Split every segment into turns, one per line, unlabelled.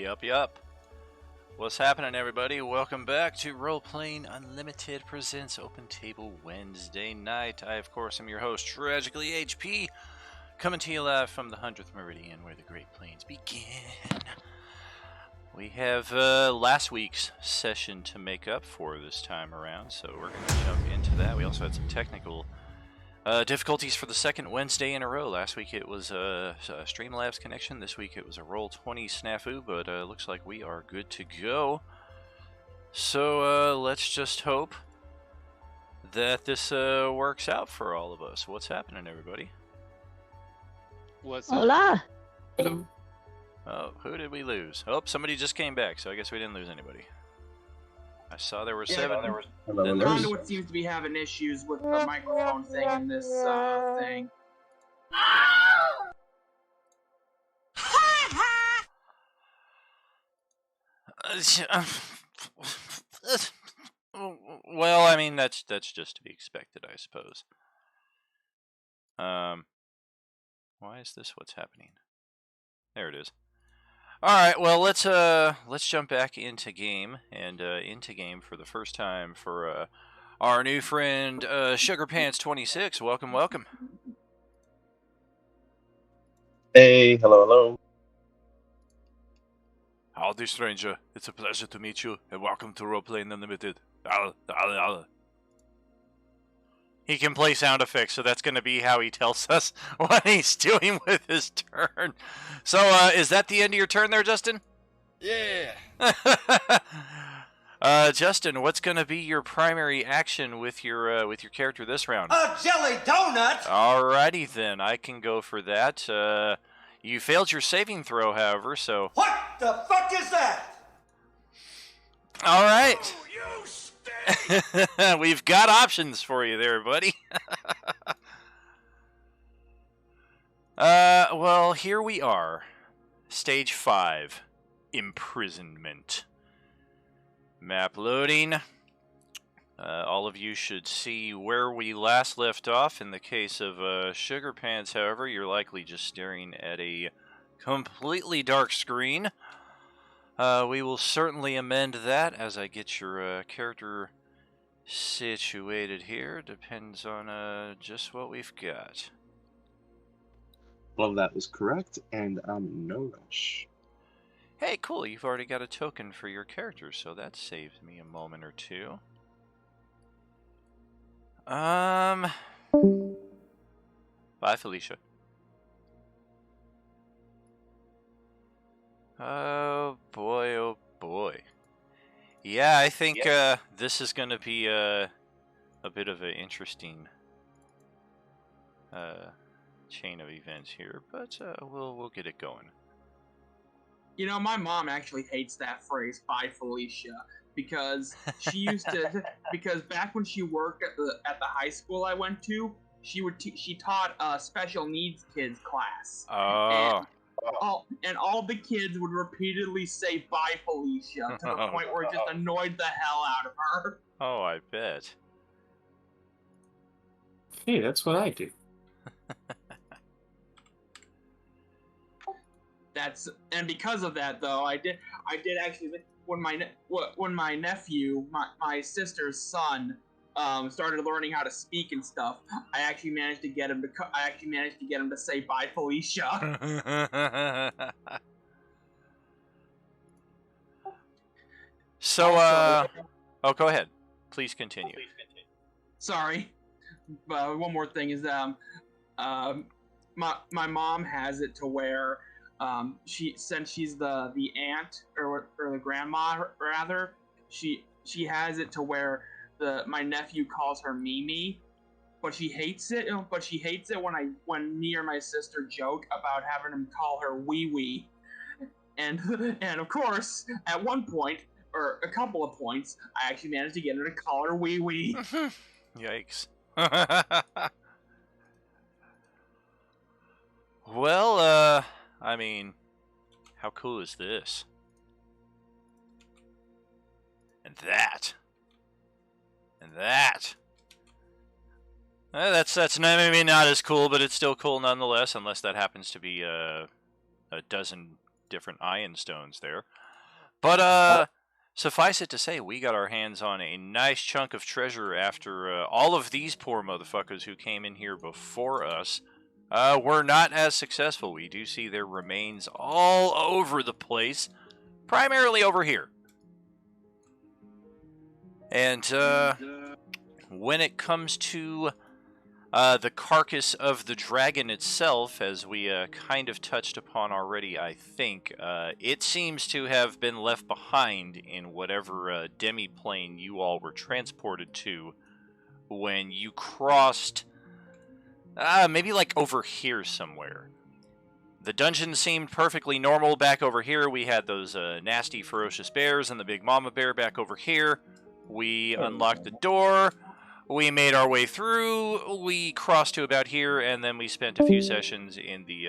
Yup. What's happening, everybody? Welcome back to Role-Playing Unlimited presents Open Table Wednesday night. I, of course, am your host, Tragically HP, coming to you live from the 100th Meridian, where the Great Plains begin. We have last week's session to make up for this time around, so we're going to jump into that. We also had some technical difficulties for the second Wednesday in a row. Last week it was a Streamlabs connection. This week it was a Roll20 snafu, but looks like we are good to go. So let's just hope that this works out for all of us. What's happening, everybody?
What's up?
Hola.
Hello.
Oh, who did we lose? Oh, somebody just came back, so I guess we didn't lose anybody. I saw there were seven.
Hello.
Conduit seems to be having issues with the microphone thing in this thing.
Well, I mean that's just to be expected, I suppose. Why is this what's happening? There it is. All right, well let's jump back into game for the first time for our new friend SugarPants26. Welcome.
Hey, hello.
Howdy, stranger. It's a pleasure to meet you, and welcome to Role-Playing Unlimited. He can play sound effects, so that's going to be how he tells us what he's doing with his turn. So, is that the end of your turn there, Justin?
Yeah.
Justin, what's going to be your primary action with your character this round?
A jelly donut!
Alrighty then, I can go for that. You failed your saving throw, however, so...
What the fuck is that?
Alright.
Oh, you stink!
We've got options for you there, buddy. Well, here we are. Stage 5. Imprisonment. Map loading. All of you should see where we last left off. In the case of SugarPants, however, you're likely just staring at a completely dark screen. We will certainly amend that as I get your character situated here. Depends on just what we've got.
Well, that was correct, and no rush.
Hey, cool, you've already got a token for your character, so that saved me a moment or two. Bye, Felicia. Oh boy. Yeah, I think this is going to be a bit of an interesting chain of events here, but we'll get it going.
You know, my mom actually hates that phrase "Bye, Felicia" because she used to. Because back when she worked at the high school I went to, she taught a special needs kids class.
Oh.
And all the kids would repeatedly say "Bye, Felicia" to the point where it just annoyed the hell out of her.
Oh, I bet.
Hey, that's what I do.
And because of that, though, I did actually, when my nephew, my sister's son, started learning how to speak and stuff, I actually managed to get him to say "Bye, Felicia."
So, oh, go ahead. Please continue.
Sorry, one more thing is my mom has it to where since she's the aunt or the grandma rather, she has it to where my nephew calls her Mimi, but she hates it. But she hates it when me or my sister joke about having him call her Wee Wee, and of course at one point or a couple of points I actually managed to get her to call her Wee Wee.
Yikes. Well, I mean, how cool is this? And that. That's maybe not as cool, but it's still cool nonetheless, unless that happens to be a dozen different iron stones there. But suffice it to say, we got our hands on a nice chunk of treasure after all of these poor motherfuckers who came in here before us were not as successful. We do see their remains all over the place, primarily over here. And when it comes to the carcass of the dragon itself, as we kind of touched upon already, I think, it seems to have been left behind in whatever demi-plane you all were transported to when you crossed, maybe like over here somewhere. The dungeon seemed perfectly normal back over here. We had those nasty ferocious bears and the big mama bear back over here. We unlocked the door. We made our way through, we crossed to about here, and then we spent a few sessions in the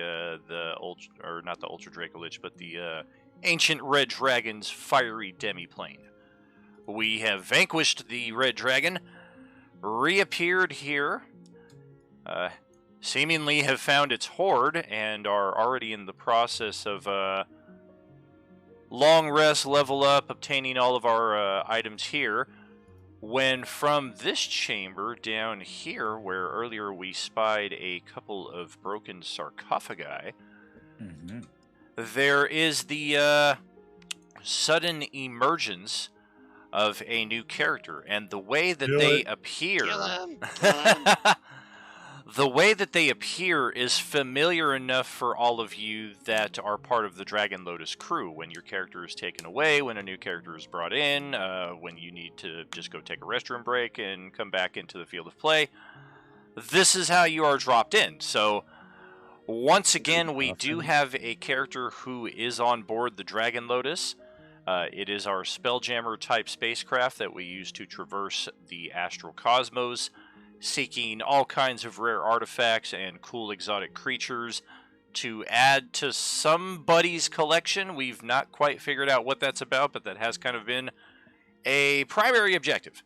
not the Ultra Dracolich, but the Ancient Red Dragon's fiery demi-plane. We have vanquished the Red Dragon, reappeared here, seemingly have found its hoard, and are already in the process of long rest, level up, obtaining all of our items here. When from this chamber down here, where earlier we spied a couple of broken sarcophagi, there is the sudden emergence of a new character. And the way that they appear... The way that they appear is familiar enough for all of you that are part of the Dragon Lotus crew. When your character is taken away, when a new character is brought in, when you need to just go take a restroom break and come back into the field of play, this is how you are dropped in. So, once again, we do have a character who is on board the Dragon Lotus. It is our Spelljammer type spacecraft that we use to traverse the astral cosmos, seeking all kinds of rare artifacts and cool exotic creatures to add to somebody's collection. We've not quite figured out what that's about, but that has kind of been a primary objective.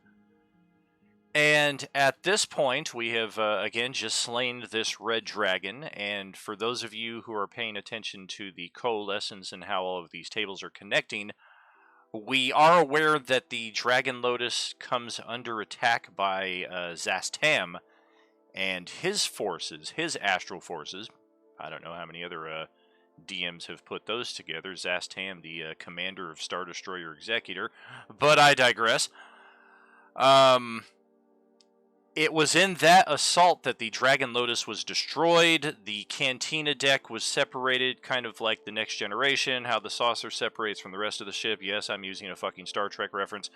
And at this point, we have, again, just slain this red dragon, and for those of you who are paying attention to the coalescence and how all of these tables are connecting, we are aware that the Dragon Lotus comes under attack by Zastam and his forces, his astral forces. I don't know how many other DMs have put those together. Zastam, the commander of Star Destroyer Executor. But I digress. It was in that assault that the Dragon Lotus was destroyed. The Cantina deck was separated, kind of like the Next Generation, how the saucer separates from the rest of the ship. Yes, I'm using a fucking Star Trek reference.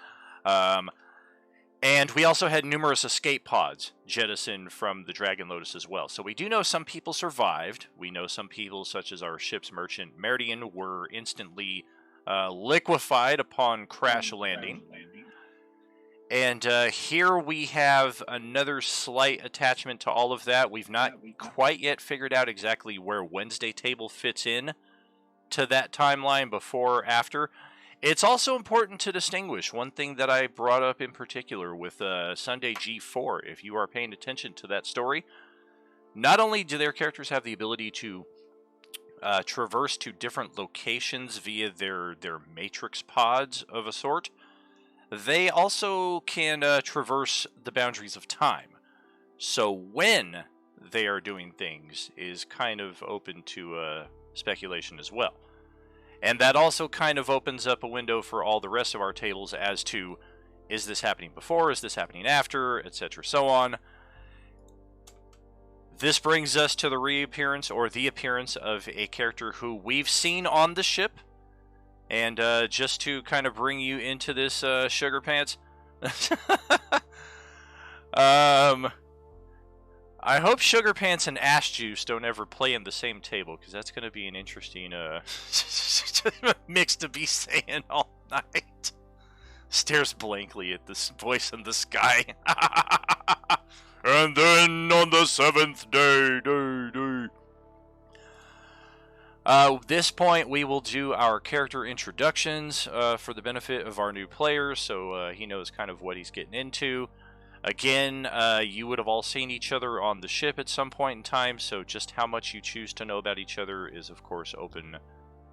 And we also had numerous escape pods jettisoned from the Dragon Lotus as well. So we do know some people survived. We know some people, such as our ship's merchant Meridian, were instantly liquefied upon crash landing. And here we have another slight attachment to all of that. We've not quite yet figured out exactly where Wednesday Table fits in to that timeline before or after. It's also important to distinguish one thing that I brought up in particular with Sunday G4. If you are paying attention to that story, not only do their characters have the ability to traverse to different locations via their matrix pods of a sort, they also can traverse the boundaries of time. So when they are doing things is kind of open to speculation as well. And that also kind of opens up a window for all the rest of our tables as to, is this happening before, is this happening after, etc., so on. This brings us to the reappearance, or the appearance, of a character who we've seen on the ship. And just to kind of bring you into this, Sugar Pants, I hope Sugar Pants and Ash Juice don't ever play in the same table, because that's going to be an interesting mix to be saying all night. Stares blankly at this voice in the sky. And then on the seventh day, this point, we will do our character introductions for the benefit of our new players, so he knows kind of what he's getting into. Again, you would have all seen each other on the ship at some point in time, so just how much you choose to know about each other is, of course, open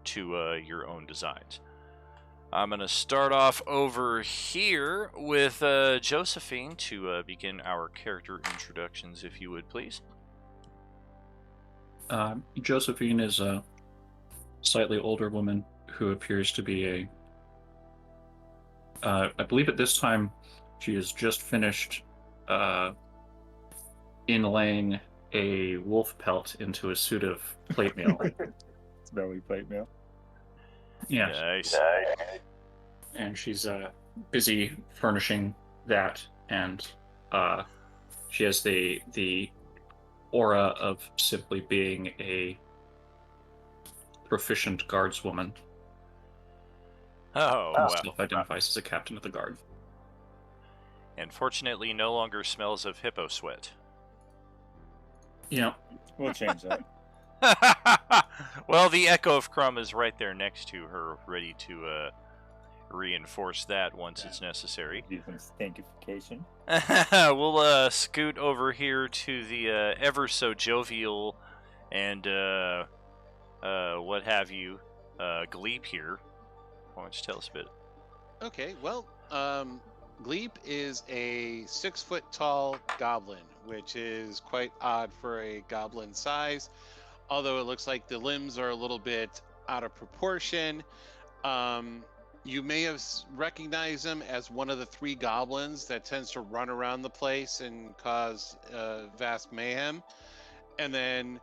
to your own designs. I'm going to start off over here with Josephine to begin our character introductions, if you would, please.
Josephine is a slightly older woman who appears to be I believe at this time she has just finished inlaying a wolf pelt into a suit of plate mail.
It's belly plate mail.
Yeah.
Nice.
And she's busy furnishing that, and she has the aura of simply being a proficient guardswoman.
Oh, wow.
Self-identifies as a captain of the guard.
And fortunately, no longer smells of hippo sweat.
Yeah.
We'll change that.
Well, the Echo of Crumb is right there next to her, ready to reinforce that once it's necessary.
Do some stinkification.
We'll scoot over here to the ever so jovial and what have you, Gleep here. Why don't you tell us a bit?
Okay, well, Gleep is a 6-foot-tall goblin, which is quite odd for a goblin size, although it looks like the limbs are a little bit out of proportion. You may have recognized him as one of the 3 goblins that tends to run around the place and cause vast mayhem. And then,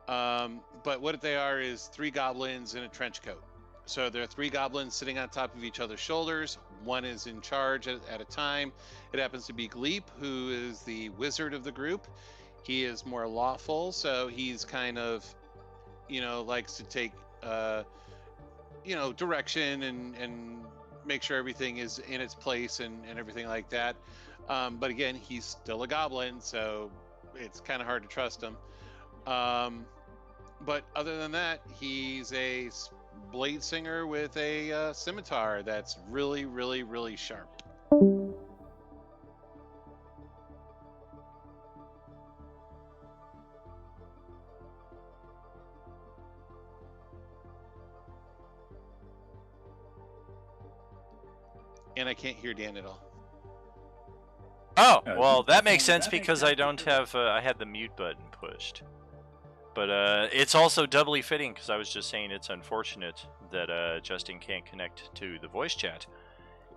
but what they are is 3 goblins in a trench coat. So there are 3 goblins sitting on top of each other's shoulders. One is in charge at a time. It happens to be Gleep, who is the wizard of the group. He is more lawful, so he's kind of, likes to take, direction and make sure everything is in its place and everything like that. But again, he's still a goblin, so it's kind of hard to trust him. But other than that, he's a blade singer with a scimitar that's really, really, really sharp. And I can't hear Dan at all.
Oh, well, that makes sense because I don't have, I had the mute button pushed. But it's also doubly fitting because I was just saying it's unfortunate that Justin can't connect to the voice chat.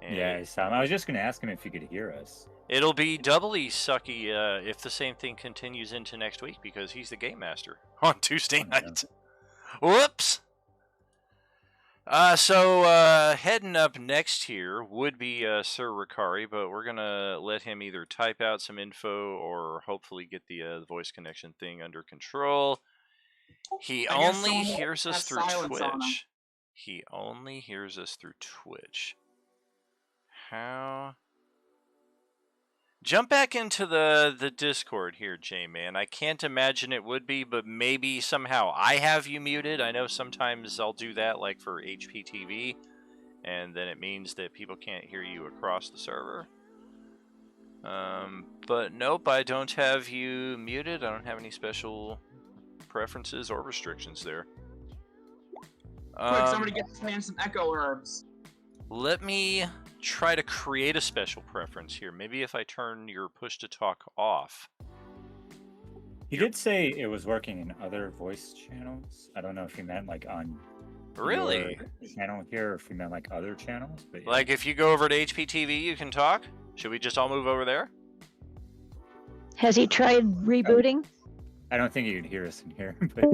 And
Yeah, Sam. I was just going to ask him if he could hear us.
it'll be doubly sucky if the same thing continues into next week because he's the game master on Tuesday night. Whoops! So heading up next here would be Sir Ricari, but we're gonna let him either type out some info or hopefully get the voice connection thing under control. He
I guess
only
someone
hears us
has
through
silence on him.
Twitch. He only hears us through Twitch. How? Jump back into the Discord here, J-Man. I can't imagine it would be, but maybe somehow I have you muted. I know sometimes I'll do that, like for HPTV, and then it means that people can't hear you across the server. But nope, I don't have you muted. I don't have any special preferences or restrictions there.
Quick, somebody get playing some echo herbs.
Let me try to create a special preference here. Maybe if I turn your push to talk off.
He did say it was working in other voice channels. I don't know if he meant like on
Really?
your channel here, or if he meant like other channels. But yeah.
Like if you go over to HPTV, you can talk? Should we just all move over there?
Has he tried rebooting?
I don't think he could hear us in here. But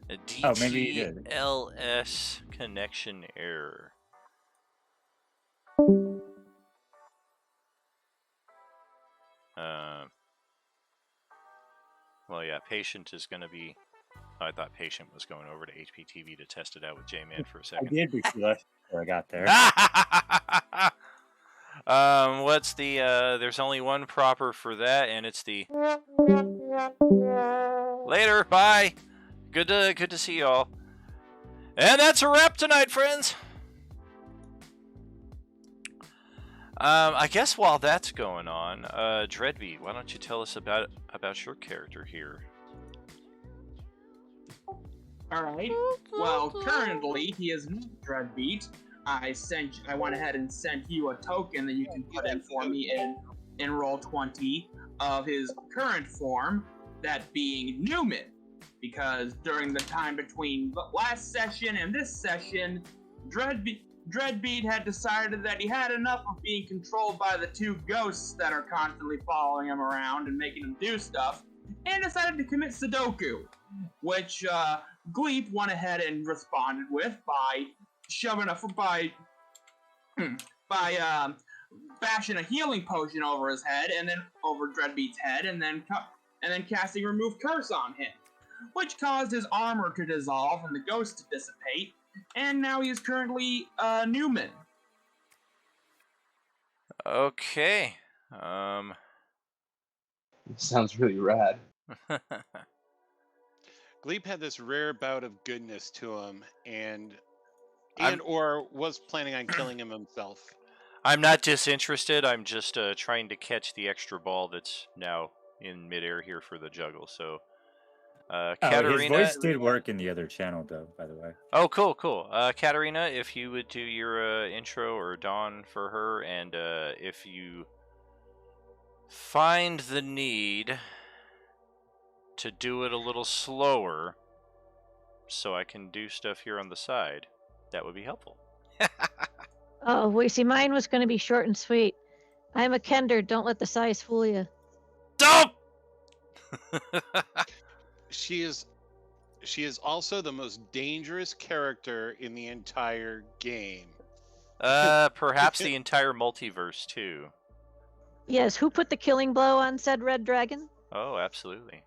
A
Oh, maybe he did.
DTLS connection error. Well, yeah, Patient is going to be... I thought Patient was going over to HPTV to test it out with J-Man for a
I
second.
did before I got there.
What's the, there's only one proper for that, and it's the... Later, bye! Good to see y'all. And that's a wrap tonight, friends! I guess while that's going on, Dreadbeat, why don't you tell us about your character here?
All All right. Well, currently he is not Dreadbeat. I went ahead and sent you a token that you can put in for me in Roll20 of his current form, that being Newman. Because during the time between the last session and this session, Dreadbeat had decided that he had enough of being controlled by the two ghosts that are constantly following him around and making him do stuff, and decided to commit Sudoku, which Gleep went ahead and responded with by bashing a healing potion over his head, and then over Dreadbeat's head, and then casting Remove Curse on him, which caused his armor to dissolve and the ghost to dissipate, and now he is currently Newman.
Okay.
Sounds really rad.
Gleep had this rare bout of goodness to him, and
I'm-
or was planning on killing him himself.
I'm not disinterested. I'm just trying to catch the extra ball that's now in midair here for the juggle. So,
His
Katarina.
voice did work in the other channel, though, by the way.
Oh, cool. Katarina, if you would do your intro, or Dawn for her, and if you find the need to do it a little slower so I can do stuff here on the side, that would be helpful.
Oh, we see. Mine was going to be short and sweet. I'm a Kender. Don't let the size fool you.
Stop!
She is also the most dangerous character in the entire game.
Perhaps the entire multiverse too.
Yes. Who put the killing blow on said red dragon?
Oh, absolutely.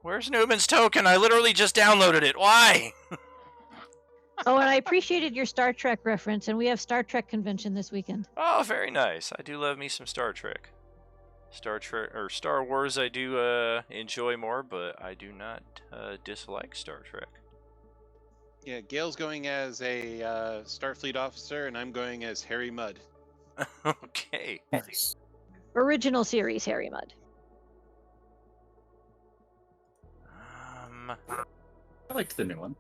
Where's Newman's token? I literally just downloaded it. Why?
Oh, and I appreciated your Star Trek reference, and we have Star Trek convention this weekend.
Oh, very nice. I do love me some Star Trek. Star Wars I do enjoy more, but I do not dislike Star Trek.
Yeah, Gail's going as a Starfleet officer, and I'm going as Harry Mudd.
Okay.
Nice.
Original series Harry Mudd.
I liked the new one.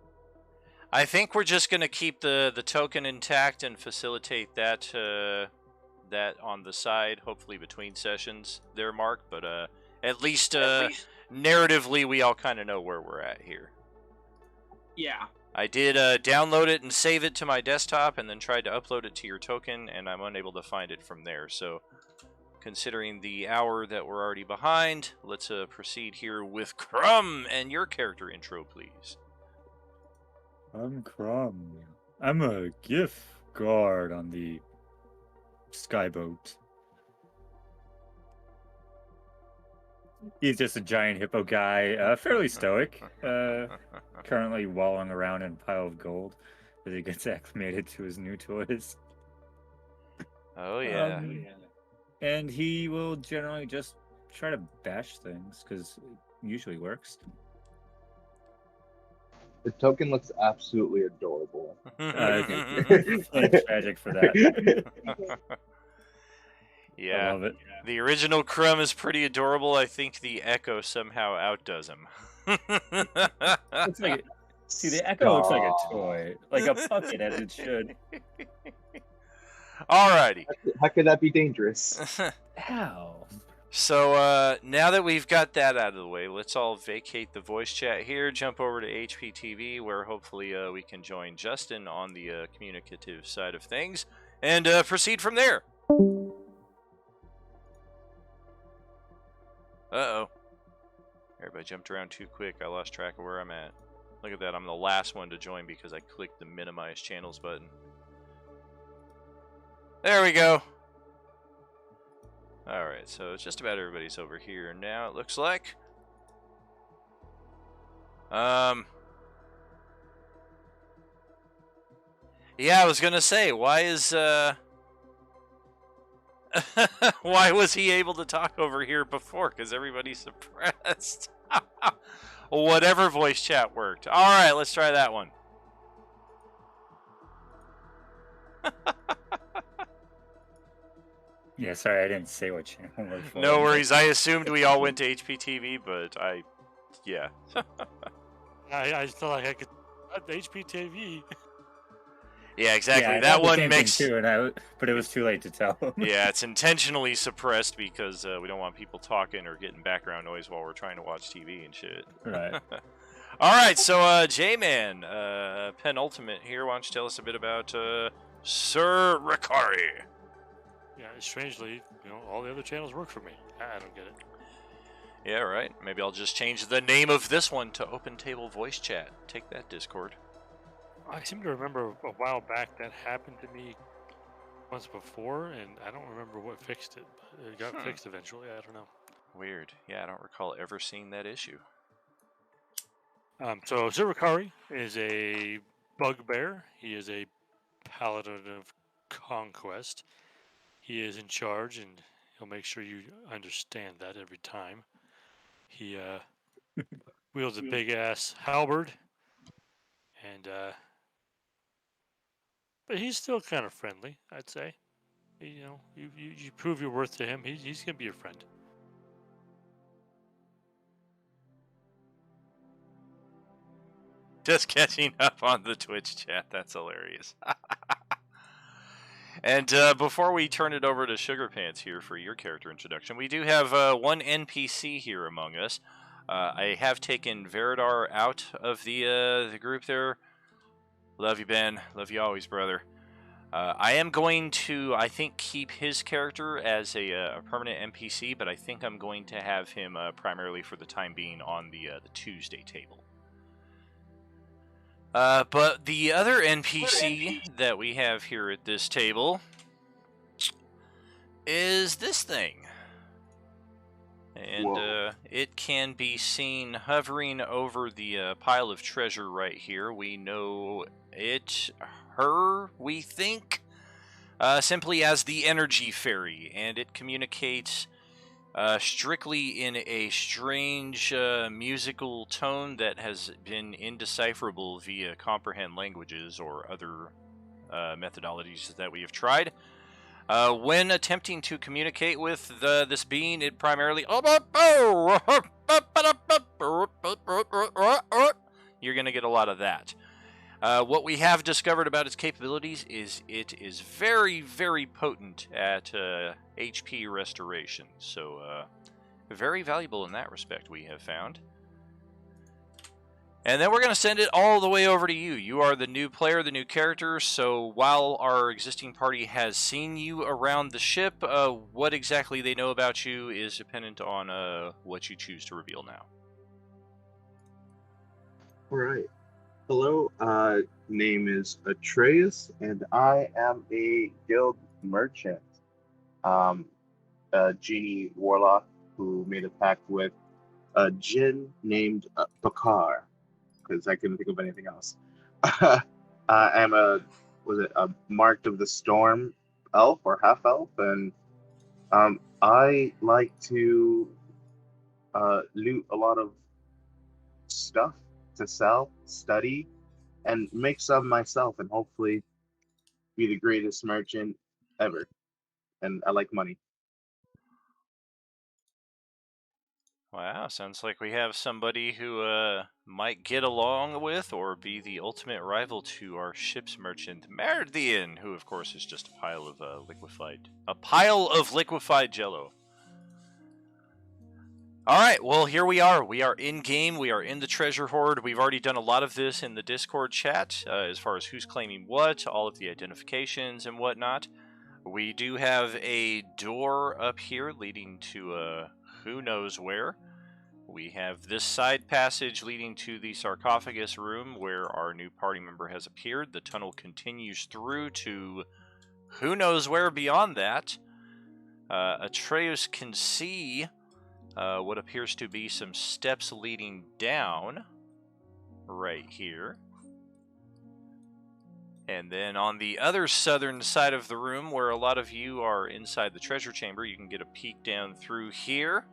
I think we're just gonna keep the token intact and facilitate that on the side, hopefully between sessions there, Mark. But at least narratively, we all kind of know where we're at here.
Yeah.
I did download it and save it to my desktop, and then tried to upload it to your token, and I'm unable to find it from there. So, considering the hour that we're already behind, let's proceed here with Crumb and your character intro, please.
I'm Crumb. I'm a gift guard on the Skyboat. He's just a giant hippo guy, fairly stoic, currently wallowing around in a pile of gold as he gets acclimated to his new toys.
Oh yeah.
And he will generally just try to bash things, because it usually works.
The token looks absolutely adorable.
It's tragic for that.
Yeah.
I love it.
The original Crumb is pretty adorable. I think the Echo somehow outdoes him.
It's like, see, the Echo looks like a toy, like a puppet, as it should.
Alrighty.
How could that be dangerous?
How?
So now that we've got that out of the way, let's all vacate the voice chat here, jump over to HPTV, where hopefully we can join Justin on the communicative side of things, and proceed from there. Uh-oh. Everybody jumped around too quick. I lost track of where I'm at. Look at that. I'm the last one to join because I clicked the minimize channels button. There we go. Alright, so just about everybody's over here now, it looks like. Yeah, I was gonna say, why is, why was he able to talk over here before? Because everybody's suppressed. Whatever voice chat worked. Alright, let's try that one.
Yeah, sorry, I didn't say what channel we're for.
No worries, I assumed we all went to HPTV, but yeah.
I just felt like I could the HP TV.
Yeah, exactly.
Yeah, I
that
thought the
one
same thing
makes.
too, but it was too late to tell.
Yeah, it's intentionally suppressed because we don't want people talking or getting background noise while we're trying to watch TV and shit.
Right.
All right, so J-Man, penultimate here. Why don't you tell us a bit about Sir Ricari?
Yeah, strangely, all the other channels work for me. I don't get it.
Yeah, right. Maybe I'll just change the name of this one to Open Table Voice Chat. Take that, Discord.
I seem to remember a while back that happened to me once before, and I don't remember what fixed it. But it got fixed eventually. I don't know.
Weird. Yeah, I don't recall ever seeing that issue.
So Zurikari is a bugbear. He is a paladin of conquest. He is in charge, and he'll make sure you understand that every time. He wields a big ass halberd, and but he's still kind of friendly, I'd say. You prove your worth to him. He's gonna be your friend.
Just catching up on the Twitch chat. That's hilarious. And before we turn it over to Sugar Pants here for your character introduction, we do have one NPC here among us. I have taken Veridar out of the group there. Love you, Ben. Love you always, brother. I am going to, I think, keep his character as a permanent NPC, but I think I'm going to have him primarily for the time being on the Tuesday table. But the other NPC that we have here at this table is this thing. And it can be seen hovering over the pile of treasure right here. We know it, her, we think, simply as the Energy Fairy, and it communicates strictly in a strange musical tone that has been indecipherable via comprehend languages or other methodologies that we have tried. When attempting to communicate with this being, it primarily you're going to get a lot of that. What we have discovered about its capabilities is it is very, very potent at HP restoration. So, very valuable in that respect, we have found. And then we're going to send it all the way over to you. You are the new player, the new character, so while our existing party has seen you around the ship, what exactly they know about you is dependent on what you choose to reveal now.
Alright. Hello, name is Atreus, and I am a guild merchant. A genie warlock who made a pact with a djinn named Bakar, because I couldn't think of anything else. I'm a Mark of the Storm elf or half elf, and I like to loot a lot of stuff to sell, study, and make some myself, and hopefully be the greatest merchant ever. And I like money.
Wow, sounds like we have somebody who might get along with or be the ultimate rival to our ship's merchant, Meridian, who of course is just a pile of liquefied jello. All right, well, here we are. We are in game. We are in the treasure hoard. We've already done a lot of this in the Discord chat as far as who's claiming what, all of the identifications and whatnot. We do have a door up here leading to who knows where. We have this side passage leading to the sarcophagus room where our new party member has appeared. The tunnel continues through to who knows where beyond that. Atreus can see what appears to be some steps leading down right here. And then on the other southern side of the room, where a lot of you are inside the treasure chamber, you can get a peek down through here.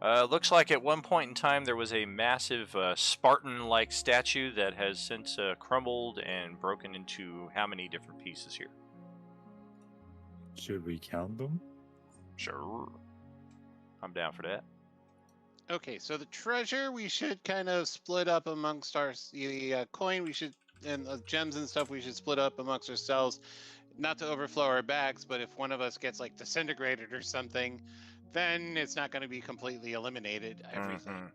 Looks like at one point in time there was a massive Spartan-like statue that has since crumbled and broken into how many different pieces here?
Should we count them?
Sure. I'm down for that.
Okay, so the treasure we should kind of split up amongst the coin. We should, and the gems and stuff we should split up amongst ourselves, not to overflow our bags. But if one of us gets like disintegrated or something, then it's not going to be completely eliminated. Everything.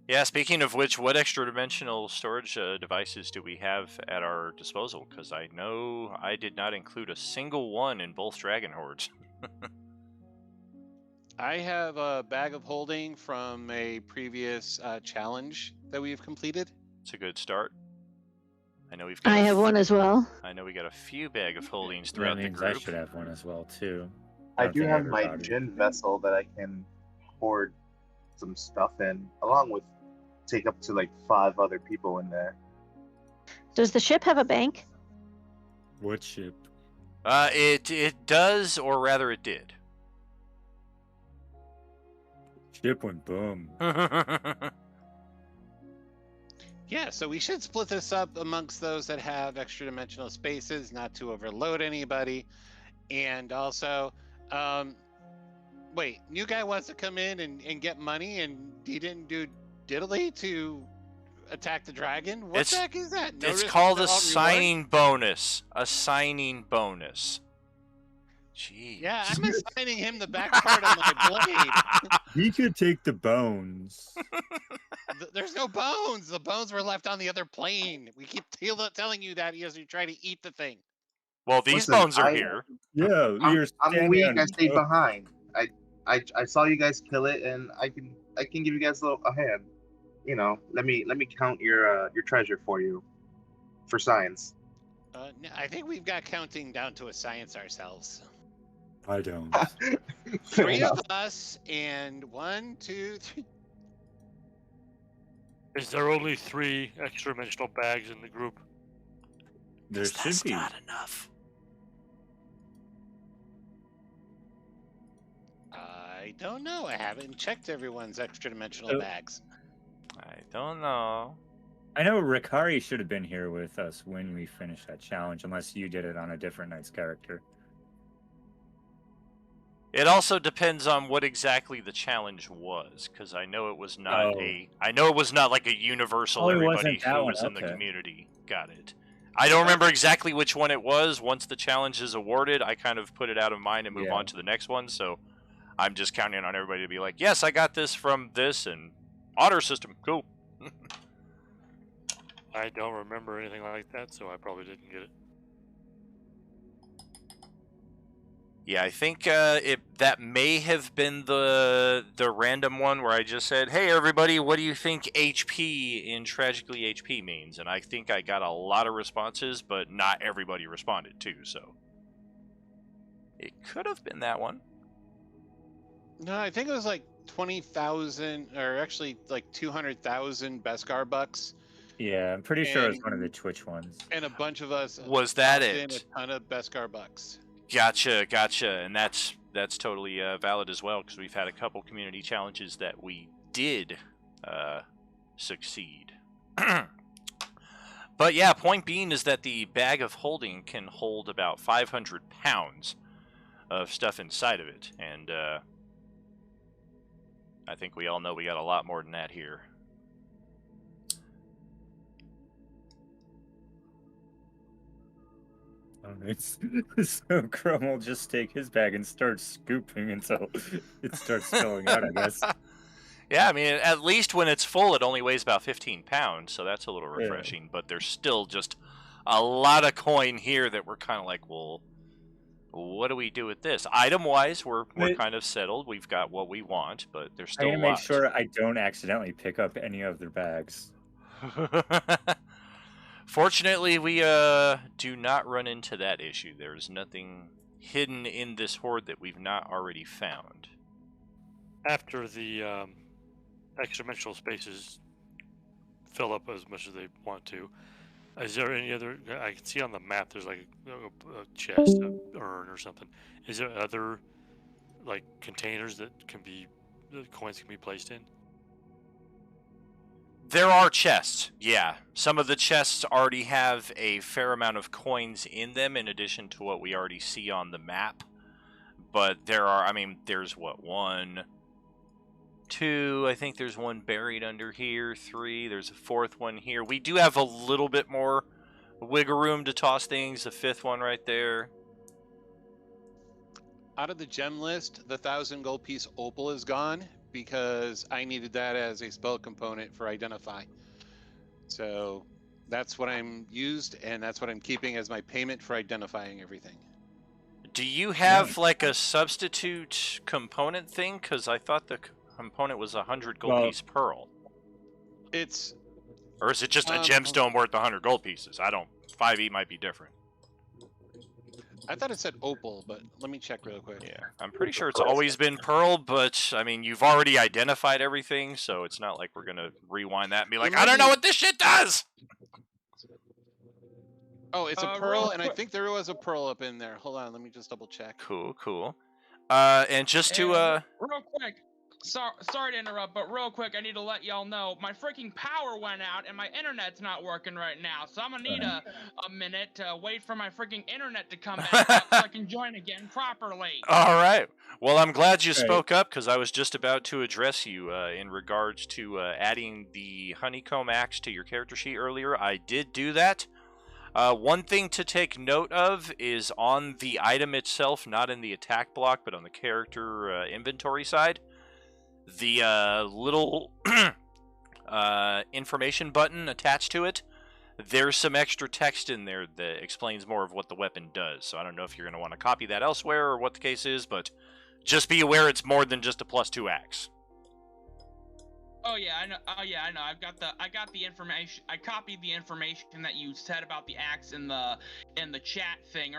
Yeah, speaking of which, what extra dimensional storage devices do we have at our disposal? Because I know I did not include a single one in both Dragon Hordes.
I have a bag of holding from a previous challenge that we've completed.
It's a good start. I know we've got
I have one as well.
I know we got a few bag of holdings
That
throughout the
means I
group.
should have one as well too.
I
don't
do
think
have my
everybody-
gin vessel that I can hoard some stuff in, along with take up to like 5 other people in there.
Does the ship have a bank?
What ship?
It does, or rather, it did.
Ship went boom.
Yeah, so we should split this up amongst those that have extra dimensional spaces, not to overload anybody. And also, wait, new guy wants to come in and get money, and he didn't do diddly to attack the dragon? What
It's-
the heck is that?
It's
Notice
called
the
a
alt reward?
signing bonus. A signing bonus. Jeez.
Yeah, I'm assigning him the back part of my blade.
He could take the bones.
There's no bones. The bones were left on the other plane. We keep telling you that as you try to eat the thing.
Well, these
Listen,
bones are
I-
here.
Yeah,
I'm,
you're
I'm
standing
weak.
on
I stayed
top.
behind. I saw you guys kill it, and I can give you guys a hand. You know, let me count your treasure for you, for science.
I think we've got counting down to a science ourselves.
I don't.
Fair
3
enough.
of us and 1, 2, 3.
Is there only 3 extra dimensional bags in the group?
There should
That's
be.
not enough.
I don't know. I haven't checked everyone's extra dimensional bags.
I don't know.
I know Rikari should have been here with us when we finished that challenge, unless you did it on a different Knight's character.
It also depends on what exactly the challenge was, because I know it was not
Oh.
I know it was not like a universal.
Oh, it
everybody
wasn't that
who
one,
was in the
okay.
community got it. I don't remember exactly which one it was. Once the challenge is awarded, I kind of put it out of mind and move
Yeah.
on to the next one. So I'm just counting on everybody to be like, yes, I got this from this and Otter System. Cool.
I don't remember anything like that, so I probably didn't get it.
Yeah, I think that may have been the random one where I just said, "Hey, everybody, what do you think HP in Tragically HP means?" And I think I got a lot of responses, but not everybody responded too. So it could have been that one.
No, I think it was like 20,000, or actually like 200,000 Beskar bucks,
Yeah, I'm pretty sure it was
And-
one of the Twitch ones.
and a bunch of us
Was that
popped in
it?
a ton of Beskar bucks.
Gotcha, and that's totally valid as well because we've had a couple community challenges that we did succeed. But yeah, point being is that the bag of holding can hold about 500 pounds of stuff inside of it, and I think we all know we got a lot more than that here.
So Chrome will just take his bag and start scooping until it starts spilling out, I guess.
Yeah, I mean, at least when it's full, it only weighs about 15 pounds, so that's a little
Yeah.
refreshing. But there's still just a lot of coin here that we're kind of like, well, what do we do with this? Item-wise, we're
Wait.
kind of settled. We've got what we want, but there's
I
still
need
a
to make
lot.
sure I don't accidentally pick up any of their bags.
Fortunately, we do not run into that issue. There's nothing hidden in this horde that we've not already found.
After the extra dimensional spaces fill up as much as they want to, is there any other? I can see on the map there's like a chest, a urn, or something. Is there other like containers that coins can be placed in?
There are chests, yeah. Some of the chests already have a fair amount of coins in them in addition to what we already see on the map. but there are, I mean, there's what, 1, 2, I think there's one buried under here, 3, there's a 4th one here. We do have a little bit more wiggle room to toss things, a 5th one right there.
Out of the gem list, the 1,000 gold piece opal is gone because I needed that as a spell component for identify. So that's what I'm used, and that's what I'm keeping as my payment for identifying everything.
Do you have like a substitute component thing? Because I thought the component was 100 gold piece pearl.
It's...
Or is it just a gemstone worth 100 gold pieces? I don't... 5e might be different.
I thought it said opal, but let me check real quick.
Yeah, I'm pretty sure it's always been pearl, but I mean, you've already identified everything, so it's not like we're gonna rewind that and be like, I don't know what this shit does!
Oh, it's a pearl, and I think there was a pearl up in there. Hold on, let me just double check.
Cool, cool. And just to,
real quick, sorry to interrupt, but real quick, I need to let y'all know my freaking power went out and my internet's not working right now, so I'm gonna need a minute to wait for my freaking internet to come back up so I can join again properly.
All right. Well, I'm glad you spoke up, because I was just about to address you in regards to adding the honeycomb axe to your character sheet earlier. I did do that. One thing to take note of is on the item itself, not in the attack block, but on the character inventory side, the little information button attached to it, there's some extra text in there that explains more of what the weapon does. So I don't know if you're going to want to copy that elsewhere or what the case is, but just be aware it's more than just a +2 axe.
Oh yeah, I know. Oh yeah, I know. I got the information. I copied the information that you said about the axe in the chat thing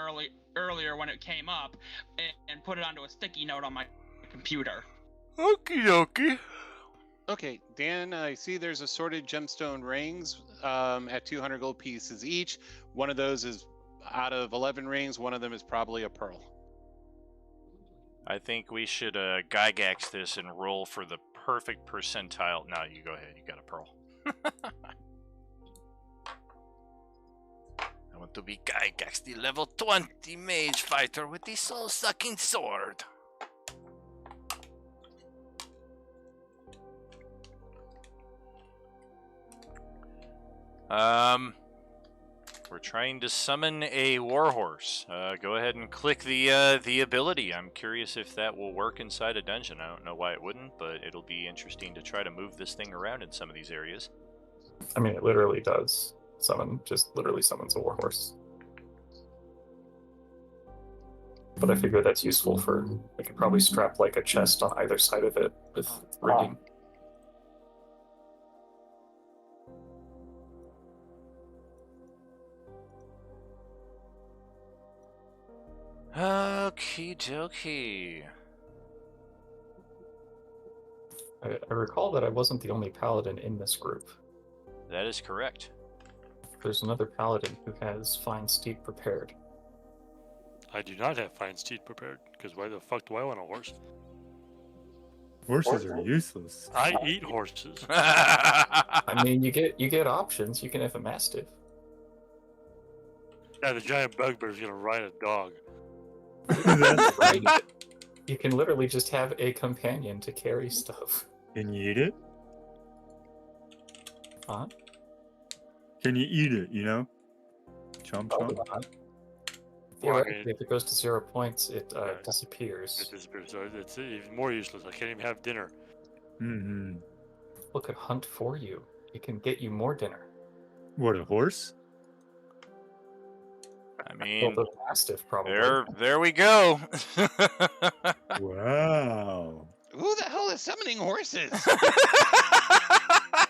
earlier when it came up, and put it onto a sticky note on my computer.
Okie dokie.
Okay, Dan, I see there's assorted gemstone rings at 200 gold pieces each. One of those is out of 11 rings. One of them is probably a pearl.
I think we should Gygax this and roll for the perfect percentile. No, you go ahead. You got a pearl. I want to be Gygax, the level 20 mage fighter with the soul-sucking sword. We're trying to summon a warhorse. Go ahead and click the ability. I'm curious if that will work inside a dungeon. I don't know why it wouldn't, but it'll be interesting to try to move this thing around in some of these areas.
I mean, it literally does summon, just literally summons a warhorse. But I figure that's useful for, I could probably strap like a chest on either side of it with rigging.
Okie dokie.
I recall that I wasn't the only paladin in this group.
That is correct.
There's another paladin who has fine steed prepared.
I do not have fine steed prepared, because why the fuck do I want a horse?
Horses are useless.
I eat horses.
I mean, you get options. You can have a mastiff.
Yeah, the giant bugbear's gonna ride a dog.
That's right. You can literally just have a companion to carry stuff.
Can you eat it?
Huh?
Can you eat it, you know? Chomp
Probably
chomp.
not.
Well, I
Theoretically, if it goes to 0 points, it disappears.
It disappears, so it's even more useless. I can't even have dinner.
Mm-hmm.
Look, could hunt for you. It can get you more dinner.
What, a horse?
I mean,
Well, the mastiff probably.
there we go.
Wow.
Who the hell is summoning horses?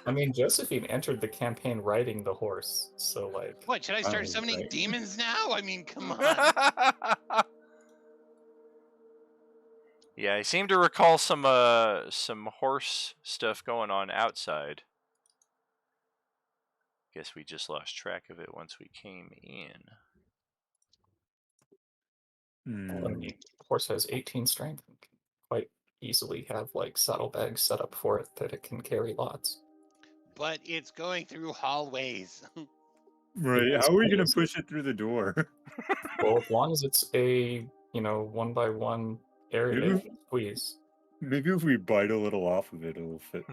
I mean, Josephine entered the campaign riding the horse, so like.
What, should I start summoning
right.
demons now? I mean, come on.
Yeah, I seem to recall some horse stuff going on outside. Guess we just lost track of it once we came in.
I mean, horse has 18 strength and can quite easily have like saddlebags set up for it that it can carry lots.
But it's going through hallways.
Right, how are we going to push it through the door?
Well, as long as it's a 1x1 area
Maybe-
you can squeeze.
Maybe if we bite a little off of it, it'll fit.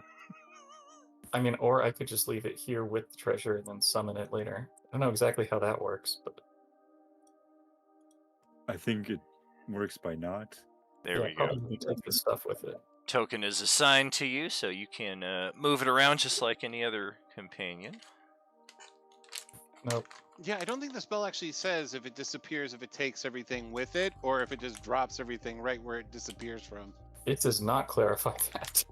I mean, or I could just leave it here with the treasure and then summon it later. I don't know exactly how that works, but
I think it works by not.
There
yeah,
we go.
probably take the stuff with it.
Token is assigned to you, so you can move it around just like any other companion.
Nope.
Yeah, I don't think the spell actually says if it disappears, if it takes everything with it, or if it just drops everything right where it disappears from.
It does not clarify that.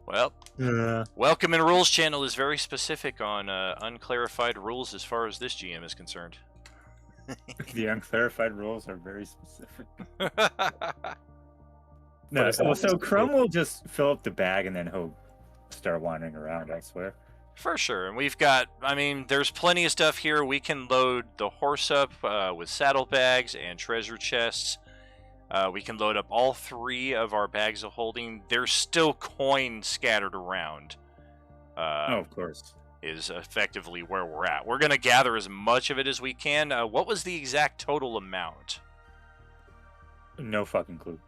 Well,
Yeah.
Welcome in Rules channel is very specific on unclarified rules as far as this GM is concerned.
The unclarified rules are very specific.
Oh,
No,
is that
well, so
just-
Crumb will just fill up the bag and then he'll start wandering around, I swear.
For sure, and we've got, I mean, there's plenty of stuff here. We can load the horse up with saddlebags and treasure chests. We can load up all 3 of our bags of holding. There's still coin scattered around.
Oh, of course.
Is effectively where we're at. We're going to gather as much of it as we can. What was the exact total amount?
No fucking clue.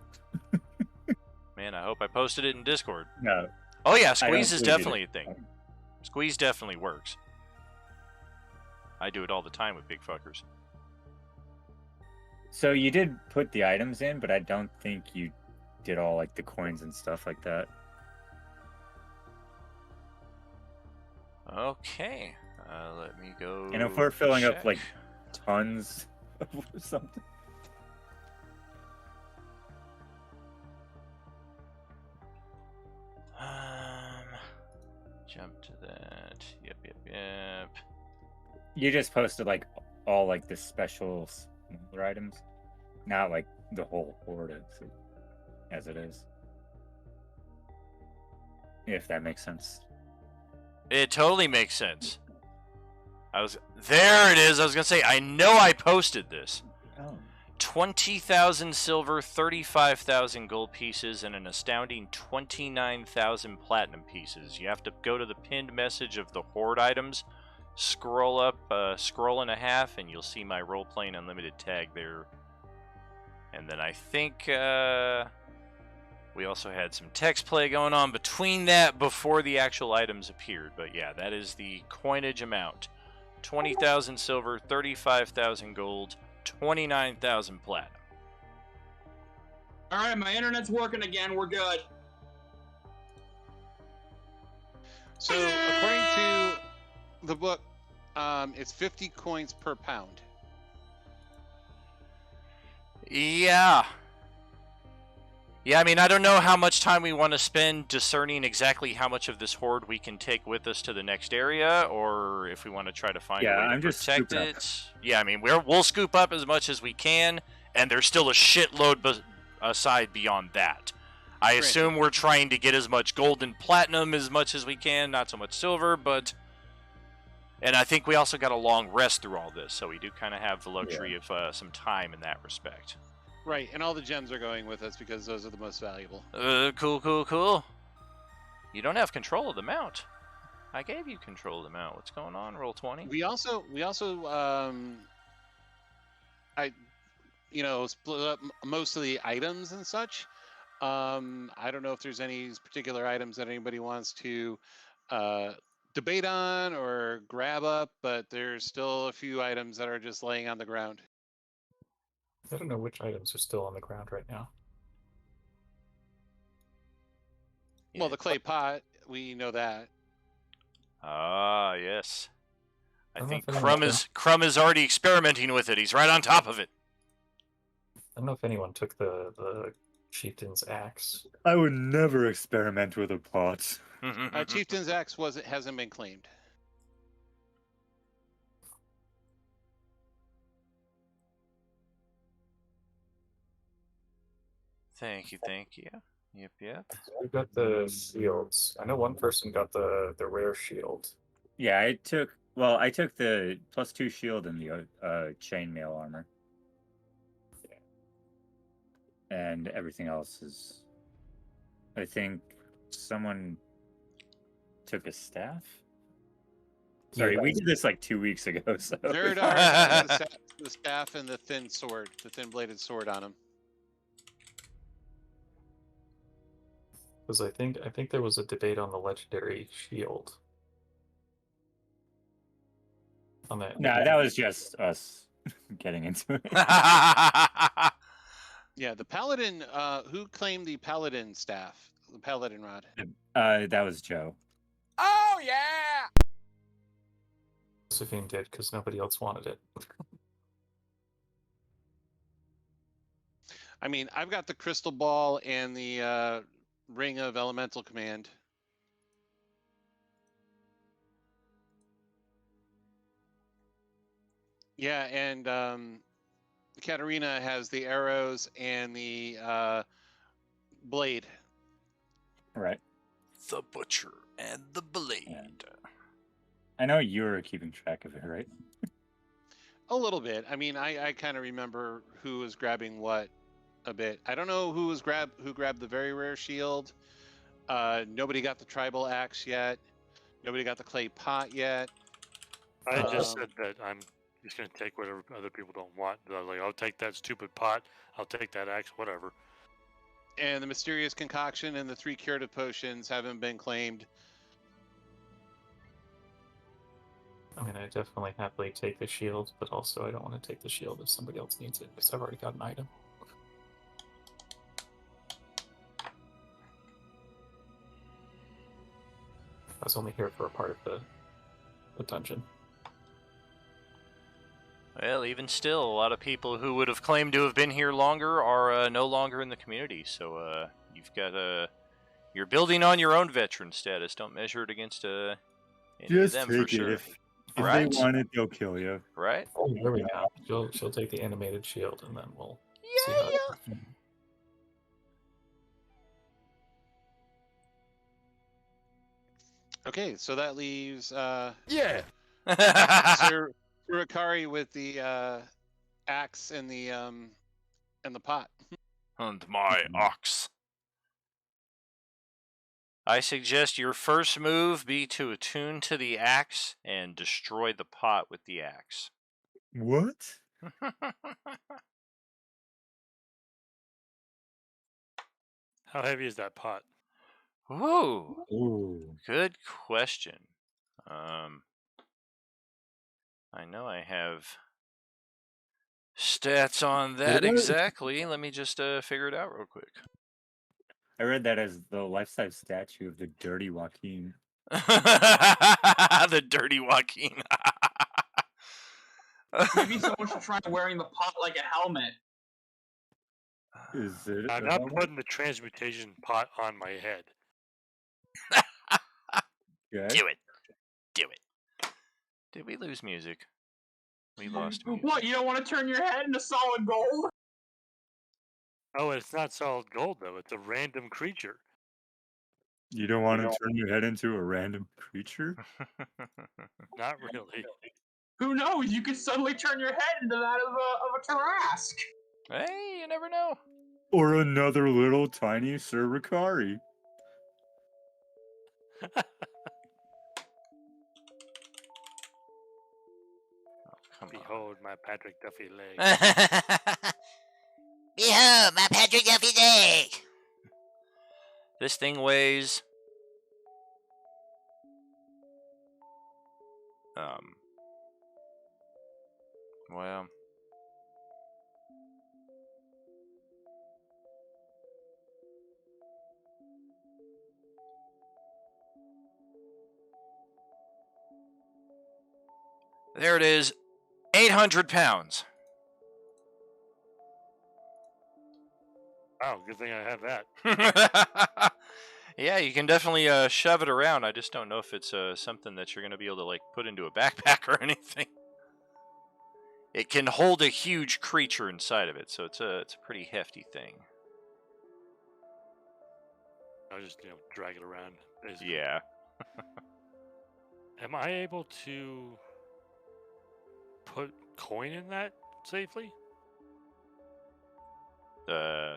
Man, I hope I posted it in Discord.
No.
Oh yeah,
I don't
squeeze is
believe you
definitely a
did.
thing. Squeeze definitely works. I do it all the time with big fuckers.
So you did put the items in, but I don't think you did all like the coins and stuff like that.
Okay, let me go.
And if we're filling up
check.
like tons of something.
Jump to that. Yep.
You just posted like all like the special smaller items, not like the whole horde as it is. If that makes sense.
It totally makes sense. There it is. I was gonna say, I know I posted this.
Oh.
20,000 silver, 35,000 gold pieces, and an astounding 29,000 platinum pieces. You have to go to the pinned message of the horde items, scroll up, scroll and a half, and you'll see my Role-Playing Unlimited tag there. And then I think we also had some text play going on between that before the actual items appeared. But yeah, that is the coinage amount. 20,000 silver, 35,000 gold, 29,000 platinum.
All right, my internet's working again. We're good.
So, according to the book, it's 50 coins per pound.
Yeah. Yeah, I mean, I don't know how much time we want to spend discerning exactly how much of this horde we can take with us to the next area, or if we want to try to find
Yeah,
a way to
I'm just
protect
scooping up.
it. Yeah, I mean, we'll scoop up as much as we can, and there's still a shitload aside beyond that. I
Great.
assume we're trying to get as much gold and platinum as much as we can, not so much silver, but... And I think we also got a long rest through all this, so we do kind of have the luxury of some time in that respect.
Right, and all the gems are going with us because those are the most valuable.
Cool. You don't have control of the mount. I gave you control of the mount. What's going on, Roll20?
We also, split up most of the items and such. I don't know if there's any particular items that anybody wants to debate on or grab up, but there's still a few items that are just laying on the ground.
I don't know which items are still on the ground right now.
Well, the clay pot, we know that.
Ah, yes. I
I don't
think
know if anyone
Crumb is already experimenting with it. He's right on top of it.
I don't know if anyone took the chieftain's axe.
I would never experiment with a pot.
Chieftain's Axe hasn't been claimed.
Thank you. Yep.
Who got the shields? I know one person got the rare shield.
Yeah, I took the +2 shield and the chainmail armor. And everything else is, I think someone took a staff. Sorry,
Yeah.
we did this like 2 weeks ago. So
Zeradar has the staff and the thin sword, the thin bladed sword on him.
Because I think there was a debate on the legendary shield. On that.
No, that was just us getting into it.
Yeah, the paladin. Who claimed the paladin staff? The paladin rod.
That was Joe.
Oh, yeah!
Josephine did because nobody else wanted it.
I mean, I've got the crystal ball and the ring of elemental command. Yeah, and Katarina has the arrows and the blade.
Right.
The butcher and the blade.
Yeah. I know you were keeping track of it, right?
A little bit. I mean, I kind of remember who was grabbing what a bit. I don't know who grabbed the very rare shield. Nobody got the tribal axe yet. Nobody got the clay pot yet.
I just said that I'm just going to take whatever other people don't want. Like, I'll take that stupid pot. I'll take that axe, whatever.
And the mysterious concoction and the 3 curative potions haven't been claimed.
I mean, I definitely happily take the shield, but also I don't want to take the shield if somebody else needs it, because I've already got an item. I was only here for a part of the dungeon.
Well, even still, a lot of people who would have claimed to have been here longer are no longer in the community. So you've got you're building on your own veteran status. Don't measure it against any
Just
of them
take
for sure.
it. If
Right?
they want it, they'll kill you.
Right?
Oh, there we go. She'll take the animated shield, and then we'll see how it
Okay, so that leaves
Yeah.
Sir Akari with the axe and the pot.
And my ox. I suggest your first move be to attune to the axe and destroy the pot with the axe.
What?
How heavy is that pot?
Ooh,
Ooh.
good question. I know I have stats on that
What?
exactly. Let me just figure it out real quick.
I read that as the life-size statue of the Dirty Joaquin.
The dirty Joaquin.
Maybe someone should try wearing the pot like a helmet.
Is it?
I'm
a
not
helmet?
putting the transmutation pot on my head.
Okay.
Do it. Do it. Did we lose music? We lost music.
What? You don't want to turn your head into solid gold?
Oh, it's not solid gold, though. It's a random creature.
You don't want to turn your head into a random creature?
Not really.
Who knows? You could suddenly turn your head into that of a Tarask.
Hey, you never know.
Or another little tiny Sir Ricari?
Come
Behold my Patrick Duffy leg.
on. Behold, my Patrick Duffy leg. This thing weighs well, there it is, 800 pounds.
Wow, good thing I have that.
Yeah, you can definitely shove it around. I just don't know if it's something that you're going to be able to like put into a backpack or anything. It can hold a huge creature inside of it, so it's a pretty hefty thing.
I'll just drag it around. Basically.
Yeah.
Am I able to put coin in that safely?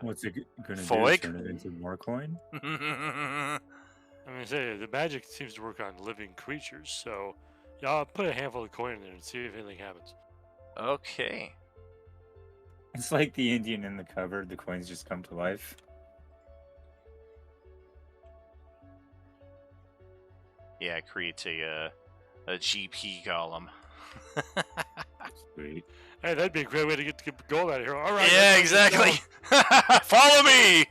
What's it gonna
Foig?
do? Turn it into more coin?
I mean, say the magic seems to work on living creatures, so yeah, I'll put a handful of coin in there and see if anything happens.
Okay.
It's like the Indian in the cupboard. The coins just come to life.
Yeah, it creates a GP column.
Sweet.
Hey, that'd be a great way to get gold out of here. All right.
Yeah,
let's get
exactly.
going.
Follow me.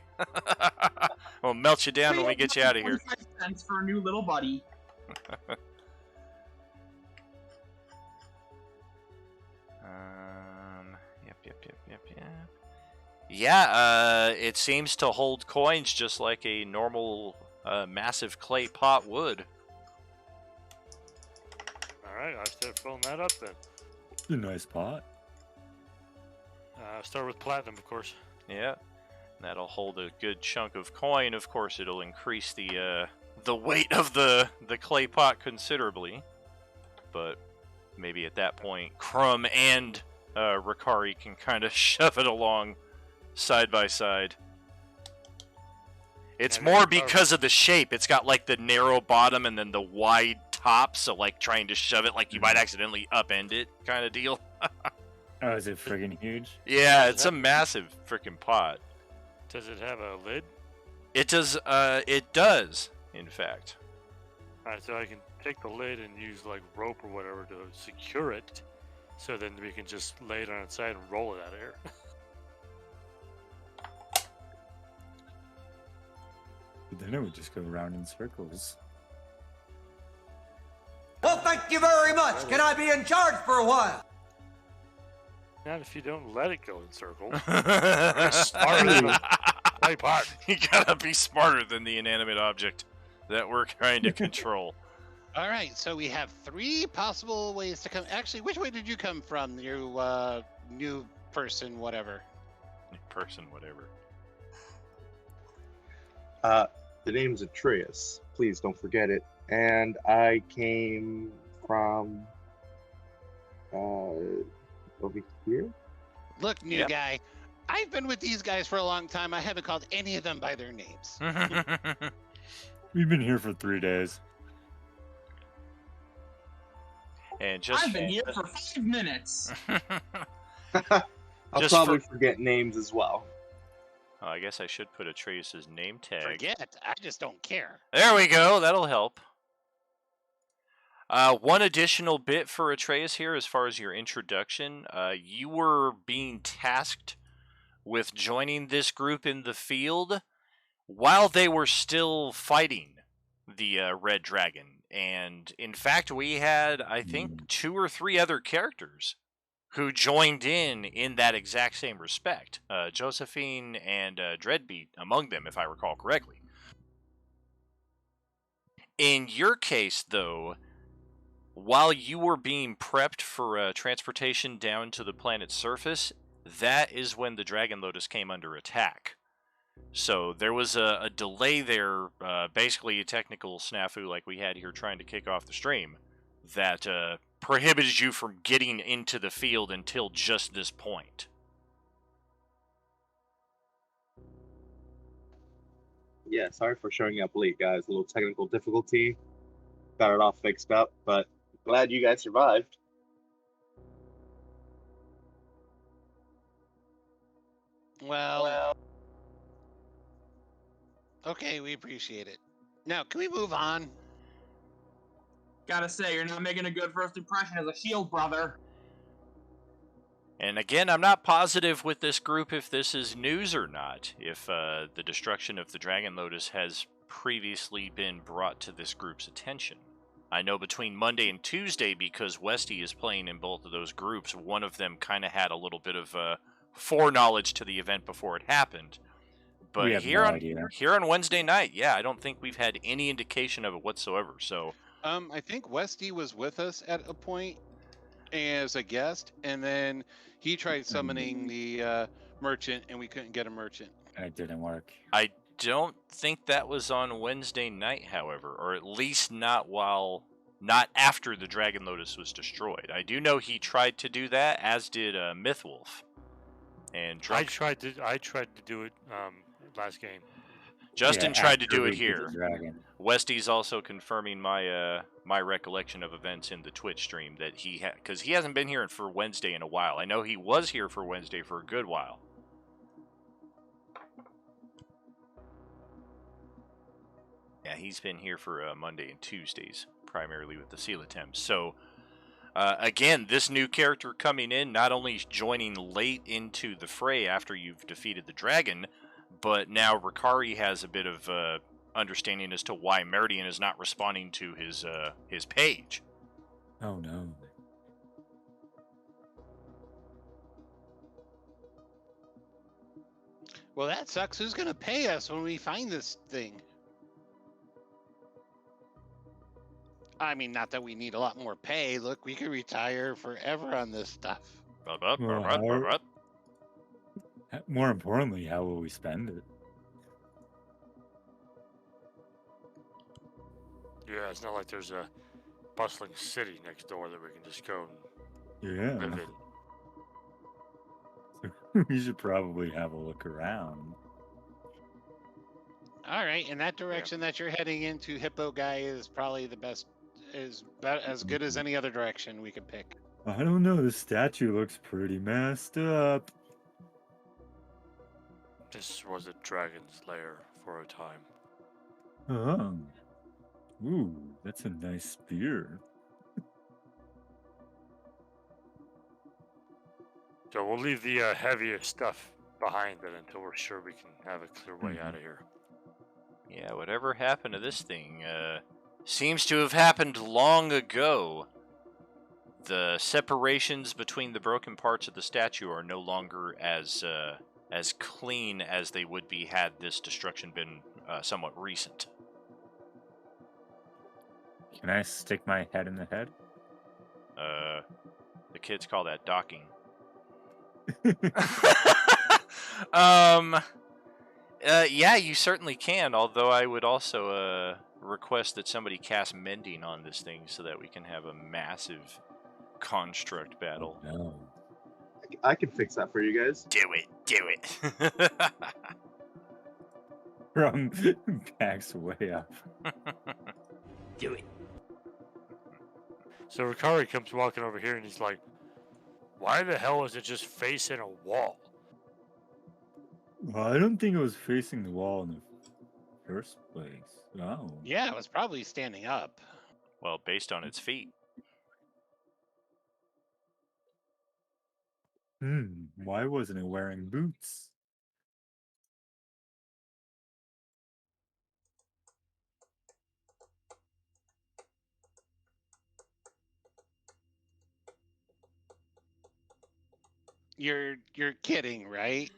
We'll melt you down when we get you out of here.
25 cents for a new little buddy.
Yep. Yeah, it seems to hold coins just like a normal massive clay pot would.
All right, I'll start filling that up then.
It's a nice pot.
Start with platinum, of course.
Yeah, that'll hold a good chunk of coin. Of course, it'll increase the weight of the clay pot considerably. But maybe at that point, Crumb and Ricari can kind of shove it along side by side. It's
And
more
then-
because of the shape. It's got like the narrow bottom and then the wide top, so like trying to shove it like you might accidentally upend it kind of deal.
Oh, is it friggin' huge?
Yeah, it's a massive freaking pot.
Does it have a lid?
It does, in fact.
All right, so I can take the lid and use like rope or whatever to secure it, so then we can just lay it on its side and roll it out of here.
But then it would just go around in circles.
Well, thank you very much. Can I be in charge for a while?
Not if you don't let it go in circles. Smarter than a clay pot.
You gotta be smarter than the inanimate object that we're trying to control.
All right, so we have 3 possible ways to come. Actually, which way did you come from? You new person, whatever.
Person, whatever.
The name's Atreus. Please don't forget it. And I came from over here.
Look, new
Yep.
guy. I've been with these guys for a long time. I haven't called any of them by their names.
We've been here for 3 days.
And just
I've been here for 5 minutes.
I'll
Just
probably forget names as well.
Oh, I guess I should put Atreus' name tag.
Forget. I just don't care.
There we go. That'll help. One additional bit for Atreus here as far as your introduction. You were being tasked with joining this group in the field while they were still fighting the Red Dragon. And in fact, we had, I think, 2 or 3 other characters who joined in that exact same respect. Josephine and Dreadbeat among them, if I recall correctly. In your case, though, while you were being prepped for transportation down to the planet's surface, that is when the Dragon Lotus came under attack. So there was a delay there, basically a technical snafu like we had here trying to kick off the stream, that prohibited you from getting into the field until just this point.
Yeah, sorry for showing up late, guys. A little technical difficulty. Got it all fixed up, but glad you guys survived.
Well. Okay, we appreciate it. Now, can we move on?
Gotta say, you're not making a good first impression as a shield brother.
And again, I'm not positive with this group if this is news or not, if the destruction of the Dragon Lotus has previously been brought to this group's attention. I know between Monday and Tuesday, because Westy is playing in both of those groups, one of them kind of had a little bit of foreknowledge to the event before it happened. But
We have
here
no
on
idea.
here on Wednesday night, yeah, I don't think we've had any indication of it whatsoever. So
I think Westy was with us at a point as a guest, and then he tried summoning the merchant, and we couldn't get a merchant.
And it didn't work.
I don't think that was on Wednesday night, however, or at least not after the Dragon Lotus was destroyed. I do know he tried to do that, as did Mythwolf. And
I tried to do it last game.
Justin
Yeah,
tried to
after
do
we
it
beat
here.
the dragon.
Westy's also confirming my my recollection of events in the Twitch stream that because he hasn't been here for Wednesday in a while. I know he was here for Wednesday for a good while. Yeah, he's been here for Monday and Tuesdays, primarily with the seal attempts. So, again, this new character coming in, not only joining late into the fray after you've defeated the dragon, but now Ricari has a bit of understanding as to why Meridian is not responding to his page.
Oh no.
Well, that sucks. Who's gonna pay us when we find this thing? I mean, not that we need a lot more pay. Look, we could retire forever on this stuff.
More importantly, how will we spend it?
Yeah, it's not like there's a bustling city next door that we can just go and
Yeah.
live in.
We should probably have a look around.
All right, in that direction that you're heading into, Hippo Guy is probably the best, as good as any other direction we could pick.
I don't know, the statue looks pretty messed up.
This was a dragon's lair for a time.
Oh. Ooh, that's a nice spear.
So we'll leave the heavier stuff behind then until we're sure we can have a clear way out of here.
Yeah, whatever happened to this thing seems to have happened long ago. The separations between the broken parts of the statue are no longer as clean as they would be had this destruction been somewhat recent.
Can I stick my head in the head?
The kids call that docking. Yeah, you certainly can, although I would also request that somebody cast mending on this thing so that we can have a massive construct battle.
No.
I can fix that for you guys.
Do it.
From backs way up.
Do it.
So Ricari comes walking over here and he's like, why the hell is it just facing a wall?
Well, I don't think it was facing the wall in the first place. Oh.
Yeah, it was probably standing up.
Well, based on its feet.
Why wasn't it wearing boots?
You're kidding, right?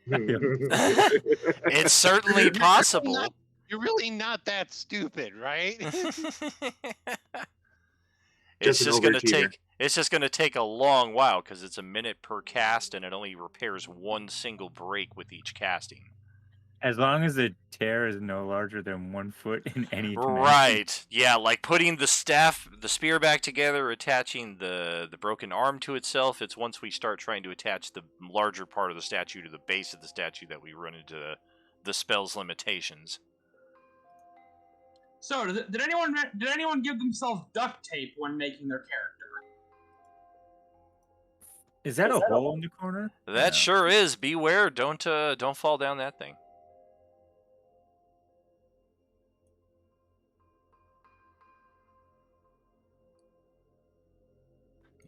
It's certainly possible.
You're really not that stupid, right?
It's
Just an
just going to
overachiever.
take. It's just going to take a long while because it's a minute per cast, and it only repairs one single break with each casting.
As long as the tear is no larger than 1 foot in any dimension.
Right. Yeah, like putting the spear back together, attaching the broken arm to itself. It's once we start trying to attach the larger part of the statue to the base of the statue that we run into the spell's limitations.
So, did anyone give themselves duct tape when making their character?
Is that a hole in the corner?
That sure is. Beware! Don't fall down that thing.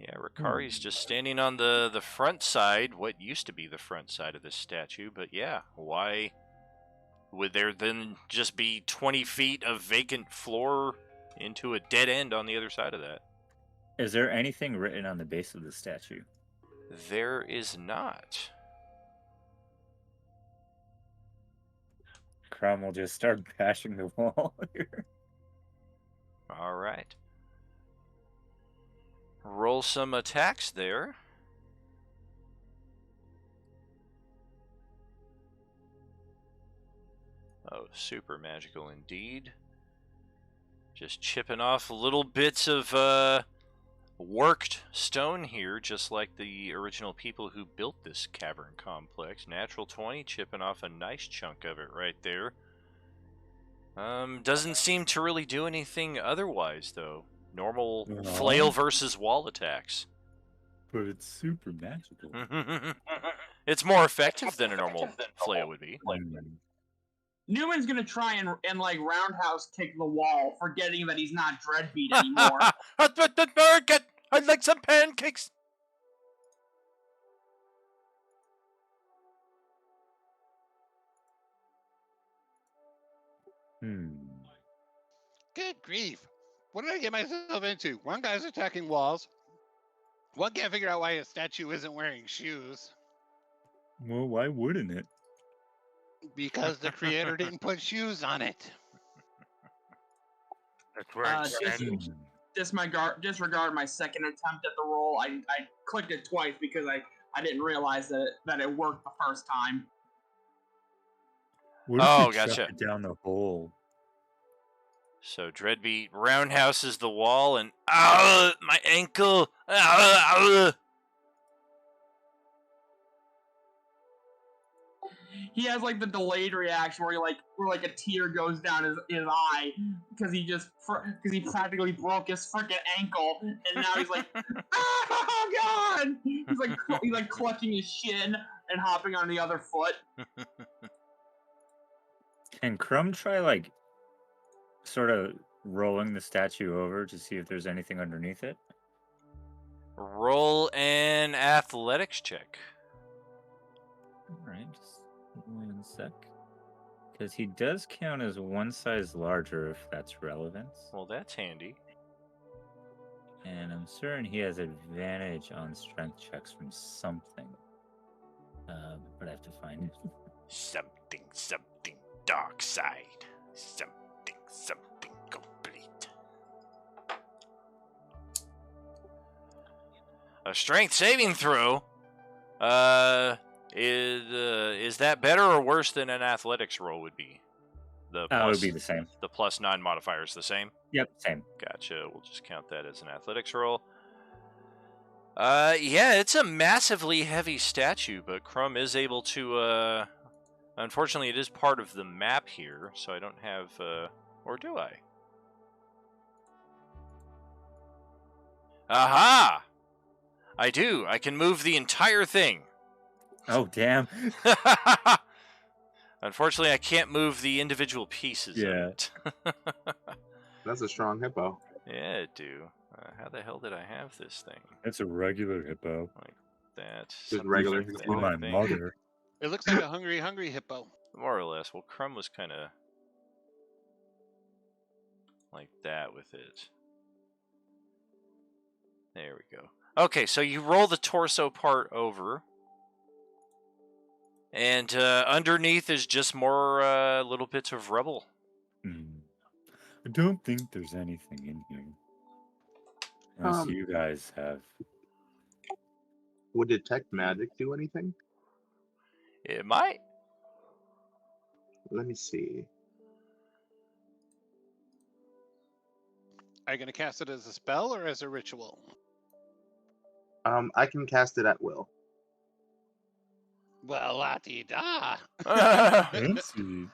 Yeah, Ricari's just standing on the front side, what used to be the front side of this statue, but yeah, why would there then just be 20 feet of vacant floor into a dead end on the other side of that?
Is there anything written on the base of the statue?
There is not.
Crom will just start bashing the wall here.
All right. Roll some attacks there. Oh, super magical indeed. Just chipping off little bits of worked stone here, just like the original people who built this cavern complex. Natural 20, chipping off a nice chunk of it right there. Doesn't seem to really do anything otherwise, though. Normal flail versus wall attacks.
But it's super magical.
It's more effective than a normal flail would be.
Newman's gonna try and like roundhouse kick the wall, forgetting that he's not Dreadbeat anymore.
I'd like some pancakes.
Good grief. What did I get myself into? One guy's attacking walls. One can't figure out why a statue isn't wearing shoes.
Well, why wouldn't it?
Because the creator didn't put shoes on it.
That's where
Disregard my second attempt at the roll. I clicked it twice because I didn't realize that it worked the first time.
What if
Oh,
we chuck
gotcha.
it down the hole?
So Dreadbeat roundhouses the wall and ow, my ankle. Ow, ow.
He has like the delayed reaction where like a tear goes down his eye because he practically broke his freaking ankle, and now he's like, oh god! He's like clutching his shin and hopping on the other foot.
Can Crumb try, like, sort of rolling the statue over to see if there's anything underneath it?
Roll an athletics check.
Alright, just 1 sec. Because he does count as one size larger, if that's relevant.
Well, that's handy.
And I'm certain he has advantage on strength checks from something. But I have to find it.
Something dark side. Something complete. A strength saving throw. Is that better or worse than an athletics roll would be?
It would be the same.
The plus 9 modifier is the same?
Yep, same.
Gotcha. We'll just count that as an athletics roll. Yeah, it's a massively heavy statue, but Crumb is able to, unfortunately, it is part of the map here, so I don't have, or do I? Aha! I do. I can move the entire thing.
Oh, damn.
Unfortunately, I can't move the individual pieces of it.
That's a strong hippo.
Yeah, I do. How the hell did I have this thing?
It's a regular hippo.
Like that.
Just regular
like
hippo.
My
that thing.
mother.
It looks like a hungry hippo.
More or less. Well, Crumb was kind of like that with it. There we go. Okay, so you roll the torso part over. And underneath is just more little bits of rubble.
I don't think there's anything in here. Unless you guys have.
Would detect magic do anything?
It might.
Let me see.
Are you going to cast it as a spell or as a ritual?
I can cast it at will.
Well, la-di-da.
Fancy.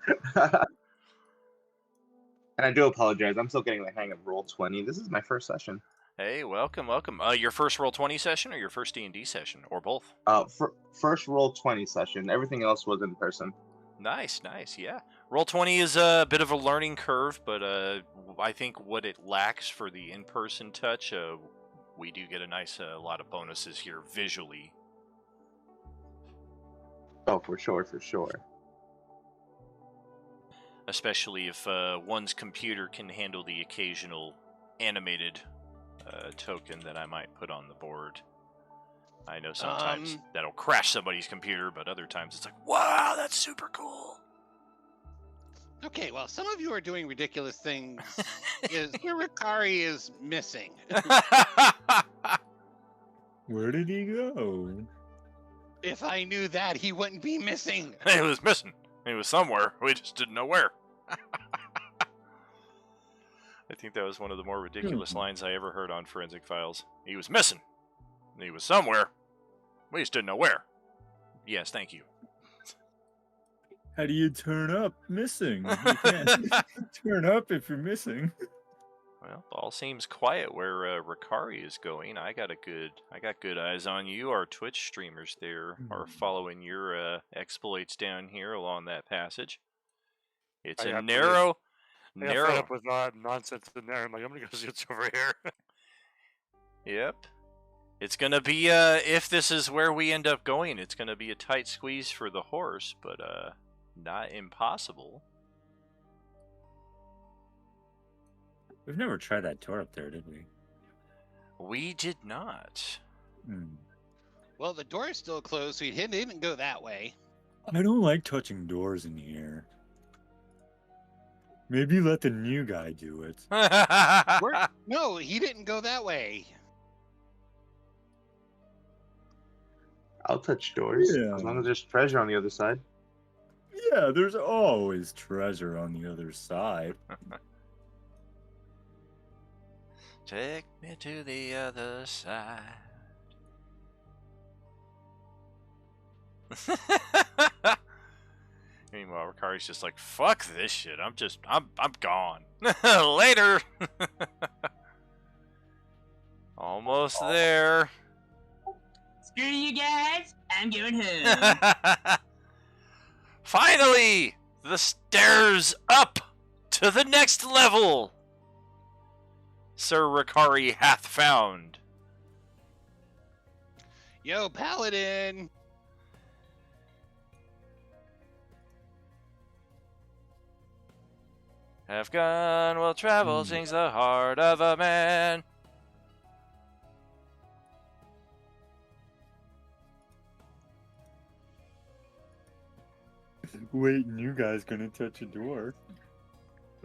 And I do apologize. I'm still getting the hang of Roll20. This is my first session.
Hey, welcome. Your first Roll20 session or your first D&D session? Or both?
First Roll20 session. Everything else was in person.
Nice, yeah. Roll20 is a bit of a learning curve, but I think what it lacks for the in-person touch, we do get a lot of bonuses here visually.
Oh, for sure.
Especially if one's computer can handle the occasional animated token that I might put on the board. I know sometimes that'll crash somebody's computer, but other times it's like, wow, that's super cool.
Okay, well, some of you are doing ridiculous things. Here Ricari is missing.
Where did he go?
If I knew that, he wouldn't be missing.
He was missing. He was somewhere. We just didn't know where. I think that was one of the more ridiculous lines I ever heard on Forensic Files. He was missing. He was somewhere. We just didn't know where. Yes, thank you.
How do you turn up missing? You can't turn up if you're missing.
Well, all seems quiet where Ricari is going. I got good eyes on you. Our Twitch streamers there are following your exploits down here along that passage. It's
I
a
got
narrow,
I got fed up with nonsense in there. I'm like, I'm gonna go see what's over here.
Yep. It's gonna be if this is where we end up going, it's gonna be a tight squeeze for the horse, but not impossible.
We've never tried that door up there, did we?
We did not.
Well, the door is still closed, so he didn't go that way.
I don't like touching doors in here. Maybe let the new guy do it.
No, he didn't go that way.
I'll touch doors
Yeah.
as long as there's treasure on the other side.
Yeah, there's always treasure on the other side.
Take me to the other side. Meanwhile, Ricari's just like, fuck this shit. I'm gone. Later. Almost there.
Screw you guys. I'm going home.
Finally, the stairs up to the next level. Sir Ricari hath found.
Yo, Paladin.
Have gun will travel, sings the heart of a man.
Wait, new guy's gonna touch a door.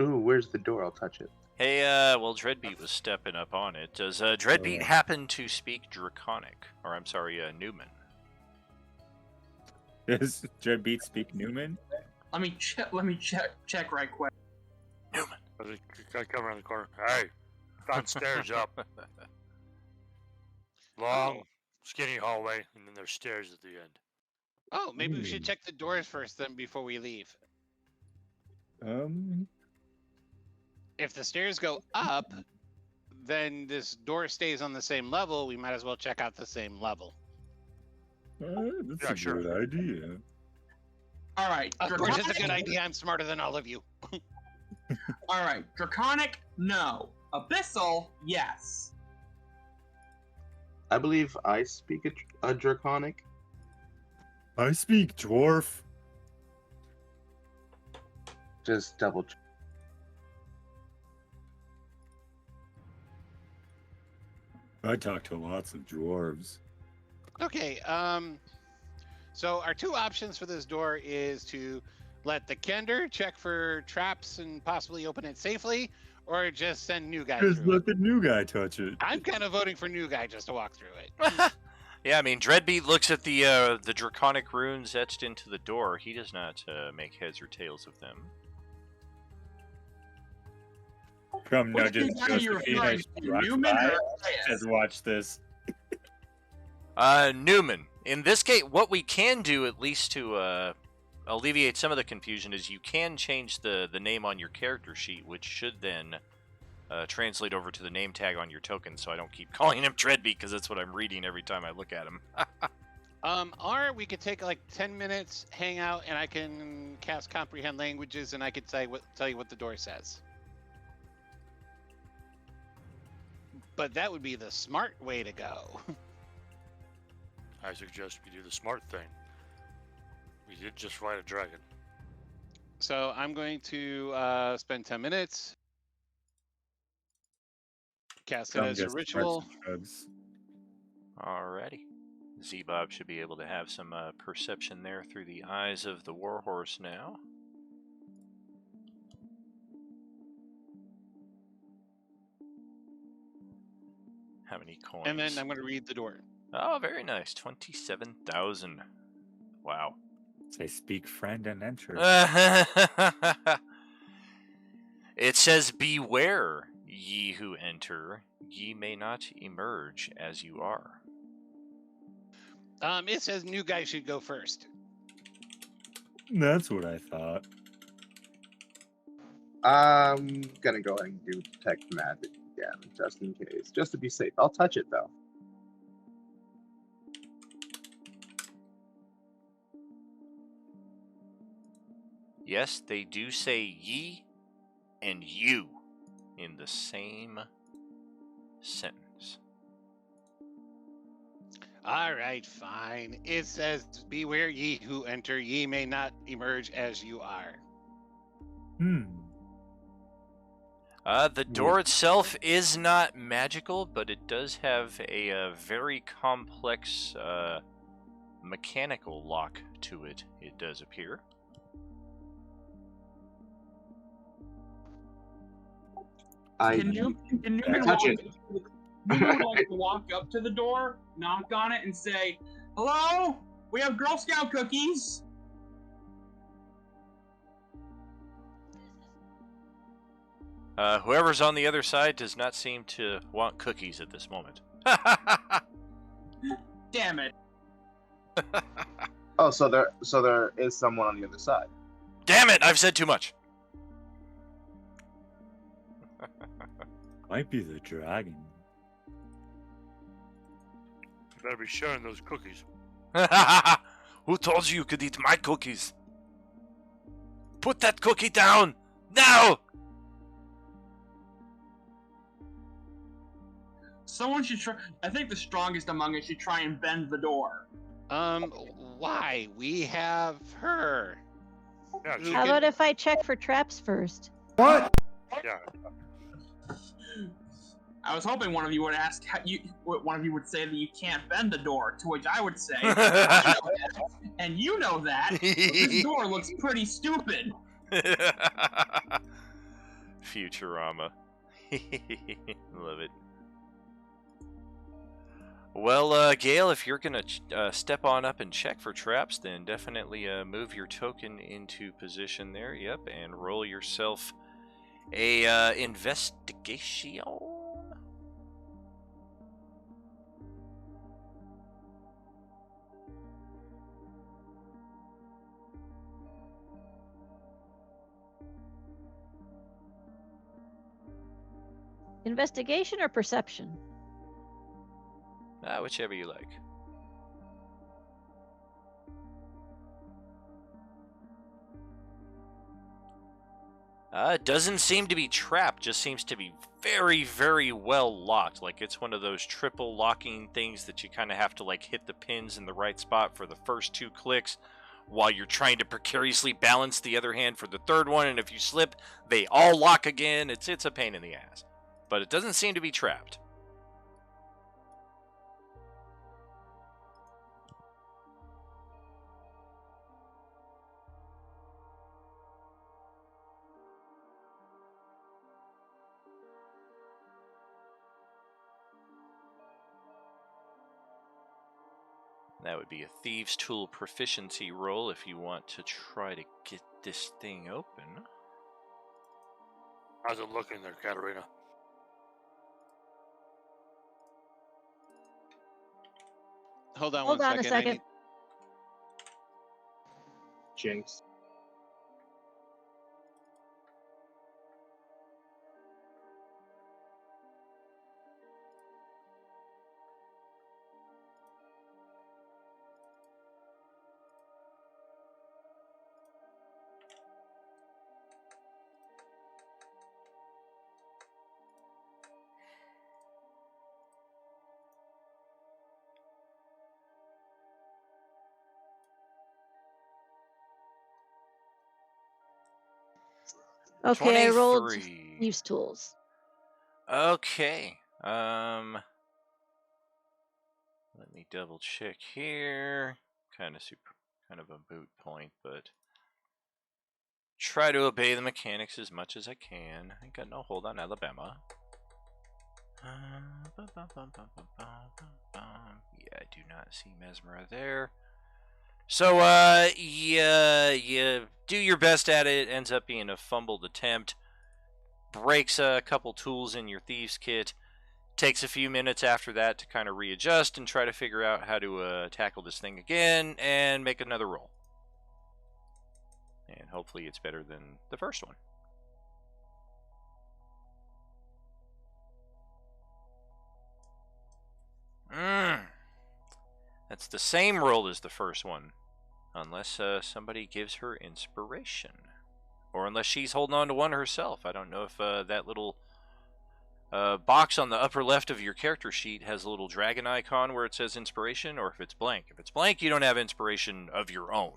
Ooh, where's the door? I'll touch it.
Hey, well, Dreadbeat was stepping up on it. Does Dreadbeat happen to speak Draconic? Or, I'm sorry, Newman?
Does Dreadbeat speak Newman?
Let me check right quick.
Newman.
I come around the corner. Hey, found stairs up. Long, skinny hallway, and then there's stairs at the end.
Oh, maybe we should check the doors first then before we leave. If the stairs go up, then this door stays on the same level. We might as well check out the same level.
That's a good idea.
All right.
Of course, it's a good idea. I'm smarter than all of you.
All right. Draconic, no. Abyssal, yes.
I believe I speak a Draconic.
I speak dwarf.
Just double check.
I talk to lots of dwarves.
Okay, so our two options for this door is to let the Kender check for traps and possibly open it safely, or just send new guy
Just
through
let
it.
the new guy touch it.
I'm kind of voting for new guy just to walk through it.
Yeah, I mean, Dreadbeat looks at the Draconic runes etched into the door. He does not make heads or tails of them.
From
Which
nudges
new guy are you
Josephine
referring
as
to,
she walks
Newman
by.
or Elias?
Says, watch this.
Newman. In this case, what we can do, at least to alleviate some of the confusion, is you can change the name on your character sheet, which should then translate over to the name tag on your token, so I don't keep calling him Dreadbeat, because that's what I'm reading every time I look at him.
Or we could take like 10 minutes, hang out, and I can cast Comprehend Languages, and I could tell you what the door says. But that would be the smart way to go.
I suggest we do the smart thing. We did just fight a dragon.
So I'm going to spend 10 minutes. Cast it
Come
as a
get
ritual.
some drugs.
Alrighty. Z-Bob should be able to have some perception there through the eyes of the Warhorse now. How many coins?
And then I'm going to read the door.
Oh, very nice. 27,000. Wow.
Say, speak friend and enter.
It says, beware, ye who enter. Ye may not emerge as you are.
It says new guy should go first.
That's what I thought.
I'm gonna go ahead and do detect magic again, just in case, just to be safe. I'll touch it though.
Yes, they do say ye and you in the same sentence.
All right, fine. It says, "Beware ye who enter; ye may not emerge as you are."
The door itself is not magical, but it does have a very complex mechanical lock to it, it does appear.
Can Newman
touch
walk up to the door, knock on it, and say, "Hello? We have Girl Scout cookies."
Whoever's on the other side does not seem to want cookies at this moment.
Damn it.
Oh, so there is someone on the other side.
Damn it! I've said too much.
Might be the dragon.
You better be sharing those cookies.
Who told you could eat my cookies? Put that cookie down now!
Someone should try. I think the strongest among us should try and bend the door.
Why? We have her.
Yeah,
Who
How
can-
about if I check for traps first?
yeah.
I was hoping one of you would ask. One of you would say that you can't bend the door. To which I would say, and you know that. This door looks pretty stupid.
Futurama. Love it. Well, Gale, if you're gonna step on up and check for traps, then definitely move your token into position there. Yep, and roll yourself a investigation.
Investigation or perception?
Whichever you like. It doesn't seem to be trapped, just seems to be very, very well locked. Like it's one of those triple locking things that you kind of have to like hit the pins in the right spot for the first 2 clicks while you're trying to precariously balance the other hand for the third one, and if you slip, they all lock again. It's a pain in the ass. But it doesn't seem to be trapped. That would be a Thieves' Tool proficiency roll if you want to try to get this thing open.
How's it looking there, Katarina?
Hold on
Hold
one
on a
second. I
second.
need-
Jinx.
Okay, I rolled
23.
Thieves' Tools.
Okay. Let me double check here. Kind of a moot point, but try to obey the mechanics as much as I can. I got no hold on Alabama. Yeah, I do not see Mesmera there. So, you do your best at it. Ends up being a fumbled attempt. Breaks a couple tools in your thieves kit. Takes a few minutes after that to kind of readjust and try to figure out how to tackle this thing again and make another roll. And hopefully it's better than the first one. That's the same roll as the first one. Unless somebody gives her inspiration. Or unless she's holding on to one herself. I don't know if that little box on the upper left of your character sheet has a little dragon icon where it says inspiration, or if it's blank. If it's blank, you don't have inspiration of your own.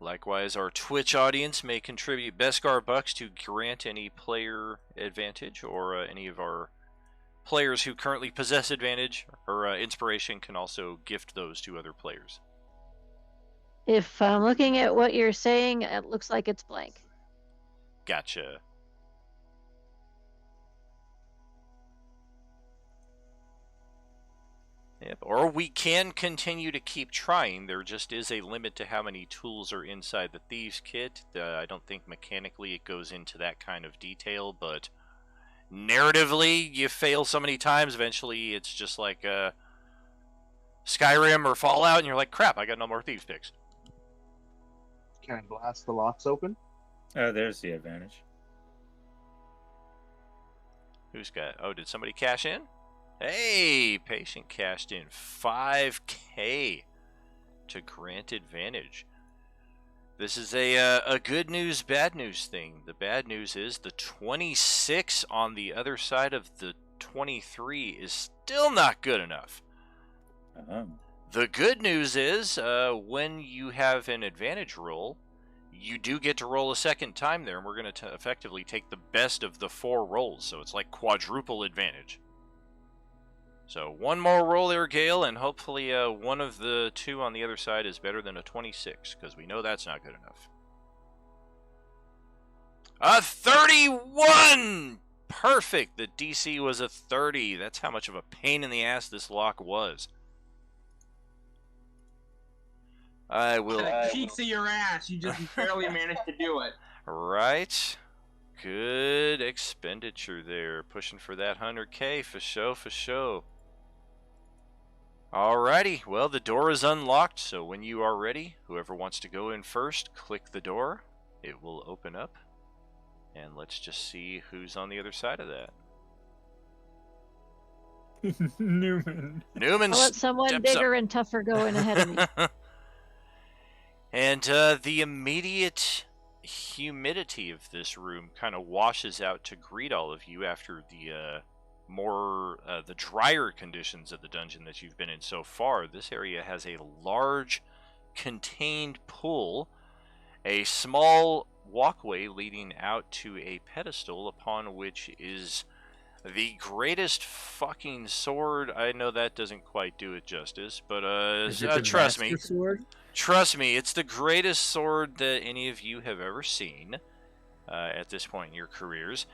Likewise, our Twitch audience may contribute Beskar bucks to grant any player advantage, or any of our players who currently possess advantage or inspiration can also gift those to other players.
If I'm looking at what you're saying, it looks like it's blank.
Gotcha. Yep. Or we can continue to keep trying. There just is a limit to how many tools are inside the Thieves Kit. I don't think mechanically it goes into that kind of detail, but narratively, you fail so many times, eventually it's just like Skyrim or Fallout, and you're like, crap, I got no more Thieves picks.
Can I blast the locks open?
Oh, there's the advantage.
Who's got... Oh, did somebody cash in? Hey, patient cashed in 5K to grant advantage. This is a good news, bad news thing. The bad news is the 26 on the other side of the 23 is still not good enough. The good news is when you have an advantage roll, you do get to roll a second time there, and we're going to effectively take the best of the 4 rolls, so it's like quadruple advantage. So one more roll there, Gale, and hopefully one of the 2 on the other side is better than a 26, because we know that's not good enough. A 31! Perfect! The DC was a 30. That's how much of a pain in the ass this lock was. I will...
The cheeks of your ass, you just barely managed to do it.
Right. Good expenditure there. Pushing for that 100K, for show, for show. Alrighty, well, the door is unlocked, so when you are ready, whoever wants to go in first, click the door. It will open up. And let's just see who's on the other side of that.
Newman.
Newman
I'll let someone
steps
bigger
up.
and tougher go in ahead of me.
And the immediate humidity of this room kind of washes out to greet all of you after the the drier conditions of the dungeon that you've been in so far. This area has a large contained pool, a small walkway leading out to a pedestal upon which is the greatest fucking sword. I know that doesn't quite do it justice, but trust me.
Sword?
Trust me, it's the greatest sword that any of you have ever seen at this point in your careers.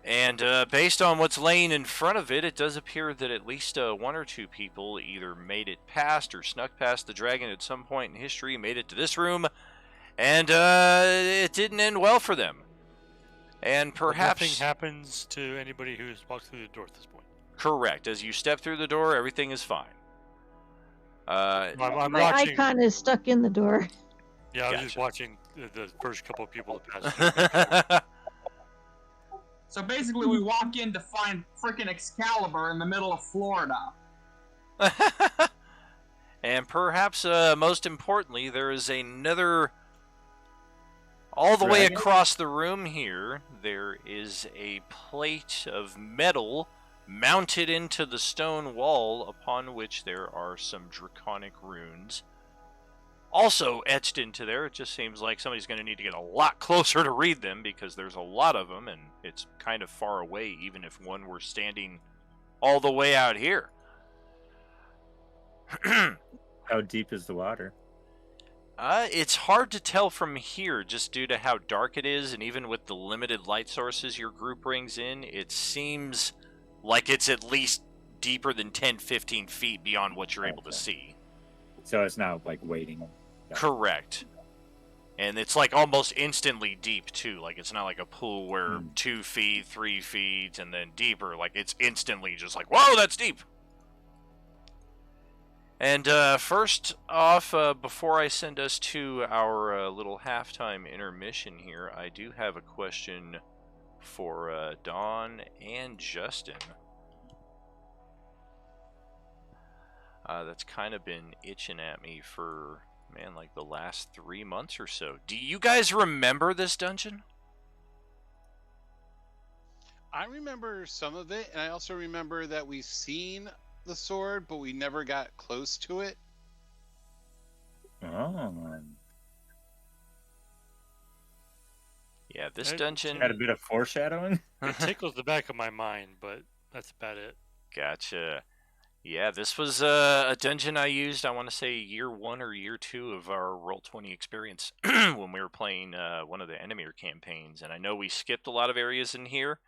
And based on what's laying in front of it, it does appear that at least 1 or 2 people either made it past or snuck past the dragon at some point in history, made it to this room, and it didn't end well for them. And perhaps...
Nothing happens to anybody who's walked through the door at this point.
Correct. As you step through the door, everything is fine.
I'm
My
watching.
icon is stuck in the door.
Yeah, I was
Gotcha.
just watching the first couple of people that passed through.
So basically, we walk in to find frickin' Excalibur in the middle of Florida.
And perhaps most importantly, there is another... All the way
Dragon?
across the room here, there is a plate of metal mounted into the stone wall upon which there are some draconic runes. Also etched into there. It just seems like somebody's going to need to get a lot closer to read them because there's a lot of them and it's kind of far away even if one were standing all the way out here.
How deep is the water?
It's hard to tell from here just due to how dark it is, and even with the limited light sources your group brings in, it seems like it's at least deeper than 10-15 feet beyond what you're able to see.
So it's not like waiting.
Correct. And it's like almost instantly deep too. Like it's not like a pool where 2 feet, 3 feet, and then deeper. Like it's instantly just like, whoa, that's deep. And first off, before I send us to our little halftime intermission here, I do have a question for Dawn and Justin. That's kind of been itching at me for man, like the last 3 months or so. Do you guys remember this dungeon?
I remember some of it, and I also remember that we've seen the sword, but we never got close to it.
Oh.
Yeah, this
It
dungeon.
Had a bit of foreshadowing.
It tickles the back of my mind, but that's about it.
Gotcha. Yeah, this was a dungeon I used, I want to say, year 1 or year 2 of our Roll20 experience when we were playing one of the Enemir campaigns. And I know we skipped a lot of areas in here,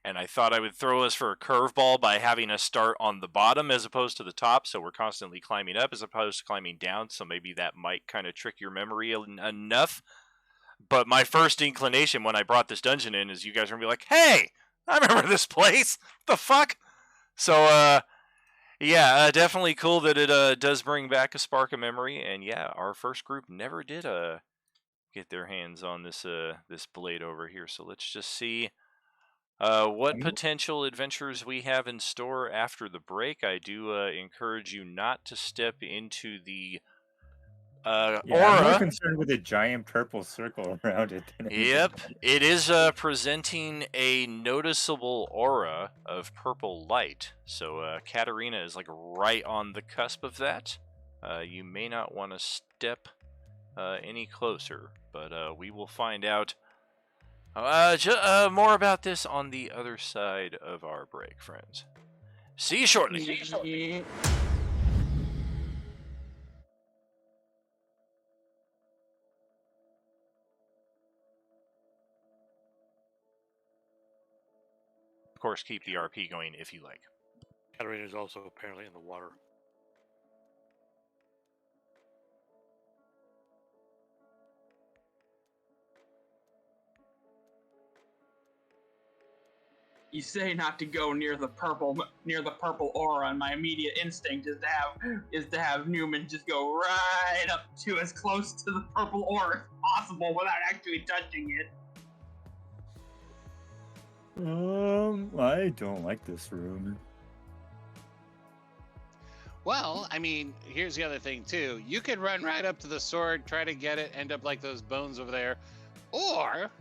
and I thought I would throw us for a curveball by having us start on the bottom as opposed to the top, so we're constantly climbing up as opposed to climbing down, so maybe that might kind of trick your memory enough. But my first inclination when I brought this dungeon in is you guys are going to be like, hey, I remember this place. What the fuck? So, yeah, definitely cool that it does bring back a spark of memory. And yeah, our first group never did get their hands on this this blade over here. So let's just see what potential adventures we have in store after the break. I do encourage you not to step into the
Yeah, I'm more
aura.
concerned with a giant purple circle around it. Than anything
Yep,
else.
it is presenting a noticeable aura of purple light. So Katarina is like right on the cusp of that. You may not want to step any closer, but we will find out more about this on the other side of our break, friends. See you shortly.
Yeah.
Of course, keep the RP going if you like.
Katarina is also apparently in the water.
You say not to go near the purple aura, and my immediate instinct is to have Newman just go right up to as close to the purple aura as possible without actually touching it.
I don't like this room.
Well, I mean, here's the other thing too. You could run right up to the sword, try to get it, end up like those bones over there, or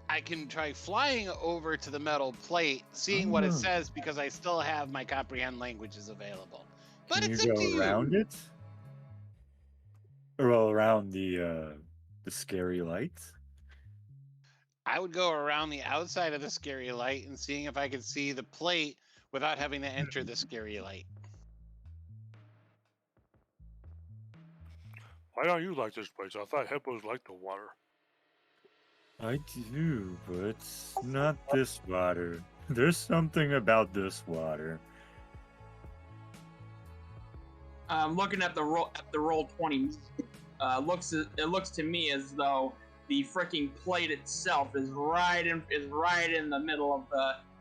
I can try flying over to the metal plate, seeing what it says, because I still have my comprehend languages available. But
Can
it's
you
up
go
to you.
around it? Or well, around the scary lights?
I would go around the outside of the scary light and seeing if I could see the plate without having to enter the scary light.
Why don't you like this place? I thought hippos liked the water.
I do, but not this water. There's something about this water.
Looking at the Roll20, it looks to me as though the freaking plate itself is right in the middle of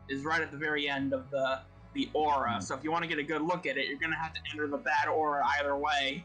is right at the very end of the aura. So if you want to get a good look at it, you're gonna have to enter the bad aura either way.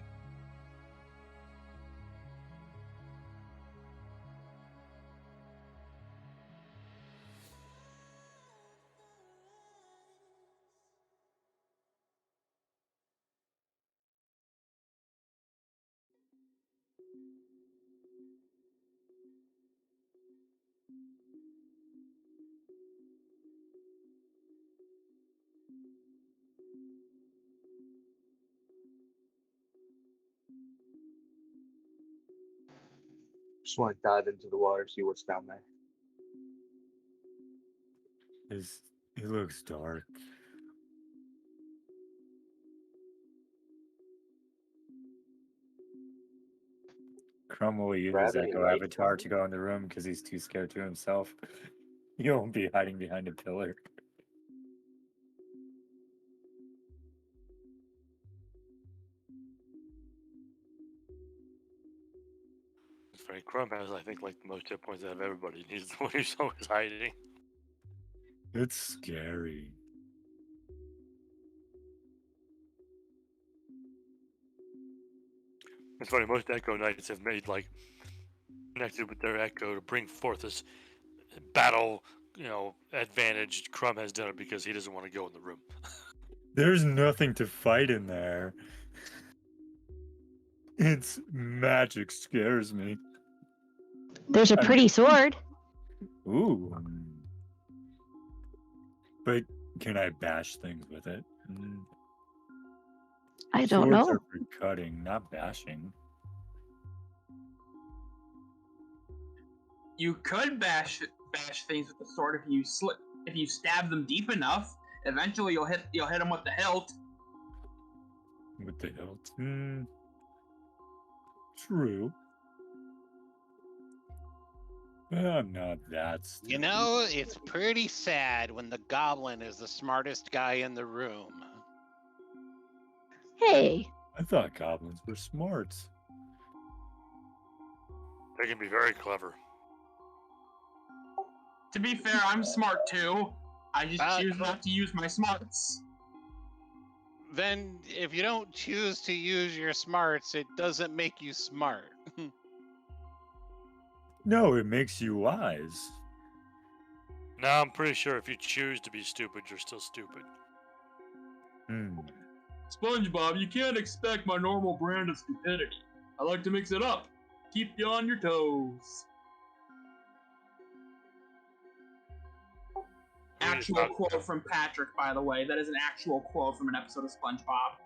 Just want to dive into the water, see what's down there.
It looks dark. Crumb will use his
Gravity
Echo
light.
Avatar to go in the room because he's too scared to himself. He won't be hiding behind a pillar.
It's funny. Crumb has, I think, like the most hit points out of everybody. He's the one who's always hiding.
It's scary.
It's funny. Most Echo Knights have made like connected with their Echo to bring forth this battle, advantage. Crumb has done it because he doesn't want to go in the room.
There's nothing to fight in there. Its magic scares me.
There's a pretty sword.
Ooh. But can I bash things with it?
I don't
Swords
know.
are for cutting, not bashing.
You could bash things with the sword if you stab them deep enough. Eventually, you'll hit them with the hilt.
With the hilt? True. I'm not that stupid.
You know, it's pretty sad when the goblin is the smartest guy in the room.
Hey,
I thought goblins were smart.
They can be very clever.
To be fair, I'm smart too. I just choose not to use my smarts.
Then, if you don't choose to use your smarts, it doesn't make you smart.
No, it makes you wise.
No, I'm pretty sure if you choose to be stupid, you're still stupid.
SpongeBob, you can't expect my normal brand of stupidity. I like to mix it up. Keep you on your toes. Actual quote from Patrick, by the way. That is an actual quote from an episode of SpongeBob.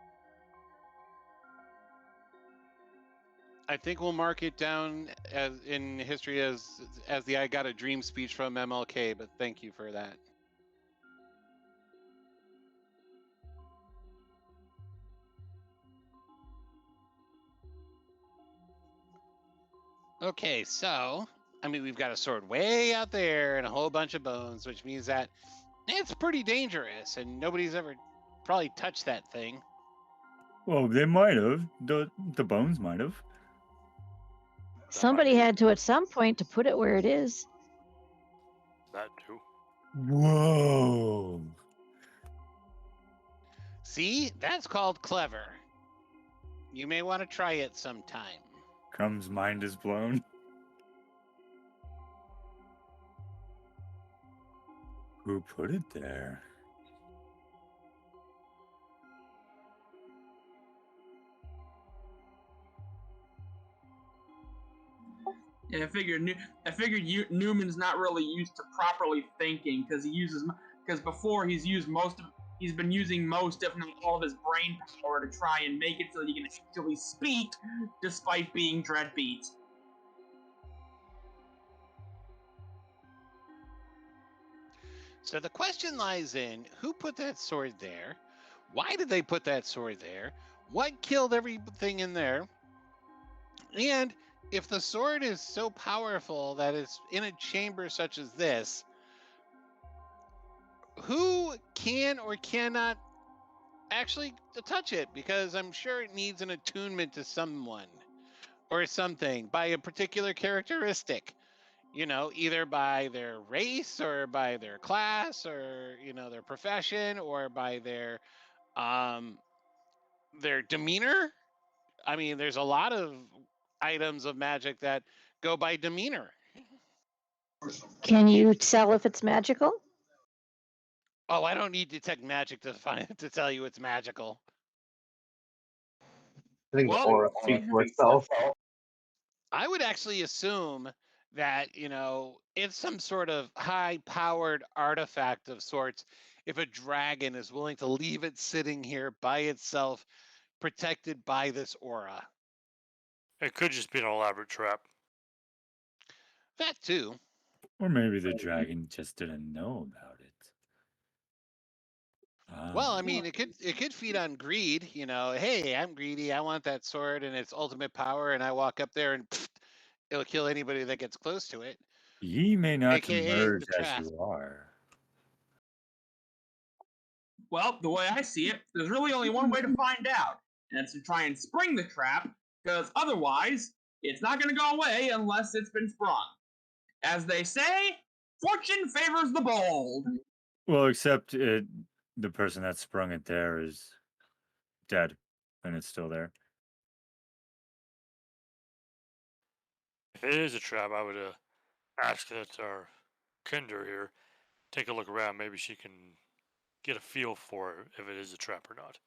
I think we'll mark it down as in history as the I got a dream speech from MLK, but thank you for that. Okay, so I mean we've got a sword way out there and a whole bunch of bones, which means that it's pretty dangerous and nobody's ever probably touched that thing.
Well, they might have. The bones might have.
somebody had to at some point to put it where it is.
That too.
Whoa.
See, that's called clever. You may want to try it sometime.
Crumb's mind is blown. Who put it there?
Yeah, I figured Newman's not really used to properly thinking because before he's been using most, if not all, of his brain power to try and make it so he can actually speak, despite being Dreadbeat.
So the question lies in who put that sword there? Why did they put that sword there? What killed everything in there? And if the sword is so powerful that it's in a chamber such as this, who can or cannot actually touch it? Because I'm sure it needs an attunement to someone or something by a particular characteristic. You know, either by their race or by their class or, you know, their profession or by their demeanor. I mean, there's a lot of items of magic that go by demeanor.
Can you tell if it's magical?
Oh, I don't need detect magic to tell you it's magical.
I think the aura speaks for itself.
I would actually assume that, you know, it's some sort of high-powered artifact of sorts if a dragon is willing to leave it sitting here by itself, protected by this aura.
It could just be an elaborate trap.
That too.
Or maybe the dragon just didn't know about it.
Well, I mean, it could feed on greed. You know, hey, I'm greedy. I want that sword and its ultimate power, and I walk up there and it'll kill anybody that gets close to it.
Ye may not
AKA
emerge
the
as
trap.
you are.
Well, the way I see it, there's really only one way to find out, and it's to try and spring the trap, because otherwise, it's not going to go away unless it's been sprung. As they say, fortune favors the bold.
Well, except the person that sprung it there is dead, and it's still there.
If it is a trap, I would ask that our Kinder here take a look around. Maybe she can get a feel for if it is a trap or not.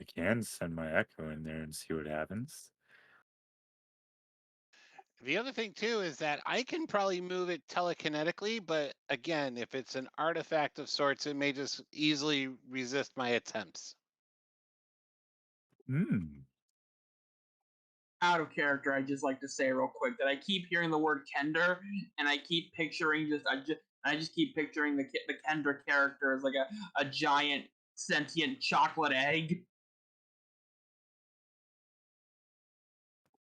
I can send my echo in there and see what happens.
The other thing too is that I can probably move it telekinetically, but again, if it's an artifact of sorts, it may just easily resist my attempts.
Hmm.
Out of character, I just like to say real quick that I keep hearing the word Kender, and I keep picturing I just keep picturing the Kender character as like a giant sentient chocolate egg.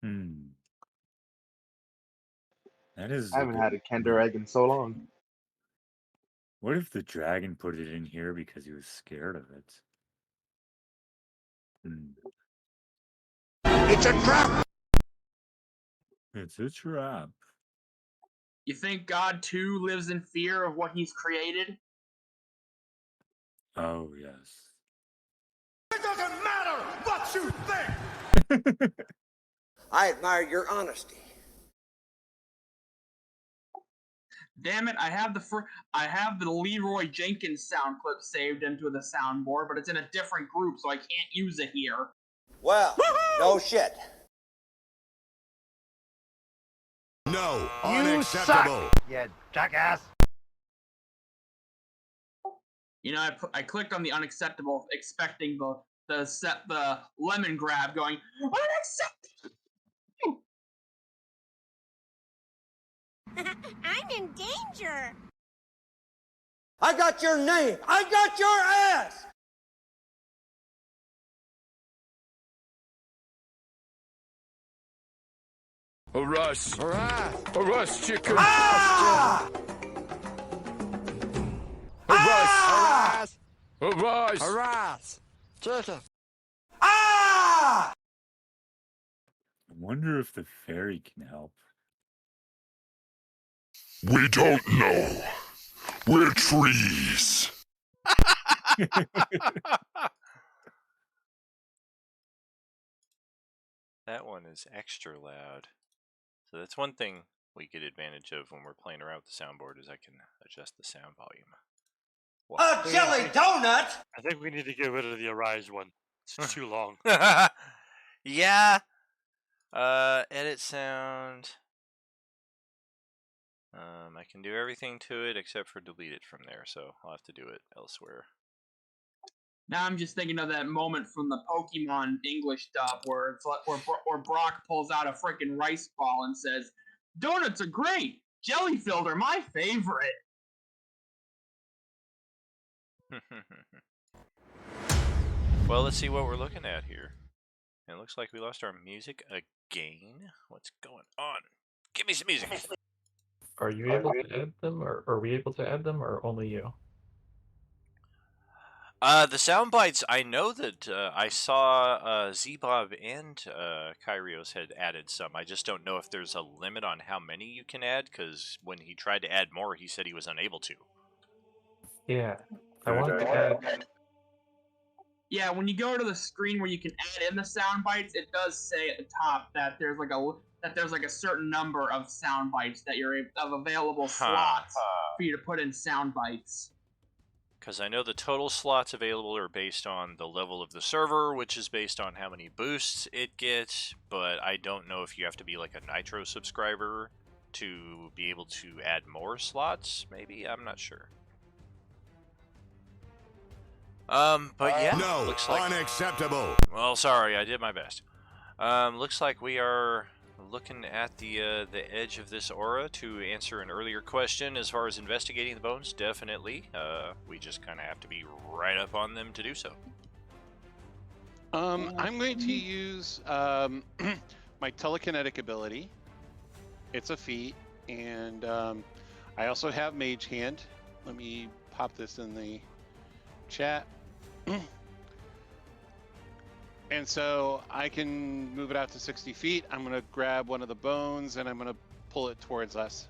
Hmm. That is.
I haven't had a Kinder Egg in so long.
What if the dragon put it in here because he was scared of it? Hmm.
It's a trap!
It's a trap.
You think God too lives in fear of what he's created?
Oh, yes.
It doesn't matter what you think!
I admire your honesty.
Damn it! I have the Leroy Jenkins sound clip saved into the soundboard, but it's in a different group, so I can't use it here.
Well, no shit.
No, unacceptable.
You jackass.
You know, I clicked on the unacceptable, expecting the lemon grab, going unacceptable.
I'm in danger.
I got your name. I got your ass.
A rush. A rush, chicken.
Ah!
A rush.
Ah!
A rush.
Harass. Ah!
I wonder if the fairy can help.
We don't know. We're trees.
That one is extra loud. So that's one thing we get advantage of when we're playing around with the soundboard is I can adjust the sound volume.
Wow. A jelly donut?
I think we need to get rid of the Arise one. It's too long.
Yeah. Edit sound. I can do everything to it except for delete it from there, so I'll have to do it elsewhere.
Now I'm just thinking of that moment from the Pokemon English dub where it's like, where Brock pulls out a freaking rice ball and says, "Donuts are great. Jelly filled are my favorite."
Well, let's see what we're looking at here. It looks like we lost our music again. What's going on? Give me some music.
Are you able to add them, or are we able to add them, or only you?
The sound bites, I know that I saw Z-Bob and Kyrios had added some. I just don't know if there's a limit on how many you can add, because when he tried to add more, he said he was unable to.
Yeah, I wanted to add.
Yeah, when you go to the screen where you can add in the sound bites, it does say at the top that there's like a certain number of sound bites that you're of available slots for you to put in sound bites.
Because I know the total slots available are based on the level of the server, which is based on how many boosts it gets, but I don't know if you have to be like a Nitro subscriber to be able to add more slots, maybe? I'm not sure. But yeah,
No,
looks like
unacceptable.
Well, sorry, I did my best. Looks like we are looking at the edge of this aura to answer an earlier question as far as investigating the bones. Definitely, we just kind of have to be right up on them to do so.
I'm going to use my telekinetic ability. It's a feat, and I also have Mage Hand. Let me pop this in the chat. And so I can move it out to 60 feet. I'm going to grab one of the bones and I'm going to pull it towards us.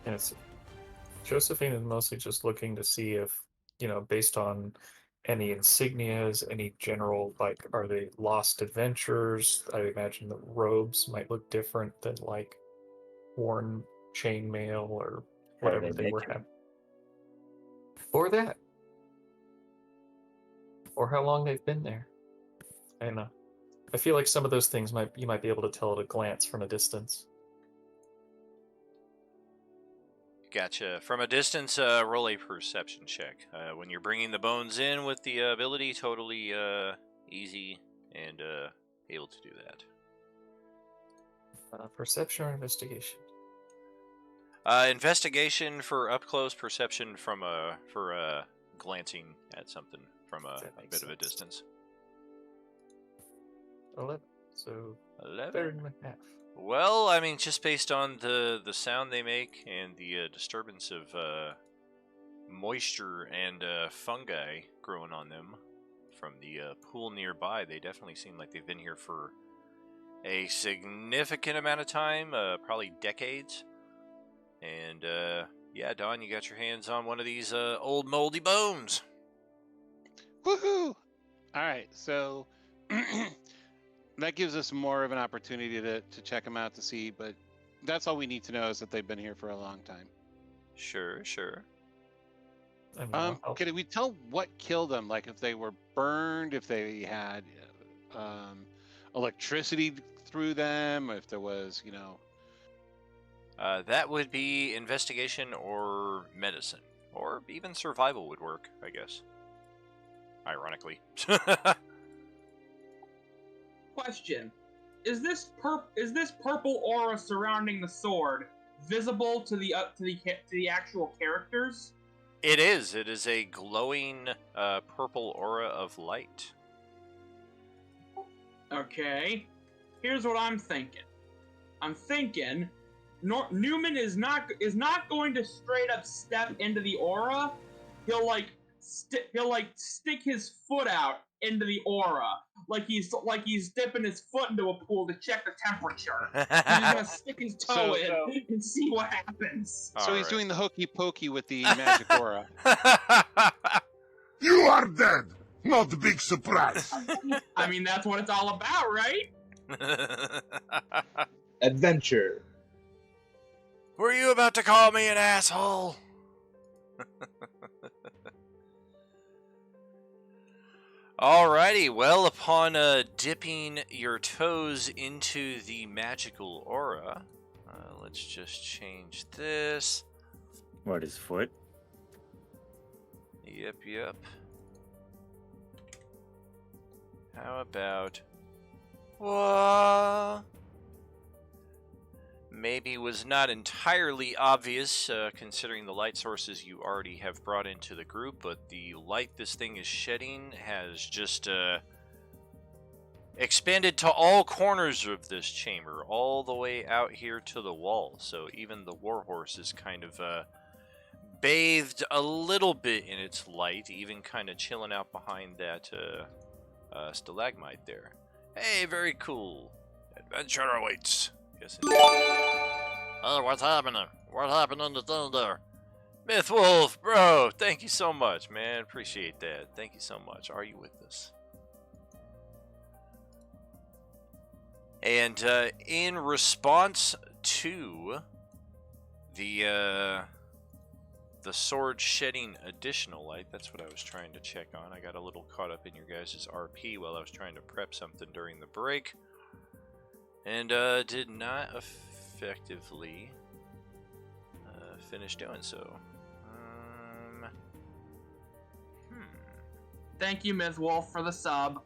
Yes, Josephine is mostly just looking to see if, based on any insignias, any general, like, are they lost adventures? I imagine the robes might look different than, like, worn chainmail or whatever they were having. Or that. or how long they've been there. I don't know. I feel like some of those things you might be able to tell at a glance from a distance.
Gotcha. From a distance, roll a perception check. When you're bringing the bones in with the ability, totally easy and able to do that.
Perception or investigation?
Investigation for up close, perception from for glancing at something from a bit of a distance.
11. So
11.
better than half.
Well, I mean, just based on the sound they make and the disturbance of moisture and fungi growing on them from the pool nearby, they definitely seem like they've been here for a significant amount of time, probably decades. And yeah, Don, you got your hands on one of these old moldy bones.
Woohoo! All right, so that gives us more of an opportunity to check them out to see, but that's all we need to know is that they've been here for a long time.
Sure.
Can we tell what killed them? Like if they were burned, if they had electricity through them, if there was,
that would be investigation or medicine, or even survival would work, I guess. Ironically.
Question: Is this purple aura surrounding the sword visible to the actual characters?
It is. It is a glowing purple aura of light.
Okay. Here's what I'm thinking. I'm thinking Newman is not going to straight up step into the aura. He'll stick his foot out into the aura, like he's dipping his foot into a pool to check the temperature. He's just gonna stick his toe in and see what happens.
So he's doing the hokey pokey with the magic aura.
You are dead. Not a big surprise.
I mean, that's what it's all about, right?
Adventure.
Were you about to call me an asshole? Alrighty, well, upon dipping your toes into the magical aura, let's just change this.
What, his foot?
Yep. How about... What? Maybe was not entirely obvious, considering the light sources you already have brought into the group, but the light this thing is shedding has just expanded to all corners of this chamber, all the way out here to the wall. So even the warhorse is kind of bathed a little bit in its light, even kind of chilling out behind that stalagmite there. Hey, very cool. Adventure awaits. Yes, oh, what's happening? What happened on the thunder? Mythwolf, bro, thank you so much, man. Appreciate that. Thank you so much. Are you with us? And in response to the sword shedding additional light, that's what I was trying to check on. I got a little caught up in your guys' RP while I was trying to prep something during the break. And did not effectively finish doing so.
Thank you, Ms. Wolf, for the sub.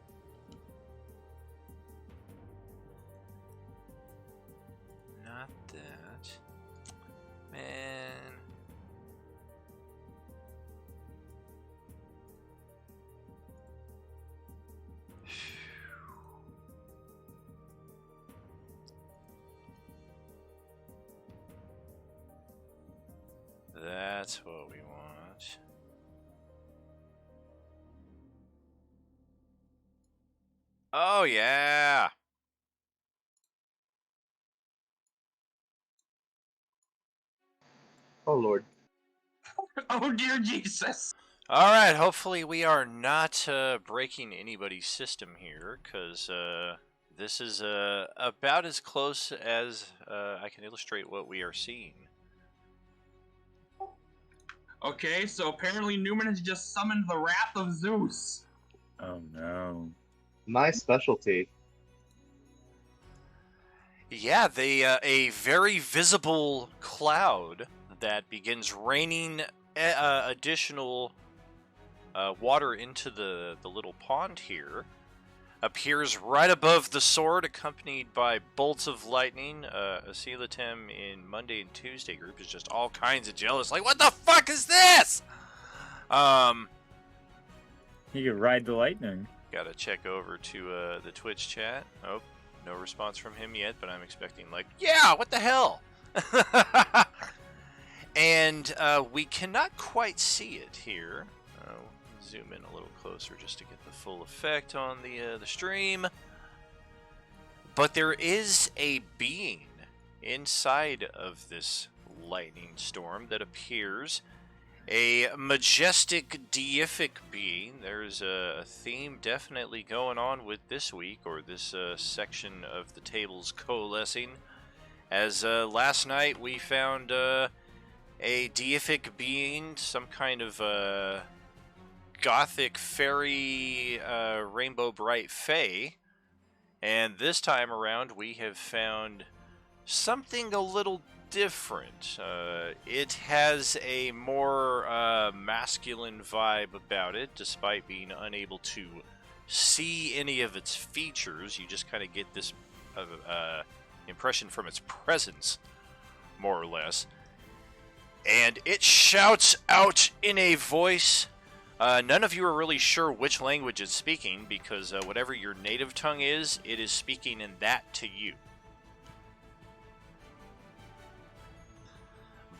Not that. Man. That's what we want. Oh, yeah.
Oh, Lord.
Oh, dear Jesus.
All right, hopefully we are not breaking anybody's system here, because this is about as close as I can illustrate what we are seeing.
Okay, so apparently Newman has just summoned the Wrath of Zeus.
Oh no.
My specialty.
Yeah, a very visible cloud that begins raining additional water into the little pond here appears right above the sword, accompanied by bolts of lightning. Asilatem in Monday and Tuesday group is just all kinds of jealous. Like, what the fuck is this?
You could ride the lightning.
Gotta check over to the Twitch chat. Oh, no response from him yet, but I'm expecting, like, yeah, what the hell? And we cannot quite see it here. Zoom in a little closer just to get the full effect on the stream. But there is a being inside of this lightning storm that appears. A majestic deific being. There's a theme definitely going on with this week, or this section of the tables coalescing. As last night we found a deific being, some kind of gothic fairy rainbow bright fae. And this time around we have found something a little different. It has a more masculine vibe about it, despite being unable to see any of its features. You just kind of get this impression from its presence, more or less. And it shouts out in a voice. None of you are really sure which language it's speaking, because whatever your native tongue is, it is speaking in that to you.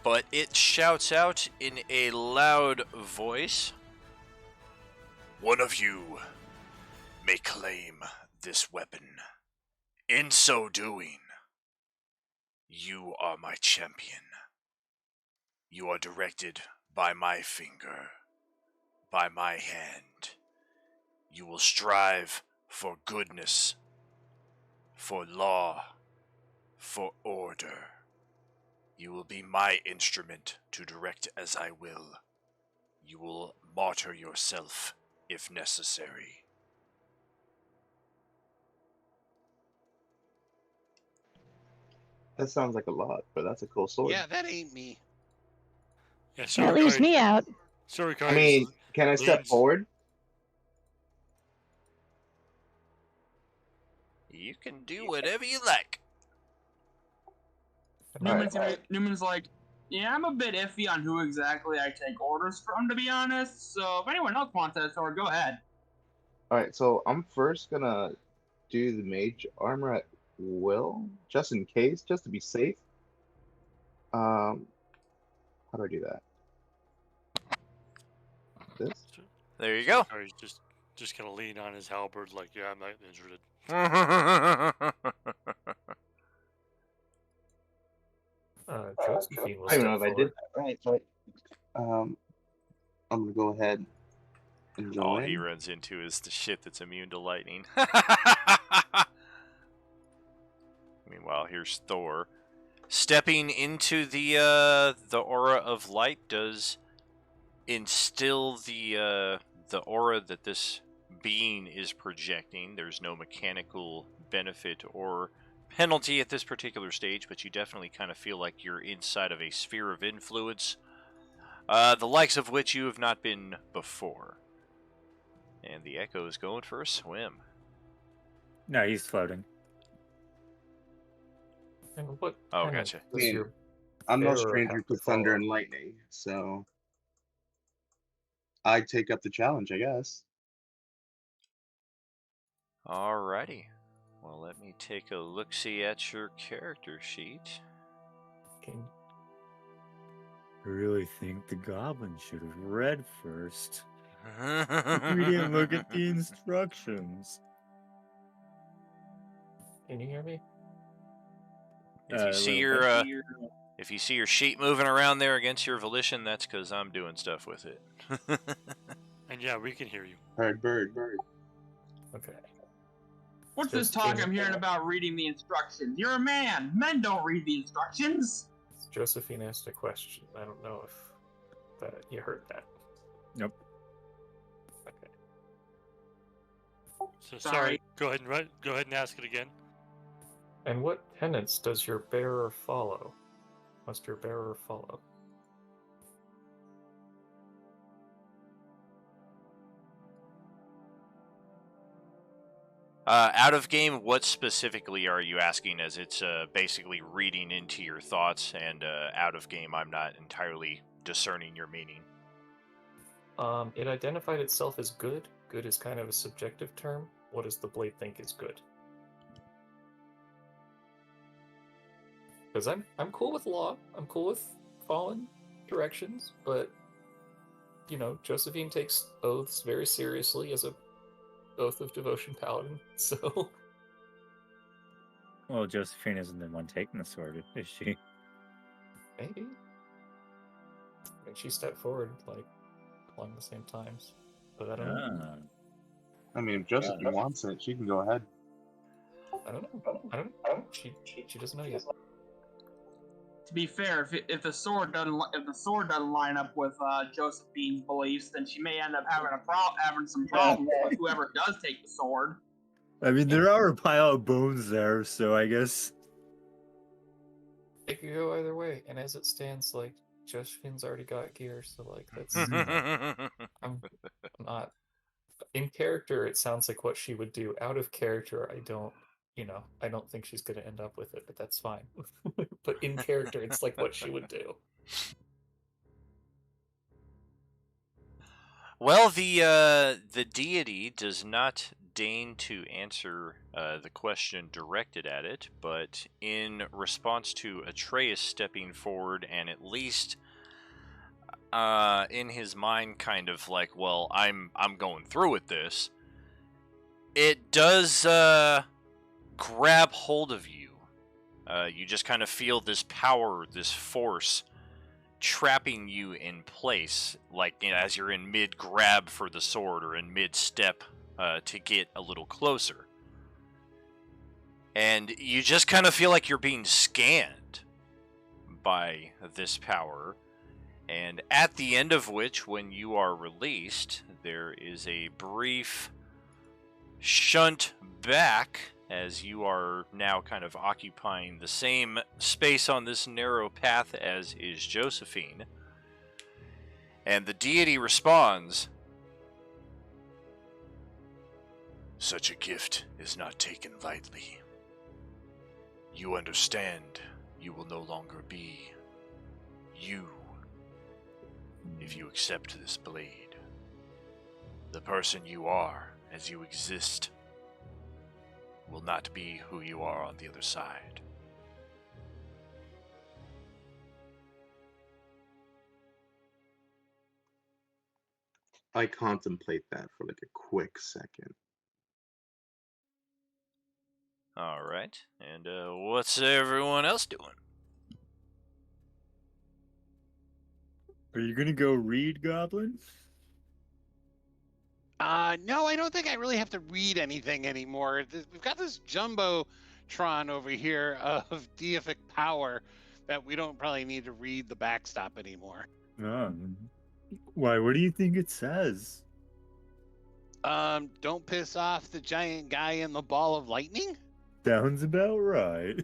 But it shouts out in a loud voice. One of you may claim this weapon. In so doing, you are my champion. You are directed by my finger, by my hand. You will strive for goodness, for law, for order. You will be my instrument to direct as I will. You will martyr yourself if necessary.
That sounds like a lot, but that's a cool sword.
Yeah, that ain't me.
Yeah,
That leaves me out.
Sorry,
I mean, can I step forward?
You can do whatever you like.
Newman's like, yeah, I'm a bit iffy on who exactly I take orders from, to be honest. So if anyone else wants that sword, go ahead.
Alright, so I'm first gonna do the mage armor at will, just in case, just to be safe. How do I do that? This?
There you go.
Or he's just gonna lean on his halberd like, yeah, I'm not interested.
Josephine will
I don't know
step
if I did
forward.
that right, but I'm gonna go ahead and
All
join.
he runs into is the shit that's immune to lightning. Meanwhile, here's Thor. Stepping into the aura of light does instill the aura that this being is projecting. There's no mechanical benefit or penalty at this particular stage, but you definitely kind of feel like you're inside of a sphere of influence, the likes of which you have not been before. And the Echo is going for a swim.
No, he's floating.
And what
Oh,
kind of
gotcha.
I mean,
your
I'm no
bearer
stranger
have
to
to
thunder
follow?
and lightning, so I take up the challenge, I guess.
Alrighty. Well, let me take a look-see at your character sheet.
Can-
I really think the goblin should have read first. We didn't look at the instructions.
Can you hear me?
If you see if you see your sheet moving around there against your volition, that's because I'm doing stuff with it.
And yeah, we can hear you.
Bird.
Okay.
What's this
Just
talk
in-
I'm hearing about reading the instructions? You're a man. Men don't read the instructions.
Josephine asked a question. I don't know if you heard that.
Nope.
Okay.
So
Sorry.
Go ahead and go ahead and ask it again.
And what tenets does your bearer follow? Must your bearer follow?
Out of game, what specifically are you asking? As it's basically reading into your thoughts, and out of game, I'm not entirely discerning your meaning.
It identified itself as good. Good is kind of a subjective term. What does the blade think is good? Because I'm cool with law. I'm cool with fallen directions, but you know, Josephine takes oaths very seriously as a oath of devotion paladin. So,
Well, Josephine isn't the one taking the sword, is she?
maybe. I mean, she stepped forward like along the same times, but I don't know.
Ah.
I mean, if Josephine wants it, she can go ahead.
I don't know. She doesn't know yet.
To be fair, if the sword doesn't line up with Josephine's beliefs, then she may end up having some problems with whoever does take the sword.
I mean, there are a pile of bones there, so I guess.
It could go either way, and as it stands, like Josephine's already got gear, so like that's I'm not in character. It sounds like what she would do. Out of character, I don't think she's going to end up with it, but that's fine. But in character, it's like what she would do.
Well, the deity does not deign to answer the question directed at it, but in response to Atreus stepping forward and at least in his mind kind of like, well, I'm going through with this, it does grab hold of you. You just kind of feel this power, this force trapping you in place, like, you know, as you're in mid-grab for the sword or in mid-step to get a little closer. And you just kind of feel like you're being scanned by this power. And at the end of which, when you are released, there is a brief shunt back as you are now kind of occupying the same space on this narrow path as is Josephine. And the deity responds, "Such a gift is not taken lightly. You understand you will no longer be you if you accept this blade. The person you are as you exist will not be who you are on the other side."
I contemplate that for like a quick second.
All right, and what's everyone else doing?
Are you gonna go read Goblin?
No, I don't think I really have to read anything anymore. We've got this jumbotron over here of deific power that we don't probably need to read the backstop anymore.
Why? What do you think it says?
Don't piss off the giant guy in the ball of lightning?
Sounds about right.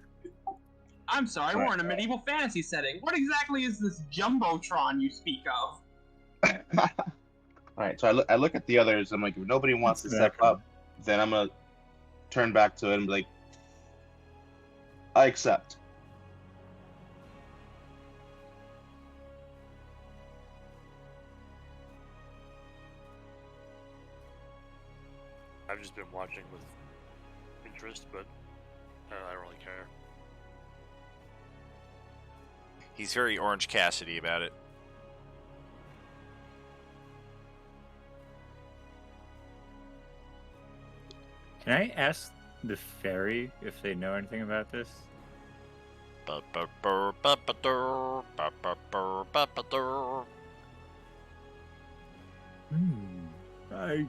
I'm sorry, we're in a medieval fantasy setting. What exactly is this jumbotron you speak of?
All right, so I look at the others. I'm like, if nobody wants to step up, then I'm gonna turn back to it and be like, I accept.
I've just been watching with interest, but I don't really care.
He's very Orange Cassidy about it.
Can I ask the fairy if they know anything about this? I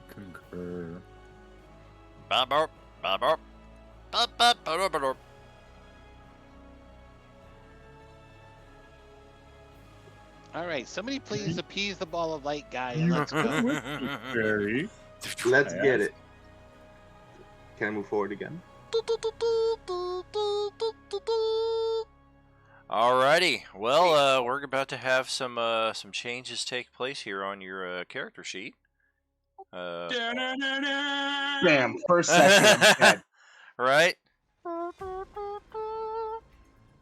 concur.
All right, somebody please appease the ball of light guy and let's go.
Fairy.
Let's get it. Can I move forward again?
Alrighty. Well, we're about to have some changes take place here on your character sheet.
Bam! First session, I'm dead.
Right? I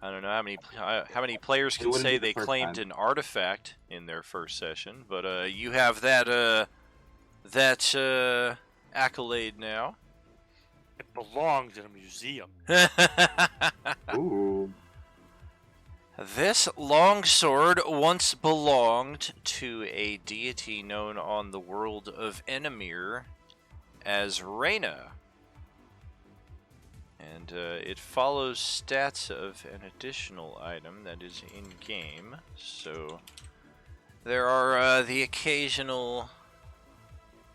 don't know how many players
It
can
wouldn't
say
be the
they
first
claimed
time.
an artifact in their first session, but you have that accolade now.
It belongs in a museum.
Ooh.
This longsword once belonged to a deity known on the world of Enemir as Reyna. And it follows stats of an additional item that is in-game. So there are the occasional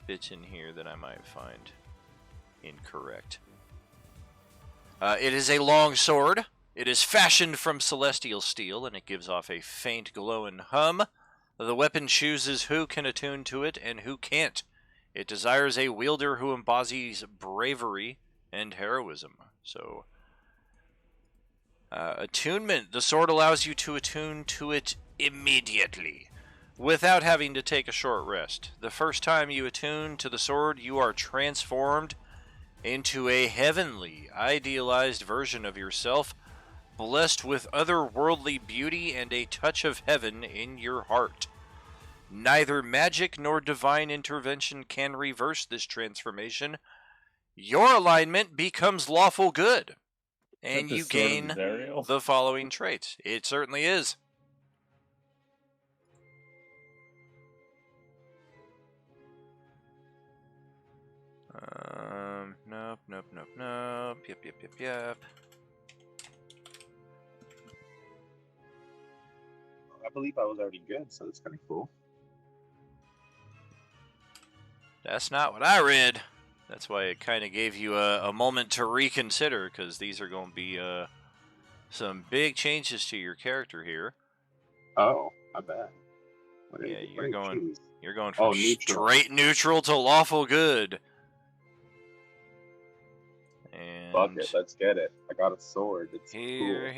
bits in here that I might find incorrect. It is a longsword. It is fashioned from celestial steel, and it gives off a faint glowing hum. The weapon chooses who can attune to it and who can't. It desires a wielder who embodies bravery and heroism. So, attunement. The sword allows you to attune to it immediately, without having to take a short rest. The first time you attune to the sword, you are transformed into a heavenly, idealized version of yourself, blessed with otherworldly beauty and a touch of heaven in your heart. Neither magic nor divine intervention can reverse this transformation. Your alignment becomes lawful good, and
the
you
sword of
gain
Zariel?
the following traits. It certainly is. Nope. Yep.
I believe I was already good, so that's kind of cool.
That's not what I read. That's why it kind of gave you a moment to reconsider, because these are going to be some big changes to your character here.
Oh, my bad.
Yeah, you're going
Oh,
from
neutral.
straight neutral to lawful good. And
Fuck it, let's get it. I got a sword. It's
here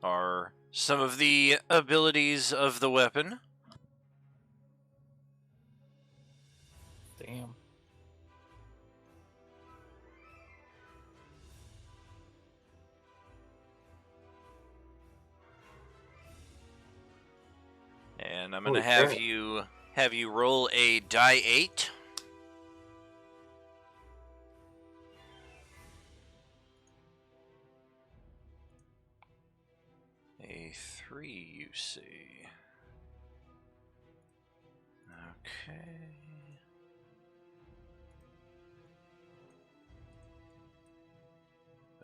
are some of the abilities of the weapon.
Damn.
And I'm going to
Holy
have
crap.
you roll a die 8. A 3, you see. Okay.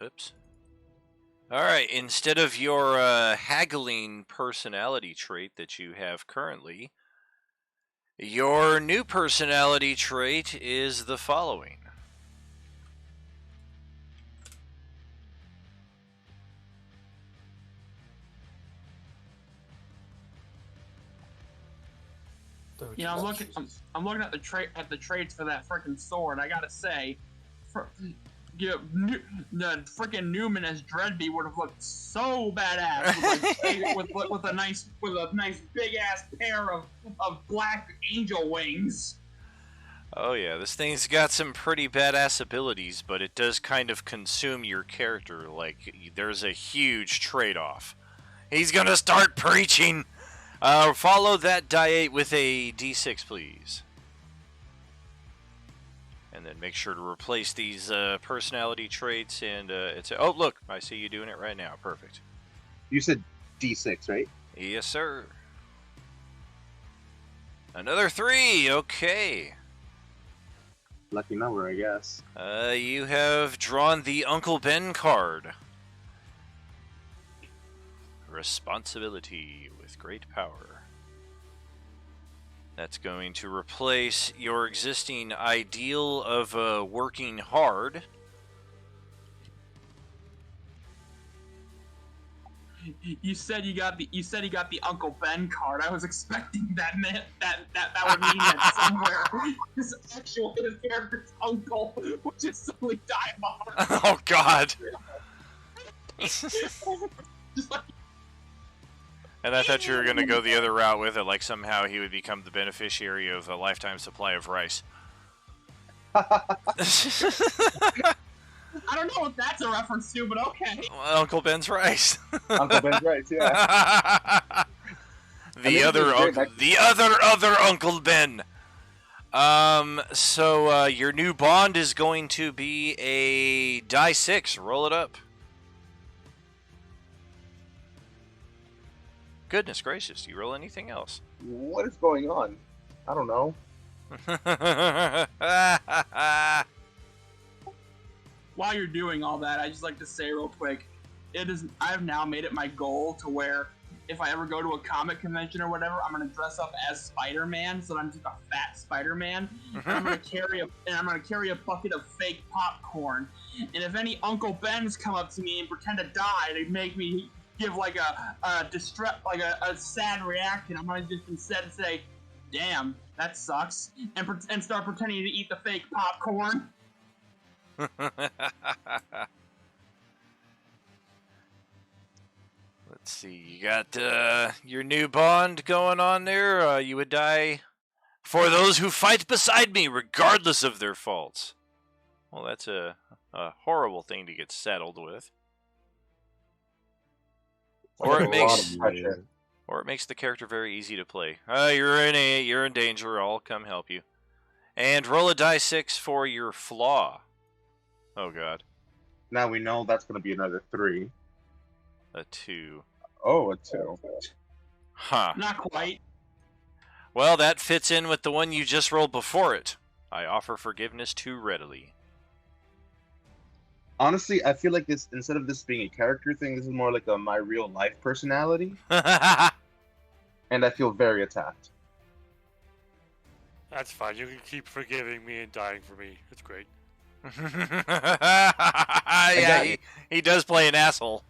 Oops. Alright, instead of your haggling personality trait that you have currently, your new personality trait is the following.
You know, I'm looking at the traits for that freaking sword. I gotta say, the freaking Newman as Dreadby would have looked so badass with a nice big ass pair of black angel wings.
Oh yeah, this thing's got some pretty badass abilities, but it does kind of consume your character. Like, there's a huge trade-off. He's gonna start preaching! Follow that die 8 with a d6, please. And then make sure to replace these personality traits, and it's... Oh, look! I see you doing it right now. Perfect.
You said D6, right?
Yes, sir. Another 3! Okay.
Lucky number, I guess.
You have drawn the Uncle Ben card. Responsibility with great power. That's going to replace your existing ideal of working hard.
You said you got the Uncle Ben card. I was expecting that would mean that somewhere his character's uncle would just suddenly die of a heart attack.
Oh God.
Just like,
And I thought you were gonna go the other route with it, like somehow he would become the beneficiary of a lifetime supply of rice.
I don't know what that's a reference to, but okay.
Well, Uncle Ben's rice.
Uncle Ben's right, yeah.
The other Uncle Ben. So your new bond is going to be a die 6. Roll it up. Goodness gracious, do you roll anything else?
What is going on? I don't know.
While you're doing all that, I just like to say real quick, I've now made it my goal to where if I ever go to a comic convention or whatever, I'm gonna dress up as Spider-Man, so that I'm just a fat Spider-Man, and I'm gonna carry a bucket of fake popcorn. And if any Uncle Bens come up to me and pretend to die, they make me give like a sad reaction. I'm gonna just instead say, "Damn, that sucks," and start pretending to eat the fake popcorn.
Let's see, you got your new bond going on there. You would die for those who fight beside me, regardless of their faults. Well, that's a horrible thing to get saddled with. Or it makes the character very easy to play. You're in danger. I'll come help you. And roll a die 6 for your flaw. Oh God.
Now we know that's going to be another 3.
A 2.
Oh, a 2.
Huh.
Not quite.
Well, that fits in with the one you just rolled before it. I offer forgiveness too readily.
Honestly, I feel like this, instead of this being a character thing, this is more like a my real life personality. And I feel very attacked.
That's fine. You can keep forgiving me and dying for me. It's great.
Yeah, he does play an asshole.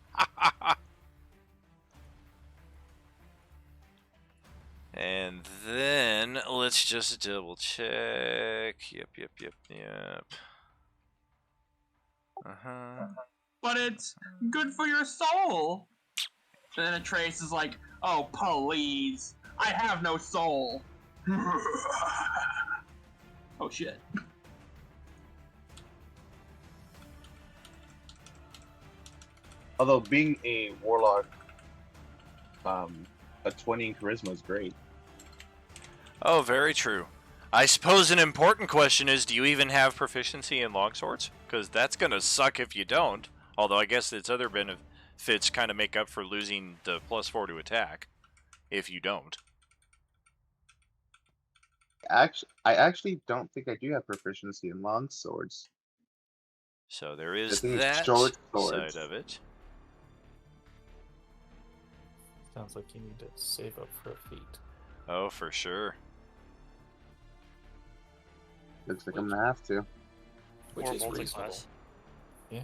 And then let's just double check. Yep.
But it's good for your soul. And then Atreus is like, "Oh, please. I have no soul." Oh, shit.
Although being a warlock, a 20 in charisma is great.
Oh, very true. I suppose an important question is, do you even have proficiency in longswords? Because that's going to suck if you don't. Although I guess its other benefits kind of make up for losing the +4 to attack, if you don't.
I actually don't think I do have proficiency in long swords.
So there is
think it's
that
short swords.
side of it.
Sounds like you need to save up for a feat.
Oh, for sure.
Looks like I'm gonna have to.
Which
Or
is reasonable.
multi-class.
Yeah,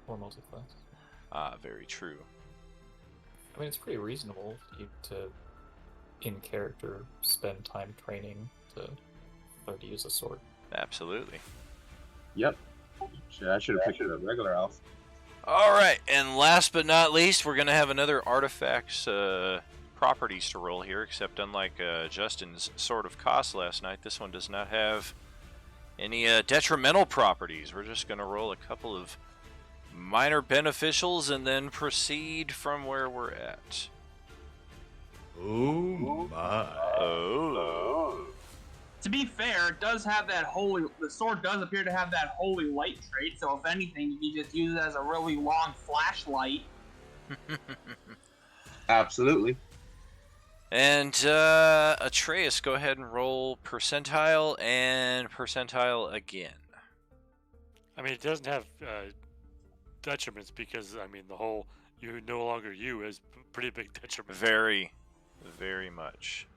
or multi-class.
Ah, very true.
I mean, it's pretty reasonable to in character, spend time training to learn to use a sword.
Absolutely.
Yep. Shit, I should have picked a regular elf.
Alright, and last but not least, we're going to have another artifacts properties to roll here, except unlike Justin's Sword of Cost last night, this one does not have any detrimental properties. We're just going to roll a couple of minor beneficials and then proceed from where we're at.
Oh my.
Oh.
To be fair, it does have that the sword does appear to have that holy light trait, so if anything, you can just use it as a really long flashlight.
Absolutely.
And Atreus, go ahead and roll percentile and percentile again.
I mean, it doesn't have detriments because, I mean, the whole "you no longer you" is pretty big detriment.
Very, very much.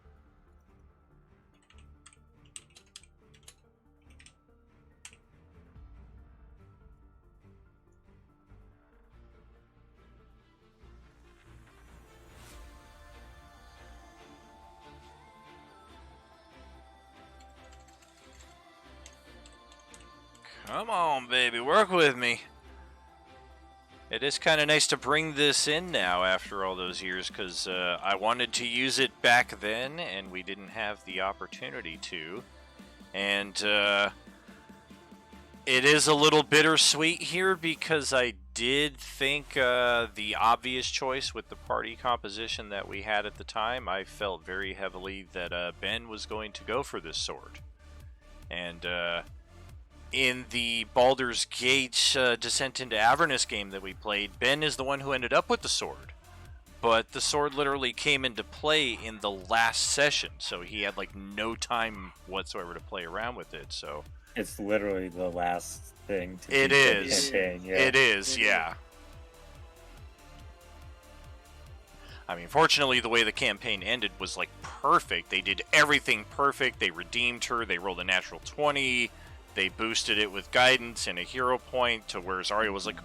Come on, baby, work with me. It is kind of nice to bring this in now after all those years, because I wanted to use it back then, and we didn't have the opportunity to. And it is a little bittersweet here, because I did think the obvious choice with the party composition that we had at the time, I felt very heavily that Ben was going to go for this sword. And in the Baldur's Gate Descent into Avernus game that we played, Ben is the one who ended up with the sword. But the sword literally came into play in the last session, so he had like no time whatsoever to play around with it. So
it's literally the last thing to
it
beat the
is.
campaign, yeah.
It is, yeah. I mean, fortunately, the way the campaign ended was like perfect. They did everything perfect. They redeemed her. They rolled a natural 20. They boosted it with guidance and a hero point to where Zarya was like,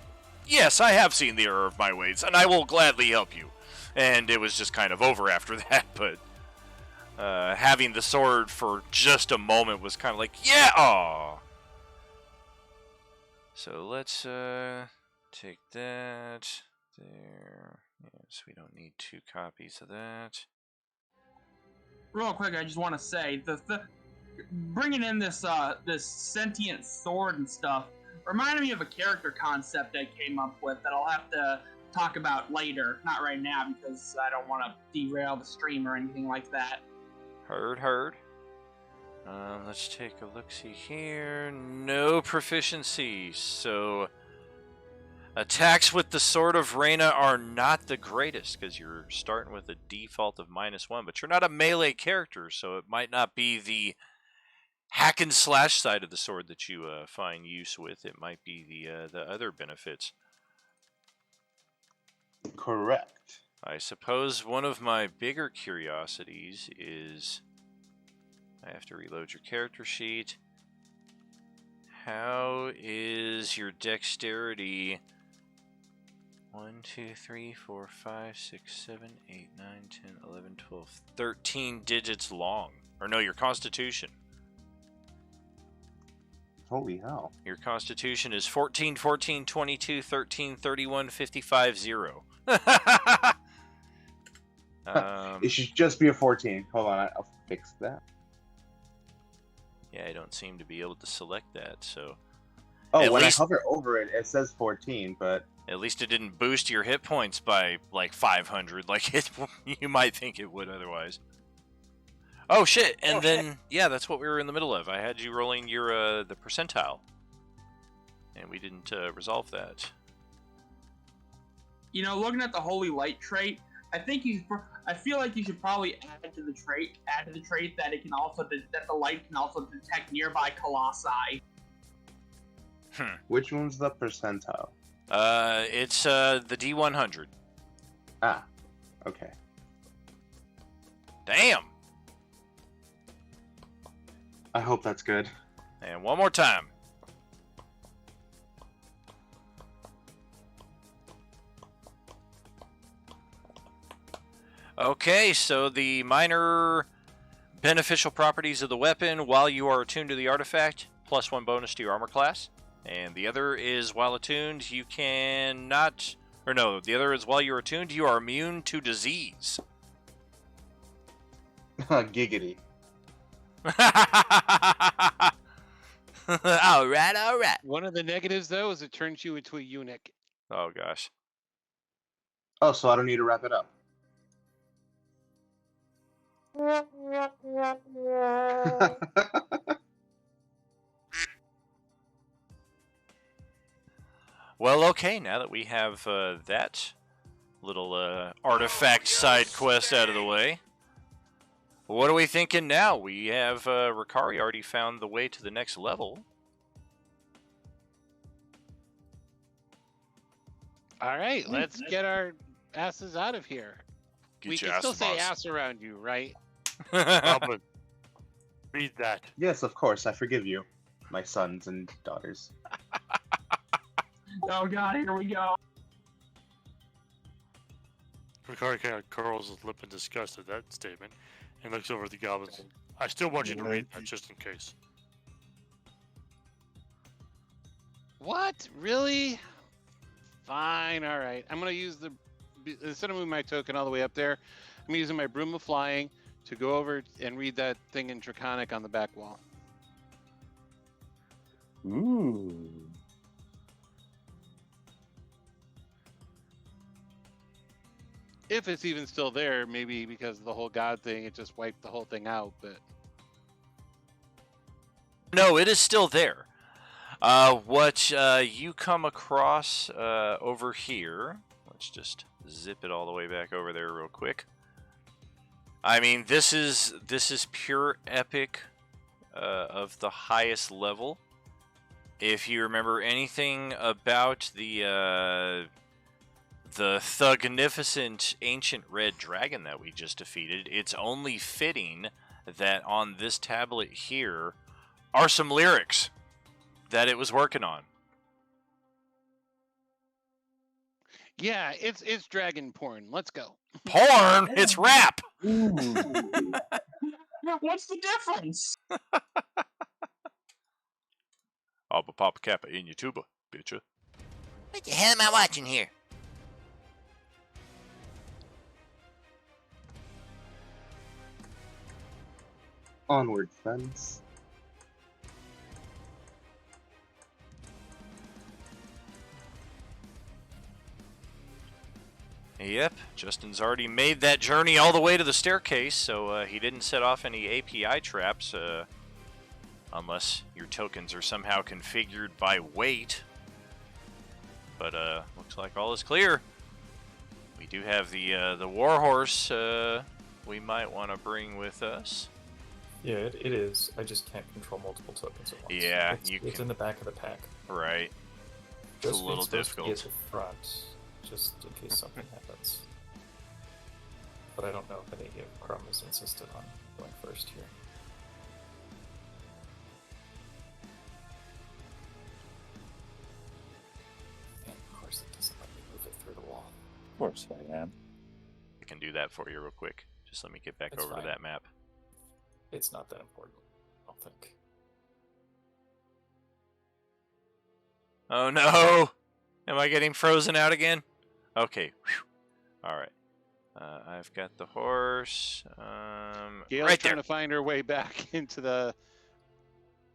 yes, I have seen the error of my ways, and I will gladly help you. And it was just kind of over after that, but having the sword for just a moment was kind of like, yeah, aw. So let's take that there. Yes, we don't need 2 copies of that.
Real quick, I just want to say the bringing in this this sentient sword and stuff reminded me of a character concept I came up with that I'll have to talk about later. Not right now because I don't want to derail the stream or anything like that.
Heard. Let's take a look-see here. No proficiency, so attacks with the Sword of Reyna are not the greatest because you're starting with a default of -1, but you're not a melee character, so it might not be the hack and slash side of the sword that you find use with. It might be the other benefits.
Correct.
I suppose one of my bigger curiosities is, I have to reload your character sheet. How is your dexterity? 1, 2, 3, 4, 5, 6, 7, 8, 9, 10, 11, 12, 13 digits long. Or no, your constitution.
Holy hell.
Your constitution is 14, 14, 22, 13, 31, 55, 0.
It should just be a 14. Hold on, I'll fix that.
Yeah, I don't seem to be able to select that, so...
Oh,
At
when
least-
I hover over it, it says 14, but...
At least it didn't boost your hit points by, like, 500, like it, you might think it would otherwise. Oh, shit! And then, yeah, that's what we were in the middle of. I had you rolling your, the percentile. And we didn't, resolve that.
You know, looking at the Holy Light trait, I feel like you should probably add to the trait that it can also that the light can also detect nearby colossi.
Which one's the percentile?
It's, the D100.
Ah, okay.
Damn!
I hope that's good.
And one more time. Okay, so the minor beneficial properties of the weapon while you are attuned to the artifact, +1 bonus to your armor class. And the other is while attuned, you cannot... Or no, the other is while you're attuned, you are immune to disease.
Giggity.
Alright.
One of the negatives, though, is it turns you into a eunuch.
Oh, gosh.
Oh, so I don't need to wrap it up.
Well, okay, now that we have that little artifact side quest out of the way, what are we thinking now? We have Ricari already found the way to the next level.
All right, let's get our asses out of here. We
your
can still
ass,
say
boss.
ass around you, right?
Goblin. Read that.
Yes, of course, I forgive you, my sons and daughters.
Oh god, here we go.
Ricari kind of curls his lip in disgust at that statement and looks over at the goblins. I still want you to read that just in case.
What? Really? Fine. All right. I'm gonna use instead of moving my token all the way up there, I'm using my Broom of Flying to go over and read that thing in Draconic on the back wall.
Ooh.
If it's even still there, maybe because of the whole God thing, it just wiped the whole thing out. But
No, it is still there. What you come across over here, let's just zip it all the way back over there real quick. I mean, this is pure epic of the highest level. If you remember anything about the Thugnificent Ancient Red Dragon that we just defeated, it's only fitting that on this tablet here are some lyrics that it was working on.
yeah, it's dragon porn. Let's go.
Porn? It's rap!
What's the difference?
Abba Papa Kappa in your tuba, bitcha.
What the hell am I watching here?
Onward, friends.
Yep, Justin's already made that journey all the way to the staircase, so he didn't set off any API traps, unless your tokens are somehow configured by weight. But looks like all is clear. We do have the Warhorse we might want to bring with us.
Yeah, it is. I just can't control multiple tokens at once.
Yeah,
it's in the back of the pack.
Right. It's a little difficult.
At the front, just in case something happens. But I don't know if any of Crumb is insisted on going first here. And of course, it doesn't let me move it through the wall.
Of course I am.
I can do that for you real quick. Just let me get back
That's
over
fine.
to that map.
It's not that important, I don't think.
Oh no! Am I getting frozen out again? Okay. Alright. I've got the horse.
Gail's
right
trying
there.
to find her way back into the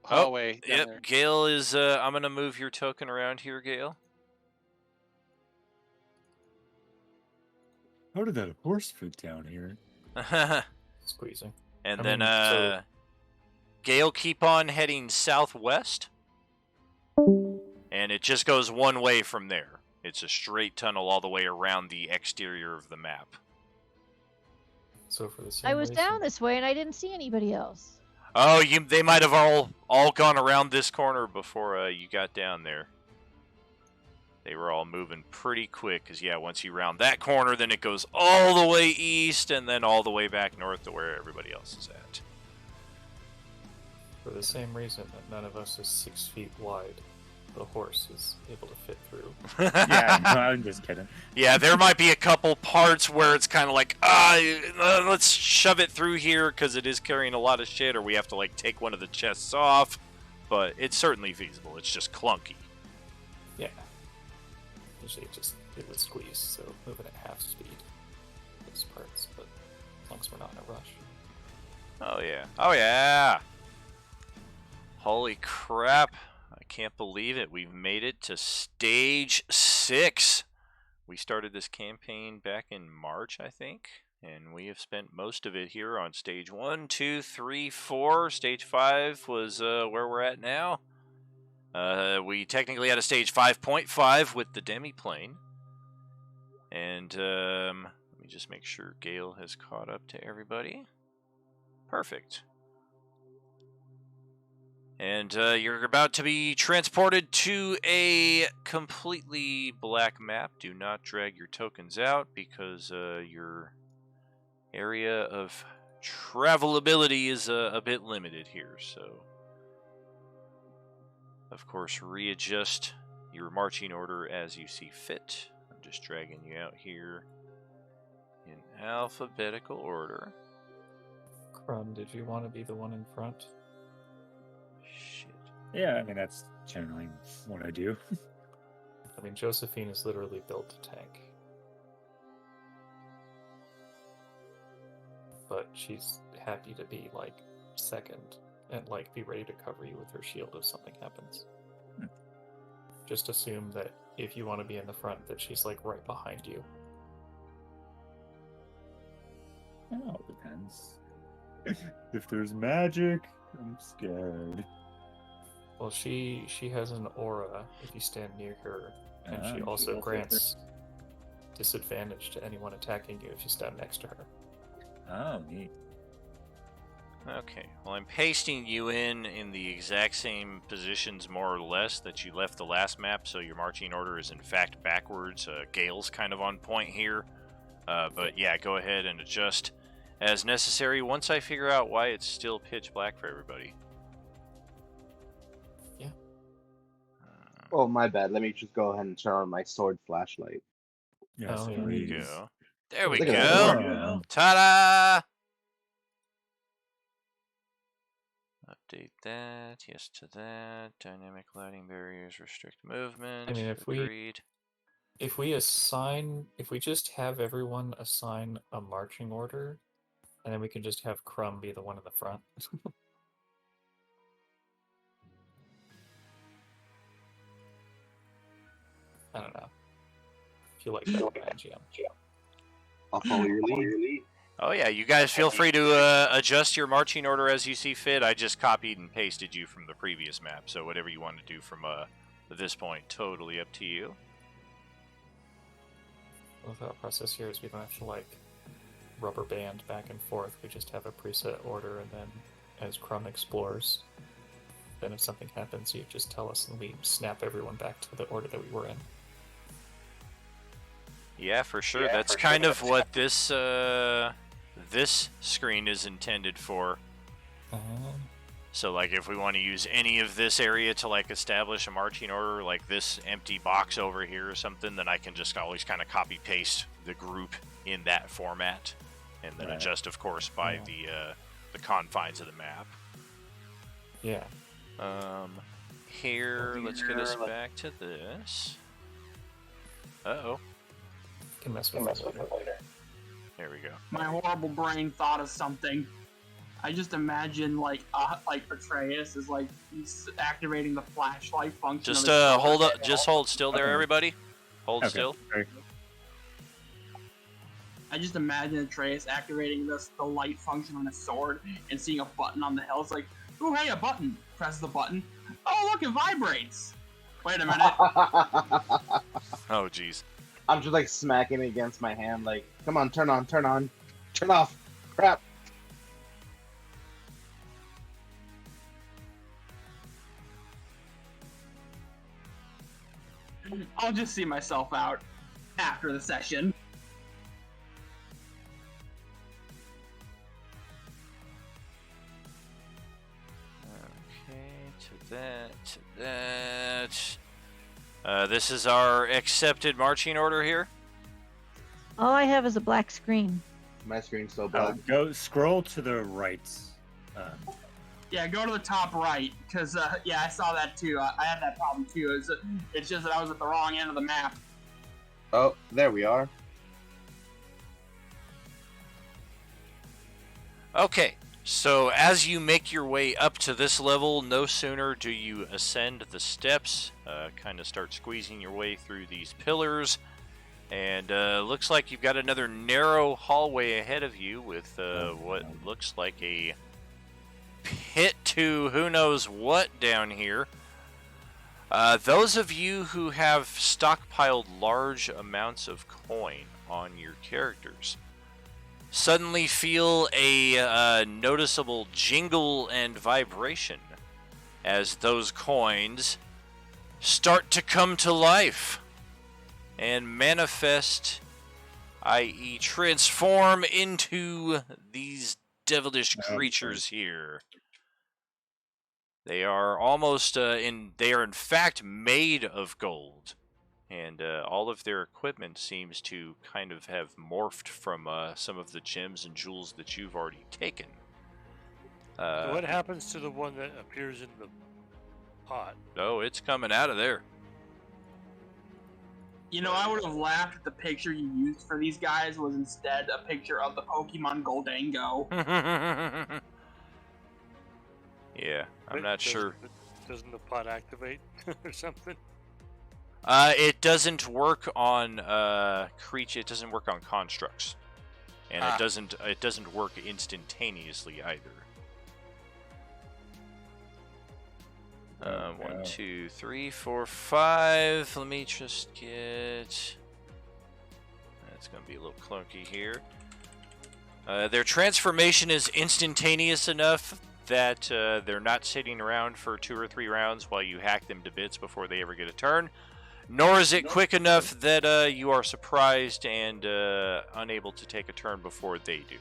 hallway. down
Yep,
there.
Gale is, I'm gonna move your token around here, Gale.
How did that horse fit down here?
Squeezing.
And
I
then,
mean, so-
Gale, keep on heading southwest. And it just goes one way from there. It's a straight tunnel all the way around the exterior of the map.
So for the same
I was
reason-
down this way and I didn't see anybody else.
Oh, they might have all gone around this corner before you got down there. They were all moving pretty quick, because, yeah, once you round that corner, then it goes all the way east and then all the way back north to where everybody else is at.
For the same reason that none of us is 6 feet wide, the horse is able to fit through.
Yeah, no, I'm just kidding.
Yeah, there might be a couple parts where it's kind of like, let's shove it through here because it is carrying a lot of shit, or we have to, like, take one of the chests off. But it's certainly feasible. It's just clunky.
Yeah. Usually it would squeeze, so moving at half speed. Those parts, but as long as we're not in a rush.
Oh, yeah. Oh, yeah! Holy crap. I can't believe it. We've made it to Stage 6. We started this campaign back in March, I think. And we have spent most of it here on Stage 1, 2, 3, 4. Stage 5 was where we're at now. We technically had a Stage 5.5 with the Demiplane. And let me just make sure Gale has caught up to everybody. Perfect. And you're about to be transported to a completely black map. Do not drag your tokens out because your area of travelability is a bit limited here. So, of course, readjust your marching order as you see fit. I'm just dragging you out here in alphabetical order.
Crumb, did you want to be the one in front?
Shit.
Yeah, I mean, that's generally what I do.
I mean, Josephine is literally built to tank. But she's happy to be, like, second and, like, be ready to cover you with her shield if something happens. Just assume that if you want to be in the front, that she's, like, right behind you.
Oh, it depends. If there's magic, I'm scared.
Well, she has an aura if you stand near her, and she
she
also
also
grants disadvantage to anyone attacking you if you stand next to her.
Oh, neat.
Okay, well, I'm pasting you in the exact same positions, more or less, that you left the last map, so your marching order is in fact backwards. Gale's kind of on point here. But yeah, go ahead and adjust as necessary once I figure out why it's still pitch black for everybody.
Yeah.
Oh, my bad. Let me just go ahead and turn on my sword flashlight.
Yes,
Oh, yeah.
There we
please.
go. There we
Look at
go.
that.
Ta-da! Update that. Yes to that. Dynamic lighting barriers restrict movement.
I mean, if
Agreed.
we just have everyone assign a marching order, and then we can just have Crumb be the one in the front. I don't know. If you like that GM.
I'll follow your lead.
Oh yeah, you guys feel free to adjust your marching order as you see fit. I just copied and pasted you from the previous map, so whatever you want to do from this point, totally up to you.
The thought process here is we don't have to like rubber band back and forth. We just have a preset order, and then as Crumb explores, then if something happens, you just tell us, and we snap everyone back to the order that we were in.
Yeah, for sure. That's kind of what this this screen is intended for. So, like, if we want to use any of this area to, like, establish a marching order, like this empty box over here or something, then I can just always kind of copy-paste the group in that format, and then adjust, of course, by the confines of the map.
Yeah.
Here, let's get us back to this. Uh-oh.
Can mess with it later.
There we go.
My horrible brain thought of something. I just imagine like Atreus is like he's activating the flashlight function.
Just
of his
hold
sword.
up. Just hold still there, everybody. Hold still.
Sorry.
I just imagine Atreus activating the light function on his sword and seeing a button on the hill. It's like, oh hey, a button. Press the button. Oh look, it vibrates. Wait a minute.
Oh jeez.
I'm just like smacking it against my hand, like, come on, turn on, turn off, crap.
I'll just see myself out after the session.
Okay, to that. This is our accepted marching order here.
All I have is a black screen.
My screen's so bad.
Go scroll to the right.
Yeah, go to the top right, because, yeah, I saw that too. I had that problem too. It's just that I was at the wrong end of the map.
Oh, there we are.
Okay, so as you make your way up to this level, no sooner do you ascend the steps, kind of start squeezing your way through these pillars, and looks like you've got another narrow hallway ahead of you with what looks like a pit to who knows what down here. Those of you who have stockpiled large amounts of coin on your characters suddenly feel a noticeable jingle and vibration as those coins start to come to life and manifest, i.e. transform into these devilish creatures here. They are almost they are in fact made of gold, and all of their equipment seems to kind of have morphed from some of the gems and jewels that you've already taken.
So what happens to the one that appears in the pot.
No, it's coming out of there.
You know, I would have laughed if the picture you used for these guys was instead a picture of the Pokemon Goldango.
Yeah, I'm
But
not sure.
Doesn't the pot activate or something?
It doesn't work on creature. It doesn't work on constructs, and it doesn't work instantaneously either. 1, 2, 3, 4, 5. Let me just get. That's gonna be a little clunky here. Their transformation is instantaneous enough that they're not sitting around for 2 or 3 rounds while you hack them to bits before they ever get a turn. Nor is it quick enough that you are surprised and unable to take a turn before they do.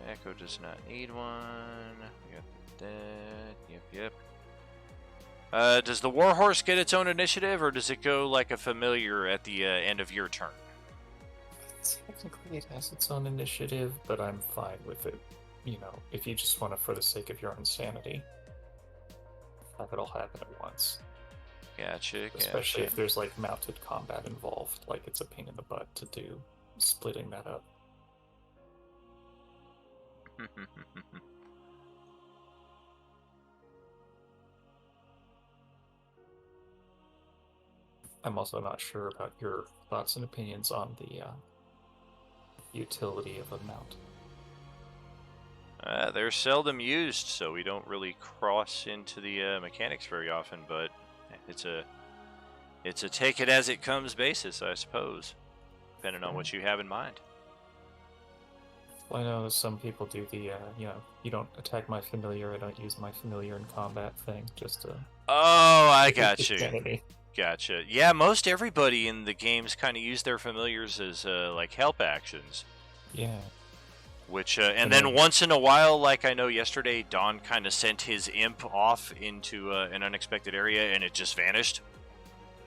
Echo does not need one. We got that. Yep. Does the Warhorse get its own initiative, or does it go like a familiar at the end of your turn?
Technically, it has its own initiative, but I'm fine with it. You know, if you just want to, for the sake of your own sanity, have it all happen at once.
Gotcha.
Especially if there's like mounted combat involved, like it's a pain in the butt to do splitting that up. I'm also not sure about your thoughts and opinions on the utility of a mount.
They're seldom used, so we don't really cross into the mechanics very often, but it's a take it as it comes basis, I suppose, depending on what you have in mind.
Well, I know some people do the, you don't attack my familiar, I don't use my familiar in combat thing, just to...
Oh, I got you. Gotcha. Yeah, most everybody in the games kind of use their familiars as, like, help actions.
Yeah.
Which, and then once in a while, like I know yesterday, Don kind of sent his imp off into an unexpected area, and it just vanished.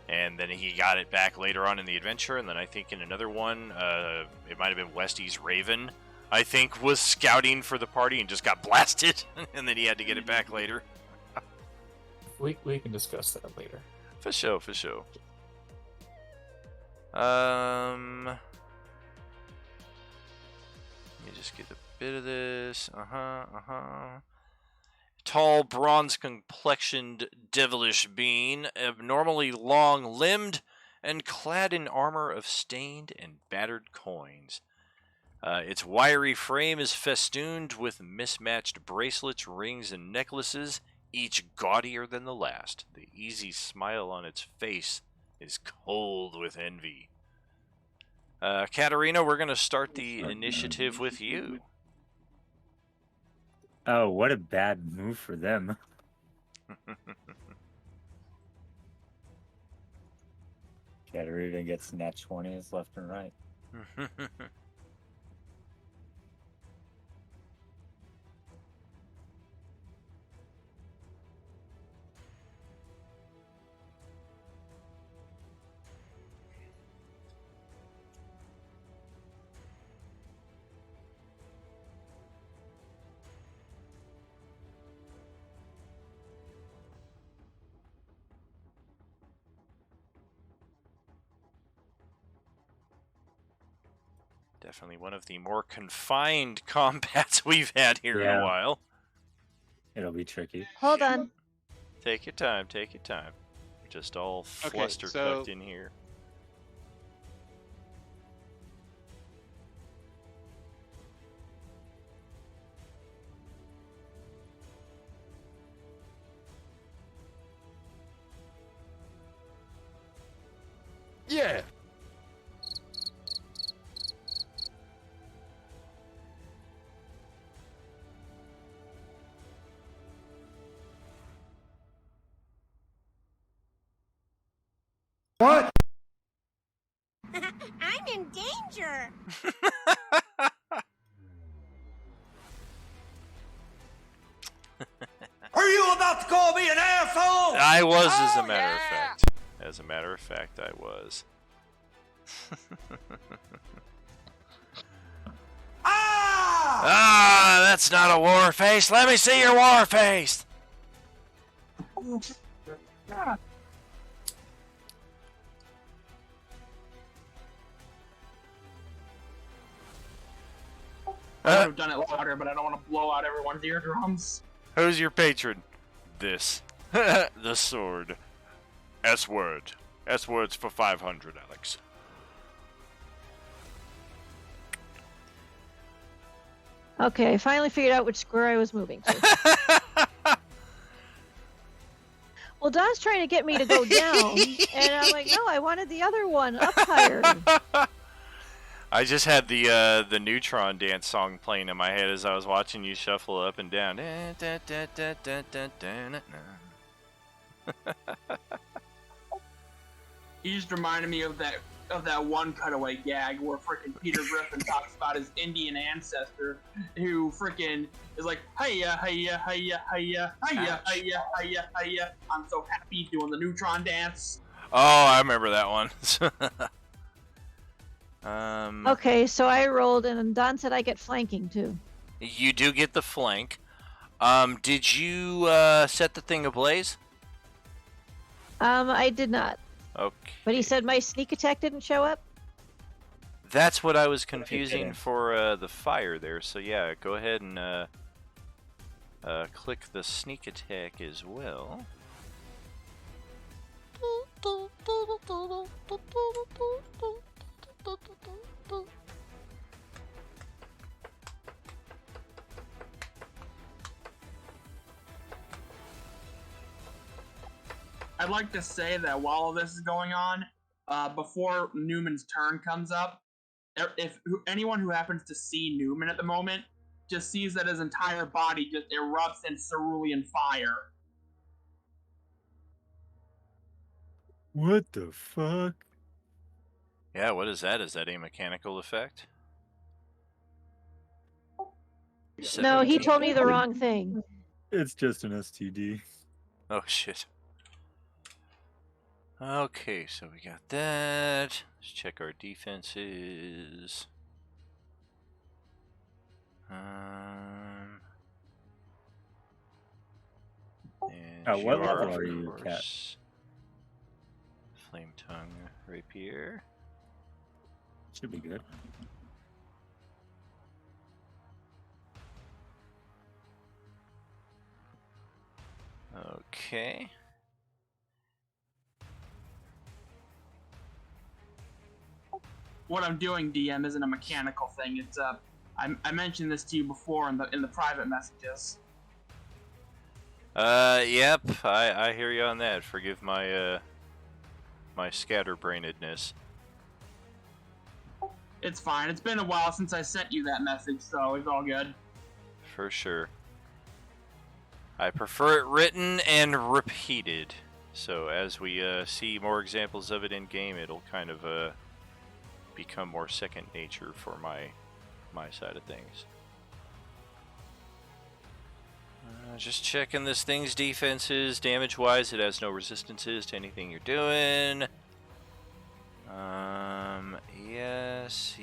And then he got it back later on in the adventure, and then I think in another one, it might have been Westy's Raven, I think, was scouting for the party and just got blasted, and then he had to get it back later.
We can discuss that later.
For sure, for sure. Let me just get a bit of this. Tall, bronze-complexioned, devilish being, abnormally long-limbed, and clad in armor of stained and battered coins. Its wiry frame is festooned with mismatched bracelets, rings, and necklaces, each gaudier than the last. The easy smile on its face is cold with envy. Katarina, we're going to start the initiative with you.
Oh, what a bad move for them. Katarina gets nat 20s left and right.
Definitely one of the more confined combats we've had here in a while.
It'll be tricky.
Hold on.
Take your time, take your time. We're just all flustercuffed in here.
Yeah.
What?
I'm in danger.
Are you about to call me an asshole?
I was, as a matter of fact. As a matter of fact, I was. Ah, that's not a war face. Let me see your war face.
I would have done it louder, but I don't want to blow out everyone's eardrums.
Who's your patron? This. The sword. S-word. S-word's for 500, Alex.
Okay, I finally figured out which square I was moving to. Well, Don's trying to get me to go down, and I'm like, no, I wanted the other one up higher.
I just had the Neutron dance song playing in my head as I was watching you shuffle up and down.
He just reminded me of that one cutaway gag where freaking Peter Griffin talks about his Indian ancestor who freaking is like, hiya, hiya, hiya, hiya, hiya, hiya, hiya, hiya. I'm so happy doing the Neutron dance.
Oh, I remember that one.
Okay, so I rolled, and Don said I get flanking too.
You do get the flank. Did you set the thing ablaze?
I did not.
Okay.
But he said my sneak attack didn't show up.
That's what I was confusing for the fire there. So yeah, go ahead and click the sneak attack as well.
I'd like to say that while all this is going on, before Newman's turn comes up, if anyone who happens to see Newman at the moment just sees that his entire body just erupts in cerulean fire.
What the fuck?
Yeah, what is that? Is that a mechanical effect?
No, he told me the wrong thing.
It's just an STD.
Oh shit. Okay, so we got that. Let's check our defenses. And
what
you
level
of
are you,
course,
Cat?
Flame Tongue Rapier.
Should be good.
Okay.
What I'm doing, DM, isn't a mechanical thing. It's I mentioned this to you before in the private messages.
Yep, I hear you on that. Forgive my my scatterbrainedness.
It's fine. It's been a while since I sent you that message, so it's all good.
For sure. I prefer it written and repeated. So as we see more examples of it in game, it'll kind of become more second nature for my side of things. Just checking this thing's defenses. Damage-wise, it has no resistances to anything you're doing. Yes.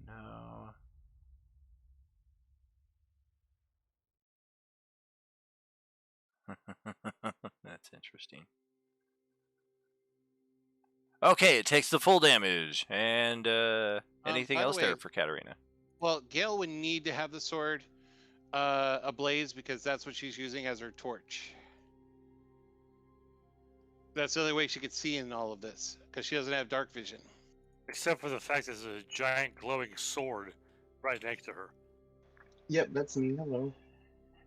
No. That's interesting. Okay, it takes the full damage. And anything
by the
else
way,
there for Katarina?
Well, Gale would need to have the sword ablaze because that's what she's using as her torch. That's the only way she could see in all of this, because she doesn't have dark vision.
Except for the fact there's a giant glowing sword right next to her.
Yep, that's me. Hello.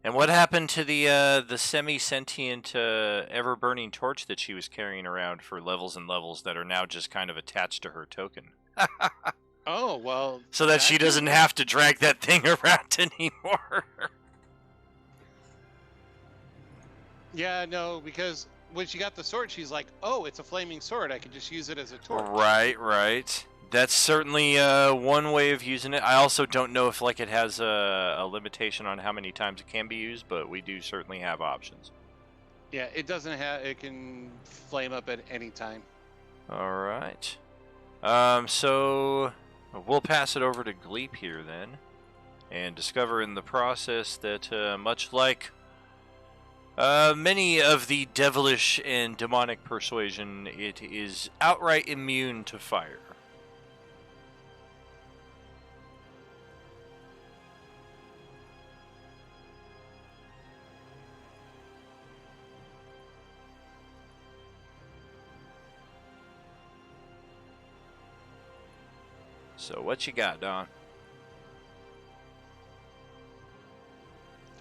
And what happened to the semi-sentient ever-burning torch that she was carrying around for levels and levels that are now just kind of attached to her token?
Oh, well...
So that she doesn't have to drag that thing around anymore.
Yeah, no, because when she got the sword, she's like, oh, it's a flaming sword. I can just use it as a torch.
Right. That's certainly one way of using it. I also don't know if it has a limitation on how many times it can be used, but we do certainly have options.
Yeah, it doesn't have... It can flame up at any time.
All right. So we'll pass it over to Gleep here then, and discover in the process that much like many of the devilish and demonic persuasion, it is outright immune to fire. So what you got, Don?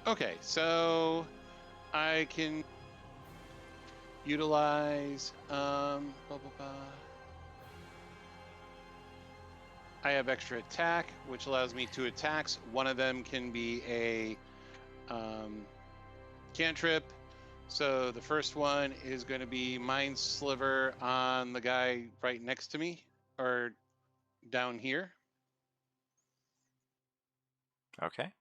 Okay, so I can utilize blah, blah, blah. I have extra attack, which allows me 2 attacks. One of them can be a cantrip. So the first one is going to be Mind Sliver on the guy right next to me, or down here.
Okay.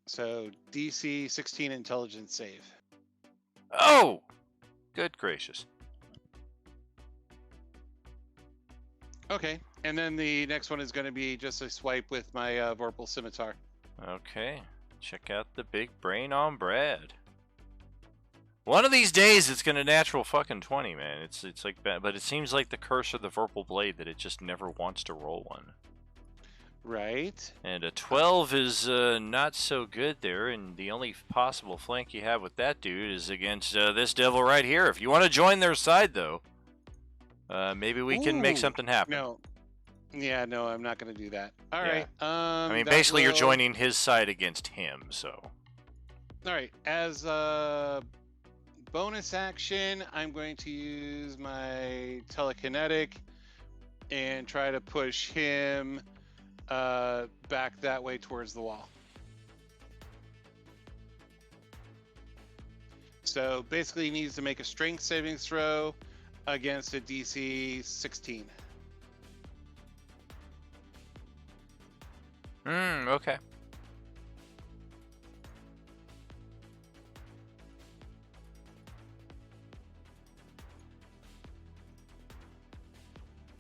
So DC 16 intelligence save.
Oh! Good gracious.
Okay, and then the next one is going to be just a swipe with my Vorpal Scimitar.
Okay. Check out the big brain on Brad. One of these days it's gonna natural fucking 20, man. It's like bad, but it seems like the curse of the Vorpal Blade that it just never wants to roll one.
Right.
And a 12 is not so good there, and the only possible flank you have with that dude is against this devil right here. If you want to join their side, though, maybe we can make something happen.
No. Yeah, no, I'm not going to do that. All
Yeah.
right.
I mean, basically, you're joining his side against him, so.
All right. As a bonus action, I'm going to use my telekinetic and try to push him back that way towards the wall. So basically, he needs to make a strength saving throw against a DC 16.
Okay.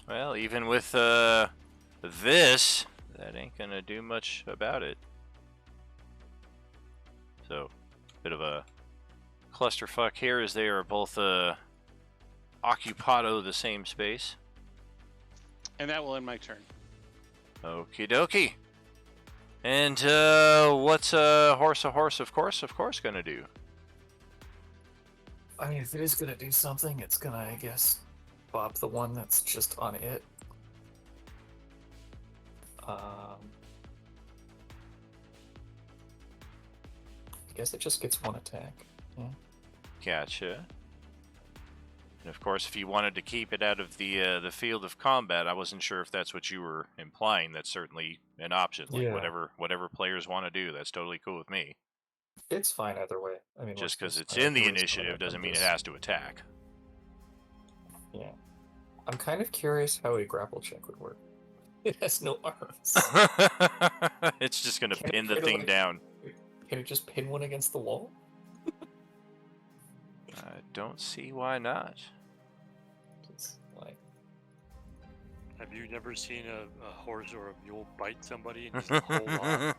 Well, even with this, that ain't gonna do much about it. So, bit of a clusterfuck here as they are both occupado the same space.
And that will end my turn.
Okie dokie. And what's a horse, of course, gonna do?
I mean, if it is gonna do something, it's gonna, I guess, bop the one that's just on it. I guess it just gets 1 attack. Yeah.
Gotcha. And of course, if you wanted to keep it out of the field of combat, I wasn't sure if that's what you were implying. That's certainly an option. Like
Yeah.
whatever players want to do, that's totally cool with me.
It's fine either way. I mean,
Just because
let's
it's in the
do this
initiative
product
doesn't
on
mean it
this.
has to attack.
Yeah. I'm kind of curious how a grapple check would work. It has no arms.
It's just gonna
Can it
pin the
pin
thing
like-
down.
Can it just pin one against the wall?
I don't see why not.
Just like,
Have you never seen a horse or a mule bite somebody and just hold on?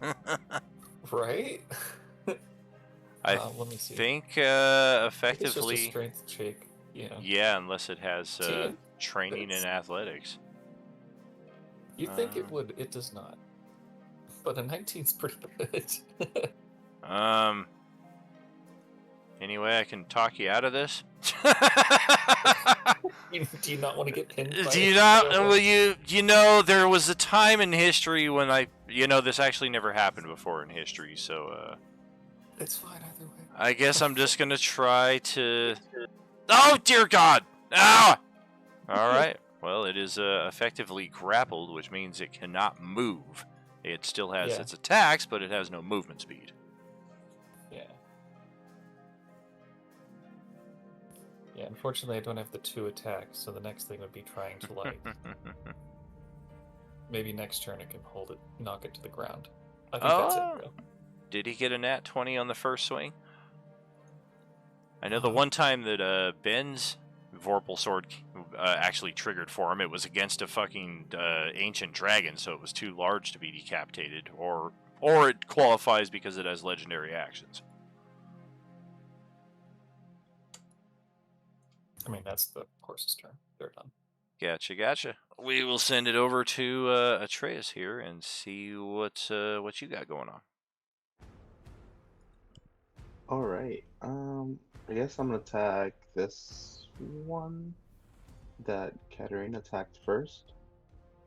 right?
I
let me see.
think
I think it's just a
effectively,
strength check. Yeah.
yeah, unless it has
See,
training in
that's-
athletics.
You'd think it would. It does not. But a 19's pretty good.
Anyway, I can talk you out of this.
Do you not want to get pinned? by
Do you
it?
not? Well, you know, there was a time in history when this actually never happened before in history. So,
It's fine either way.
I guess I'm just gonna try to. Oh dear God! Ah! All right. Well, it is effectively grappled, which means it cannot move. It still has
Yeah.
its attacks, but it has no movement speed.
Yeah. Yeah, unfortunately I don't have the 2 attacks, so the next thing would be trying to like maybe next turn it can hold it, knock it to the ground. I think that's it. Though.
Did he get a nat 20 on the first swing? I know the one time that Ben's Vorpal Sword actually triggered for him, it was against a fucking ancient dragon, so it was too large to be decapitated, or it qualifies because it has legendary actions.
I mean, that's the horse's turn. They're done.
Gotcha. We will send it over to Atreus here and see what you got going on.
All right. I guess I'm gonna attack this one that Katarina attacked first.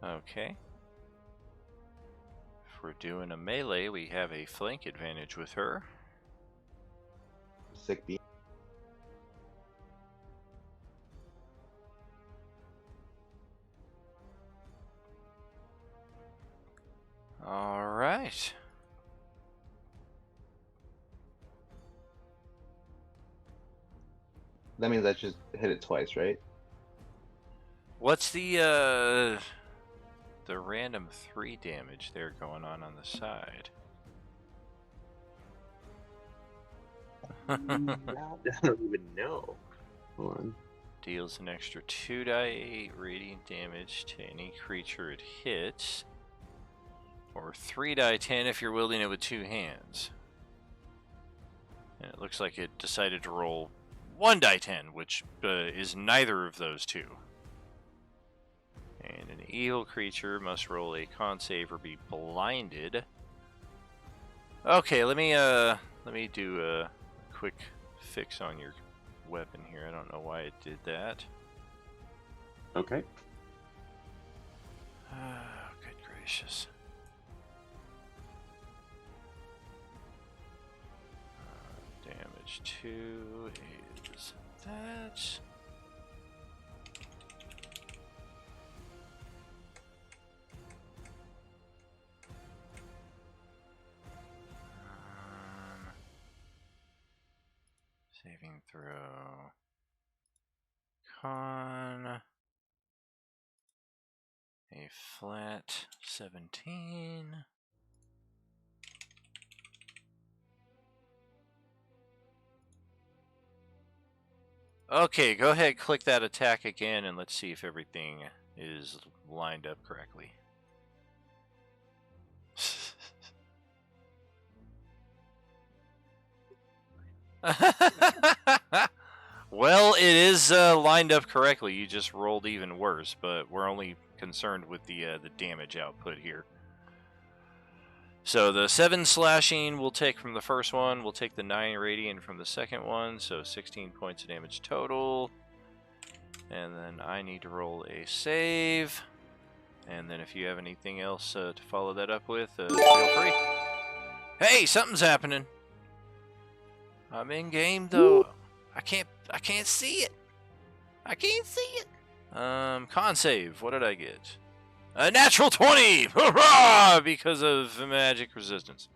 Okay. If we're doing a melee, we have a flank advantage with her.
Sick beat.
All right.
That means I just hit it twice, right?
What's the random 3 damage there going on the side?
I don't even know. Hold on.
Deals an extra 2d8 radiant damage to any creature it hits, or 3d10 if you're wielding it with 2 hands. And it looks like it decided to roll 1d10, which is neither of those two. And an evil creature must roll a con save or be blinded. Okay, let me do a quick fix on your weapon here. I don't know why it did that.
Okay.
Good gracious. Damage 2 is that. Saving throw. Con. A flat 17. Okay, go ahead, click that attack again, and let's see if everything is lined up correctly. Well, it is lined up correctly. You just rolled even worse, but we're only concerned with the damage output here. So the 7 slashing we'll take from the first one. We'll take the 9 radiant from the second one. So 16 points of damage total. And then I need to roll a save. And then if you have anything else to follow that up with, feel free. Hey, something's happening. I'm in game though. I can't see it. I can't see it. Con save. What did I get? A natural 20! Hurrah! Because of magic resistance.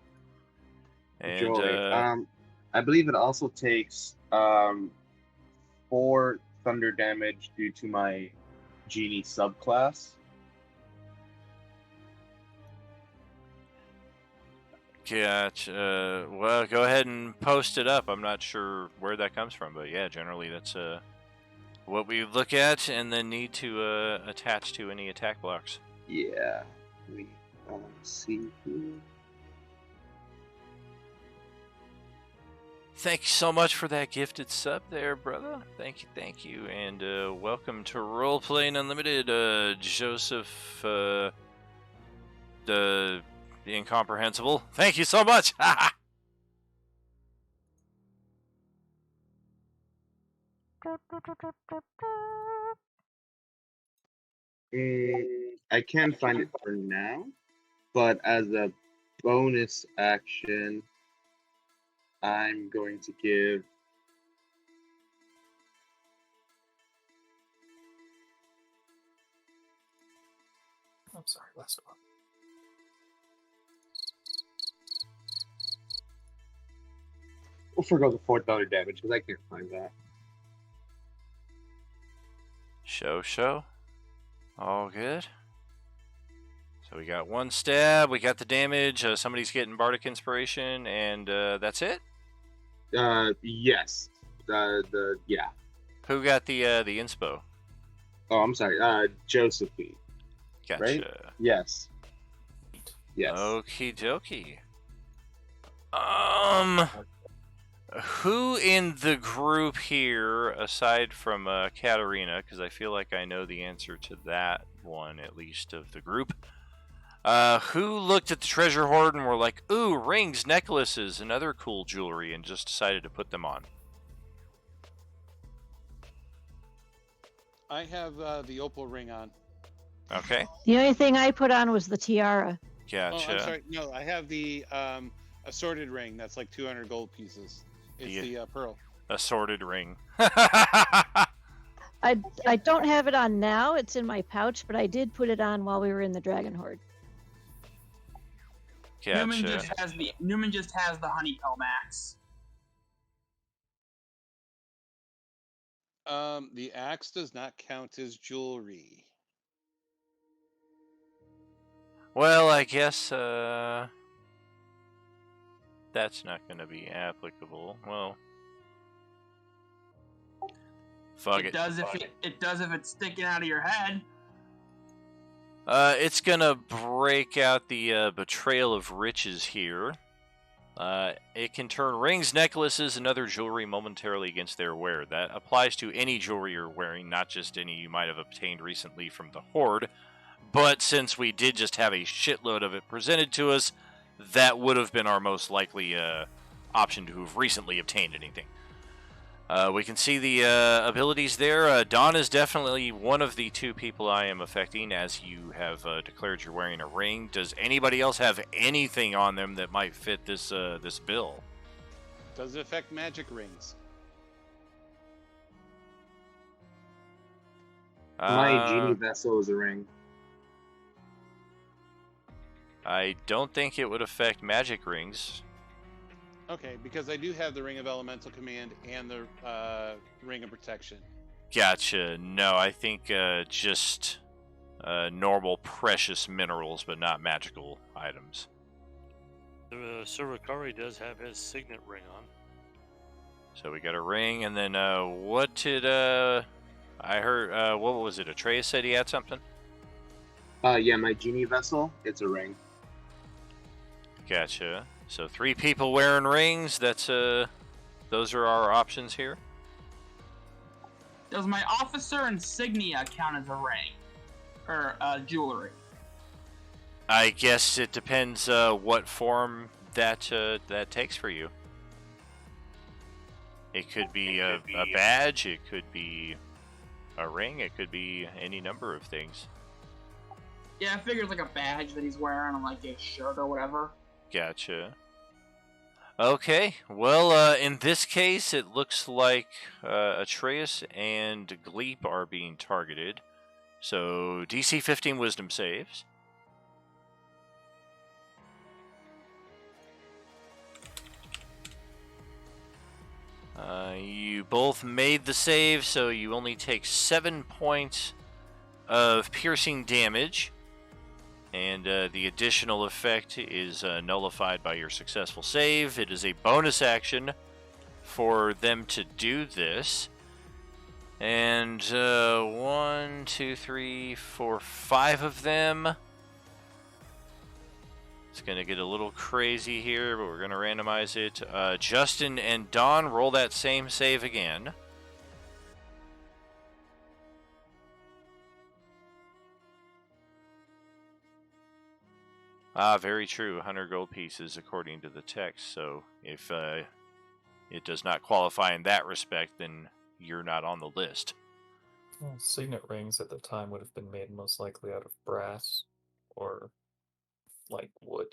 And,
Joy. I believe it also takes 4 thunder damage due to my genie subclass.
Gotcha. Well, go ahead and post it up. I'm not sure where that comes from, but yeah, generally that's what we look at and then need to attach to any attack blocks.
Yeah. We see here.
Thank you so much for that gifted sub there, brother. Thank you. And welcome to Roleplaying Unlimited, Joseph, the incomprehensible. Thank you so much.
I can't find it for now, but as a bonus action, I'm going to give
I'm sorry, last one.
we'll forgo the $4 damage because I can't find that.
Show. All good. So we got 1 stab, we got the damage, somebody's getting Bardic Inspiration, and that's it?
Yes. Yeah.
Who got the inspo?
Oh, I'm sorry. Josephine.
Gotcha.
Right? Yes. Yes.
Okie dokie. Who in the group here, aside from Katarina, because I feel like I know the answer to that one, at least of the group, who looked at the treasure hoard and were like, ooh, rings, necklaces, and other cool jewelry, and just decided to put them on?
I have the opal ring on.
Okay.
The only thing I put on was the tiara.
Gotcha.
Oh, I'm sorry. No, I have the assorted ring. That's like 200 gold pieces. It's the pearl.
Assorted ring.
I don't have it on now. It's in my pouch, but I did put it on while we were in the Dragon Horde.
Gotcha.
Newman just has the honeycomb axe.
The axe does not count as jewelry.
Well, I guess that's not going to be applicable. Well, fuck it.
It does if it's sticking out of your head.
It's gonna break out the Betrayal of Riches here. It can turn rings, necklaces, and other jewelry momentarily against their wearer. That applies to any jewelry you're wearing, not just any you might have obtained recently from the Horde. But since we did just have a shitload of it presented to us, that would have been our most likely option to have recently obtained anything. We can see the abilities there. Dawn is definitely one of the 2 people I am affecting, as you have declared you're wearing a ring. Does anybody else have anything on them that might fit this this bill?
Does it affect magic rings?
My genie vessel is a ring.
I don't think it would affect magic rings.
Okay, because I do have the Ring of Elemental Command and the Ring of Protection.
Gotcha. No, I think just normal precious minerals, but not magical items.
Surikari does have his signet ring on.
So we got a ring, and then what did I heard? What was it? Atreus said he had something.
Yeah, my genie vessel. It's a ring.
Gotcha. So 3 people wearing rings. That's those are our options here.
Does my officer insignia count as a ring or jewelry?
I guess it depends what form that that takes for you. It could be a badge. It could be a ring. It could be any number of things.
Yeah, I figured it's like a badge that he's wearing on like a shirt or whatever.
Gotcha. Okay, well, in this case, it looks like Atreus and Gleep are being targeted. So, DC 15 Wisdom saves. You both made the save, so you only take 7 points of piercing damage. And the additional effect is nullified by your successful save. It is a bonus action for them to do this. And 1, 2, 3, 4, 5 of them. It's going to get a little crazy here, but we're going to randomize it. Justin and Dawn, roll that same save again. Ah, very true. 100 gold pieces according to the text. So if it does not qualify in that respect, then you're not on the list.
Well, signet rings at the time would have been made most likely out of brass or like wood.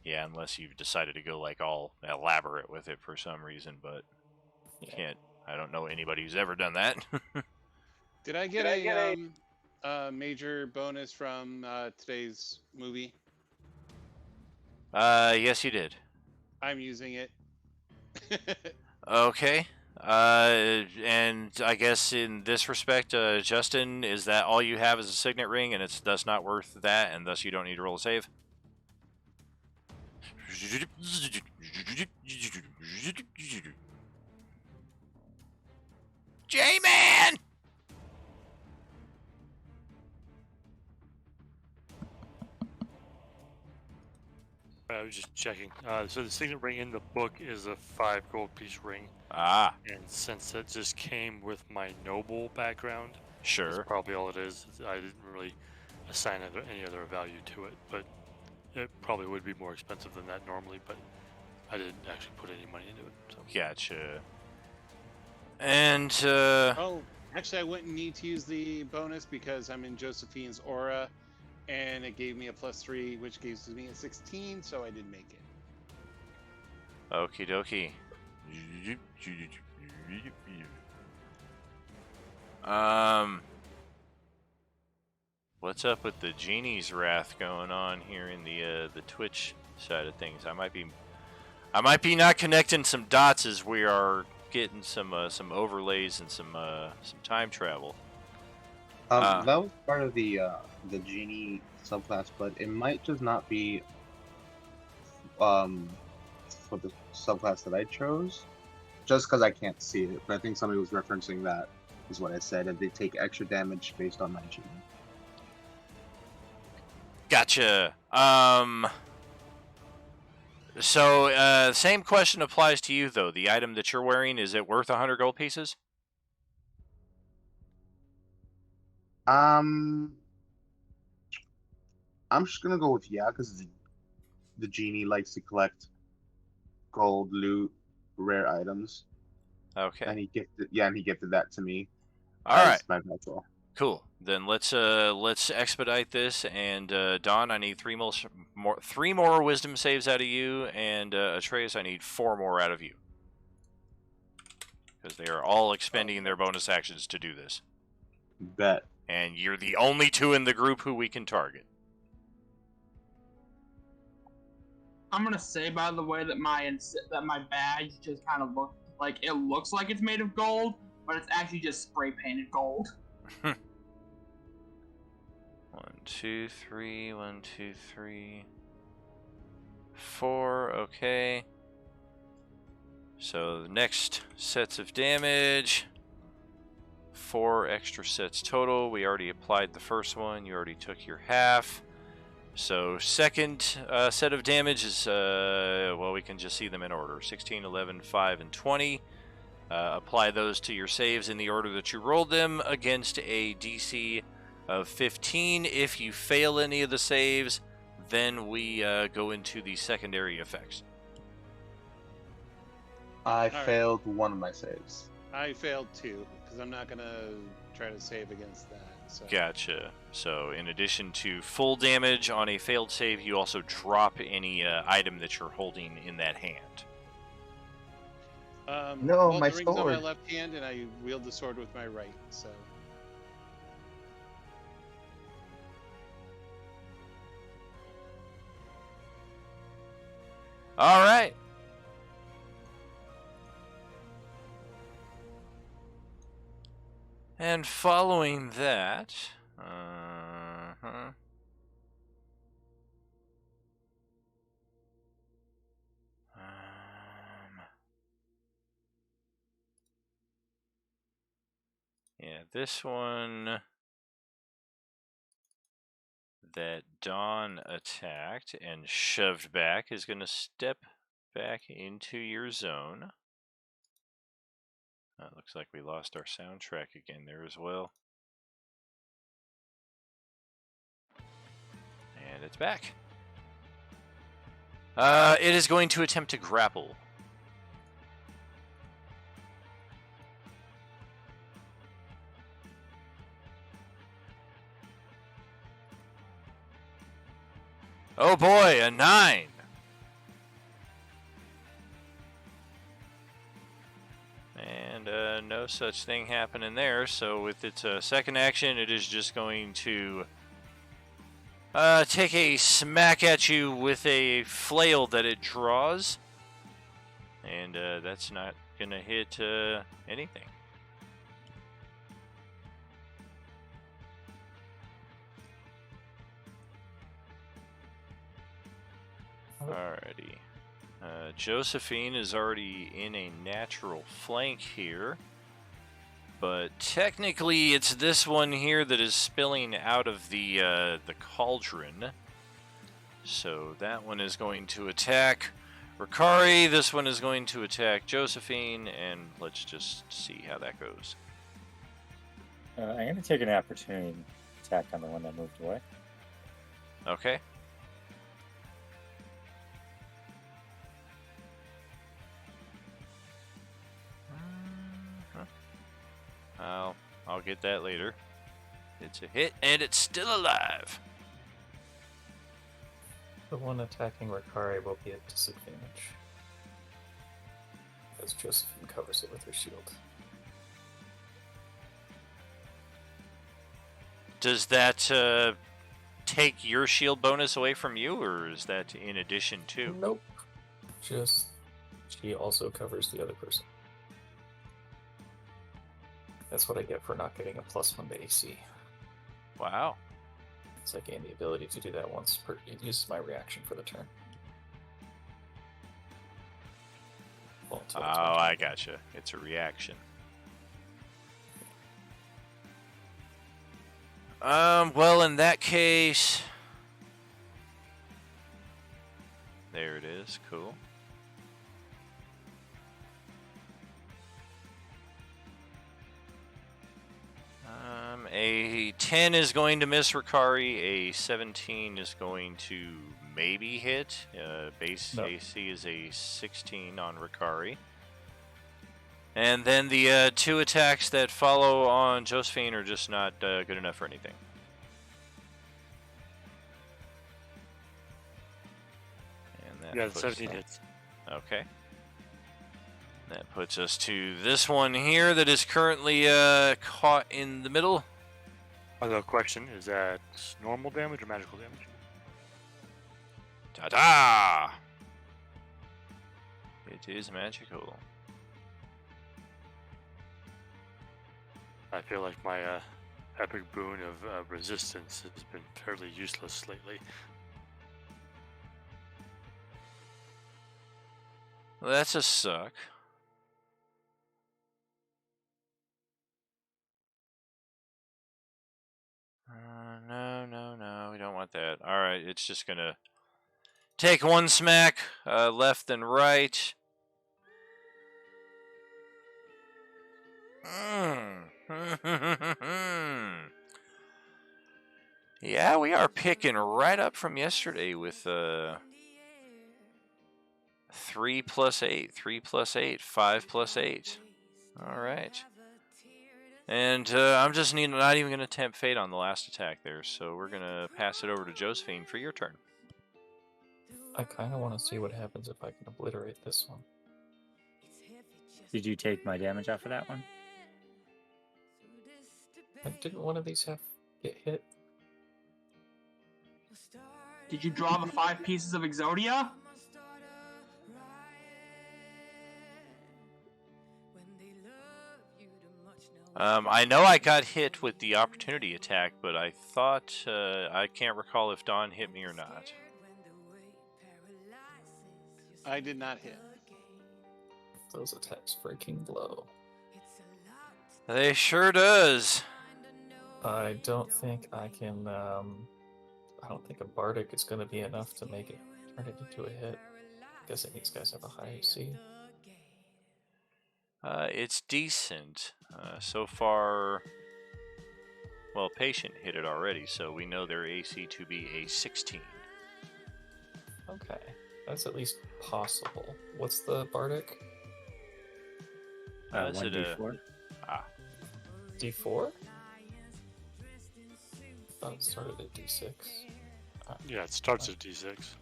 Yeah, unless you've decided to go like all elaborate with it for some reason, but can't. I don't know anybody who's ever done that.
Did I get a major bonus from today's movie?
Yes, you did.
I'm using it.
Okay. And I guess in this respect, Justin, is that all you have as a signet ring, and it's thus not worth that, and thus you don't need to roll a save? J-Man!
I was just checking. So the signet ring in the book is a 5 gold piece ring.
Ah.
And since it just came with my noble background,
Sure.
that's probably all it is. I didn't really assign any other value to it, but it probably would be more expensive than that normally, but I didn't actually put any money into it. So.
Gotcha. And,
Oh, actually, I wouldn't need to use the bonus because I'm in Josephine's aura, and it gave me a +3, which gives me a 16, so I did make it.
Okie dokie. What's up with the genie's wrath going on here in the Twitch side of things? I might be not connecting some dots as we are getting some overlays and some time travel.
That was part of the genie subclass, but it might just not be for the subclass that I chose, just because I can't see it. But I think somebody was referencing that, is what I said, and they take extra damage based on my genie.
Gotcha. So, same question applies to you, though. The item that you're wearing, is it worth 100 gold pieces?
I'm just gonna go with yeah, because the genie likes to collect gold, loot, rare items.
Okay.
And he gifted that to me.
All right.
My petrol.
Cool. Then let's expedite this. And Dawn, I need three more wisdom saves out of you, and Atreus, I need 4 more out of you, because they are all expending their bonus actions to do this.
Bet.
And you're the only 2 in the group who we can target.
I'm gonna say, by the way, that my badge just kind of looks like it's made of gold, but it's actually just spray painted gold.
1, 2, 3. 1, 2, 3. 4. Okay. So the next sets of damage. 4 extra sets total. We already applied the first one. You already took your half. So second set of damage is, well, we can just see them in order. 16, 11, 5, and 20. Apply those to your saves in the order that you rolled them against a DC of 15. If you fail any of the saves, then we go into the secondary effects.
I failed one of my saves.
I failed 2, because I'm not going to try to save against that. So.
Gotcha. So in addition to full damage on a failed save, you also drop any item that you're holding in that hand.
No, my
the ring's on my
sword.
left hand, and I wield the sword with my right. So.
All right. And following that, yeah, this one that Dawn attacked and shoved back is going to step back into your zone. Looks like we lost our soundtrack again there as well. And it's back. It is going to attempt to grapple. Oh boy, a 9. And no such thing happening there. So with its second action, it is just going to take a smack at you with a flail that it draws. And that's not gonna hit anything. Alrighty. Josephine is already in a natural flank here. But technically, it's this one here that is spilling out of the cauldron. So that one is going to attack Ricari. This one is going to attack Josephine, and let's just see how that goes.
I'm going to take an opportunity attack on the one that moved away.
Okay. I'll get that later. It's a hit, and it's still alive.
The one attacking Ricari will be at disadvantage, as Josephine covers it with her shield.
Does that take your shield bonus away from you, or is that in addition to?
Nope. Just, she also covers the other person. That's what I get for not getting a +1 to AC.
Wow.
So I gain the ability to do that once per. It uses my reaction for the turn. Well,
Oh, I gotcha. It's a reaction. Well, in that case... There it is. Cool. A 10 is going to miss Ricari. A 17 is going to maybe hit. Base AC is a 16 on Ricari. And then the 2 attacks that follow on Josephine are just not good enough for anything. And that
Yeah,
puts
17 hits.
Okay. That puts us to this one here that is currently caught in the middle.
The question, is that normal damage or magical damage?
Ta-da! It is magical.
I feel like my epic boon of resistance has been fairly useless lately.
Well, that's a suck. No, we don't want that. Alright, it's just gonna take one smack, left and right. Yeah, we are picking right up from yesterday with 3 plus 8, 3 plus 8, 5 plus 8. Alright. And I'm just not even going to tempt fate on the last attack there, so we're going to pass it over to Josephine for your turn.
I kind of want to see what happens if I can obliterate this one.
Did you take my damage off of that one?
Didn't one of these get hit?
Did you draw the 5 pieces of Exodia?
I know I got hit with the opportunity attack, but I thought, I can't recall if Dawn hit me or not.
I did not hit.
Those attacks freaking blow.
They sure does.
I don't think I can, I don't think a Bardic is going to be enough to make it turn it into a hit. I'm guessing these guys have a high AC.
It's decent. So far, well, Patient hit it already, so we know their AC to be a 16.
Okay, that's at least possible. What's the Bardic?
Is it a
1d4?
D4? I thought it started at D6.
Yeah, it starts at D6.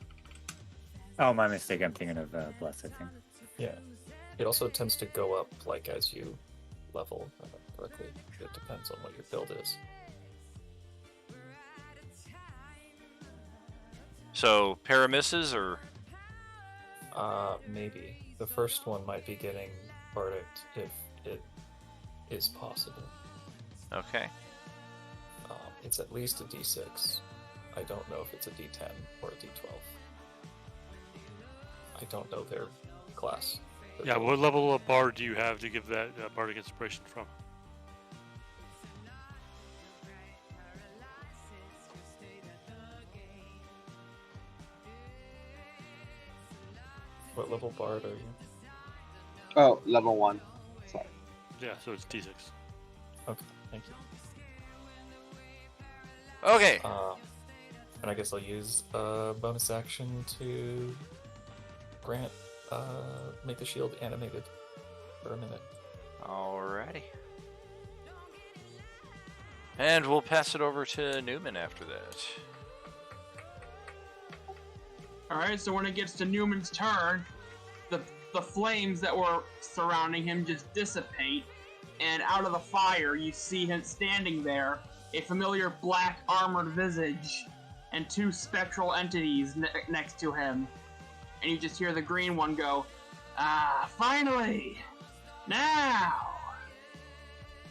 Oh, my mistake. I'm thinking of Bless, I think.
Yeah. It also tends to go up like as you level correctly. It depends on what your build is.
So, pair of misses, or?
Maybe. The first one might be getting Bardic if it is possible.
Okay.
It's at least a D6. I don't know if it's a D10 or a D12. I don't know their class.
Yeah, what level of bard do you have to give that bardic inspiration from?
What level bard are you?
Oh, level 1. Sorry.
Yeah, so it's D6.
Okay, thank you.
Okay.
And I guess I'll use a bonus action to grant make the shield animated for a minute.
Alrighty. And we'll pass it over to Newman after that.
Alright, so when it gets to Newman's turn, the flames that were surrounding him just dissipate, and out of the fire you see him standing there, a familiar black armored visage, and two spectral entities next to him. And you just hear the green one go, "Ah, finally! Now!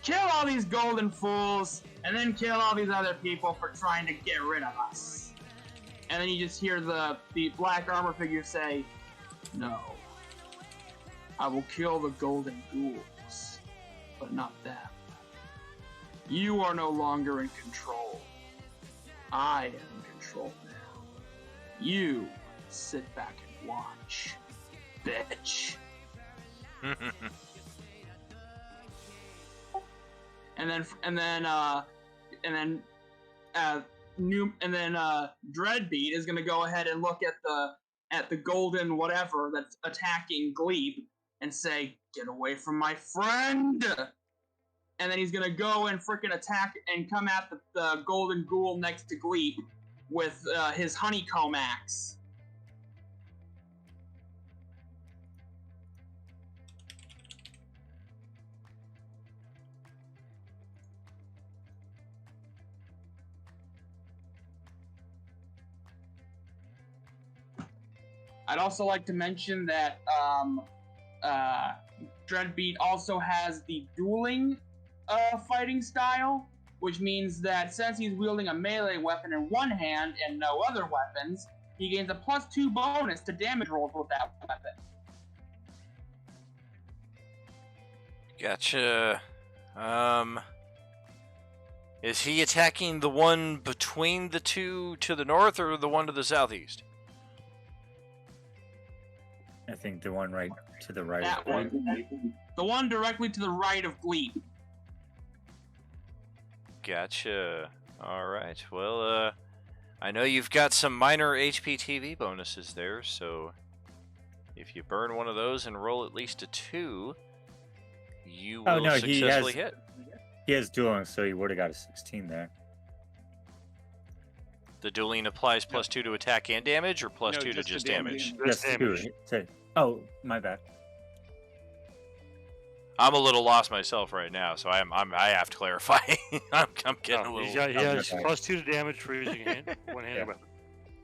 Kill all these golden fools, and then kill all these other people for trying to get rid of us." And then you just hear the black armor figure say, "No. I will kill the golden ghouls, but not them. You are no longer in control. I am in control now. You sit back and watch, bitch." Dreadbeat is gonna go ahead and look at the golden whatever that's attacking Gleep and say, "Get away from my friend!" And then he's gonna go and frickin' attack and come at the golden ghoul next to Gleep with his honeycomb axe. I'd also like to mention that Dreadbeat also has the dueling fighting style, which means that since he's wielding a melee weapon in one hand and no other weapons, he gains a +2 bonus to damage rolls with that weapon.
Gotcha. Is he attacking the one between the two to the north or the one to the southeast?
I think the one right to the right.
That one. The one directly to the right of Gleep.
Gotcha. Alright, well, I know you've got some minor HPTV bonuses there, so if you burn one of those and roll at least a 2, you will successfully hit.
He has dueling, so he would have got a 16 there.
The dueling applies +2 to attack and damage, or +2 to just damage?
Just damage. Oh, my bad.
I'm a little lost myself right now, so I have to clarify. I'm getting a little.
He has +2 to damage for using one-handed weapon.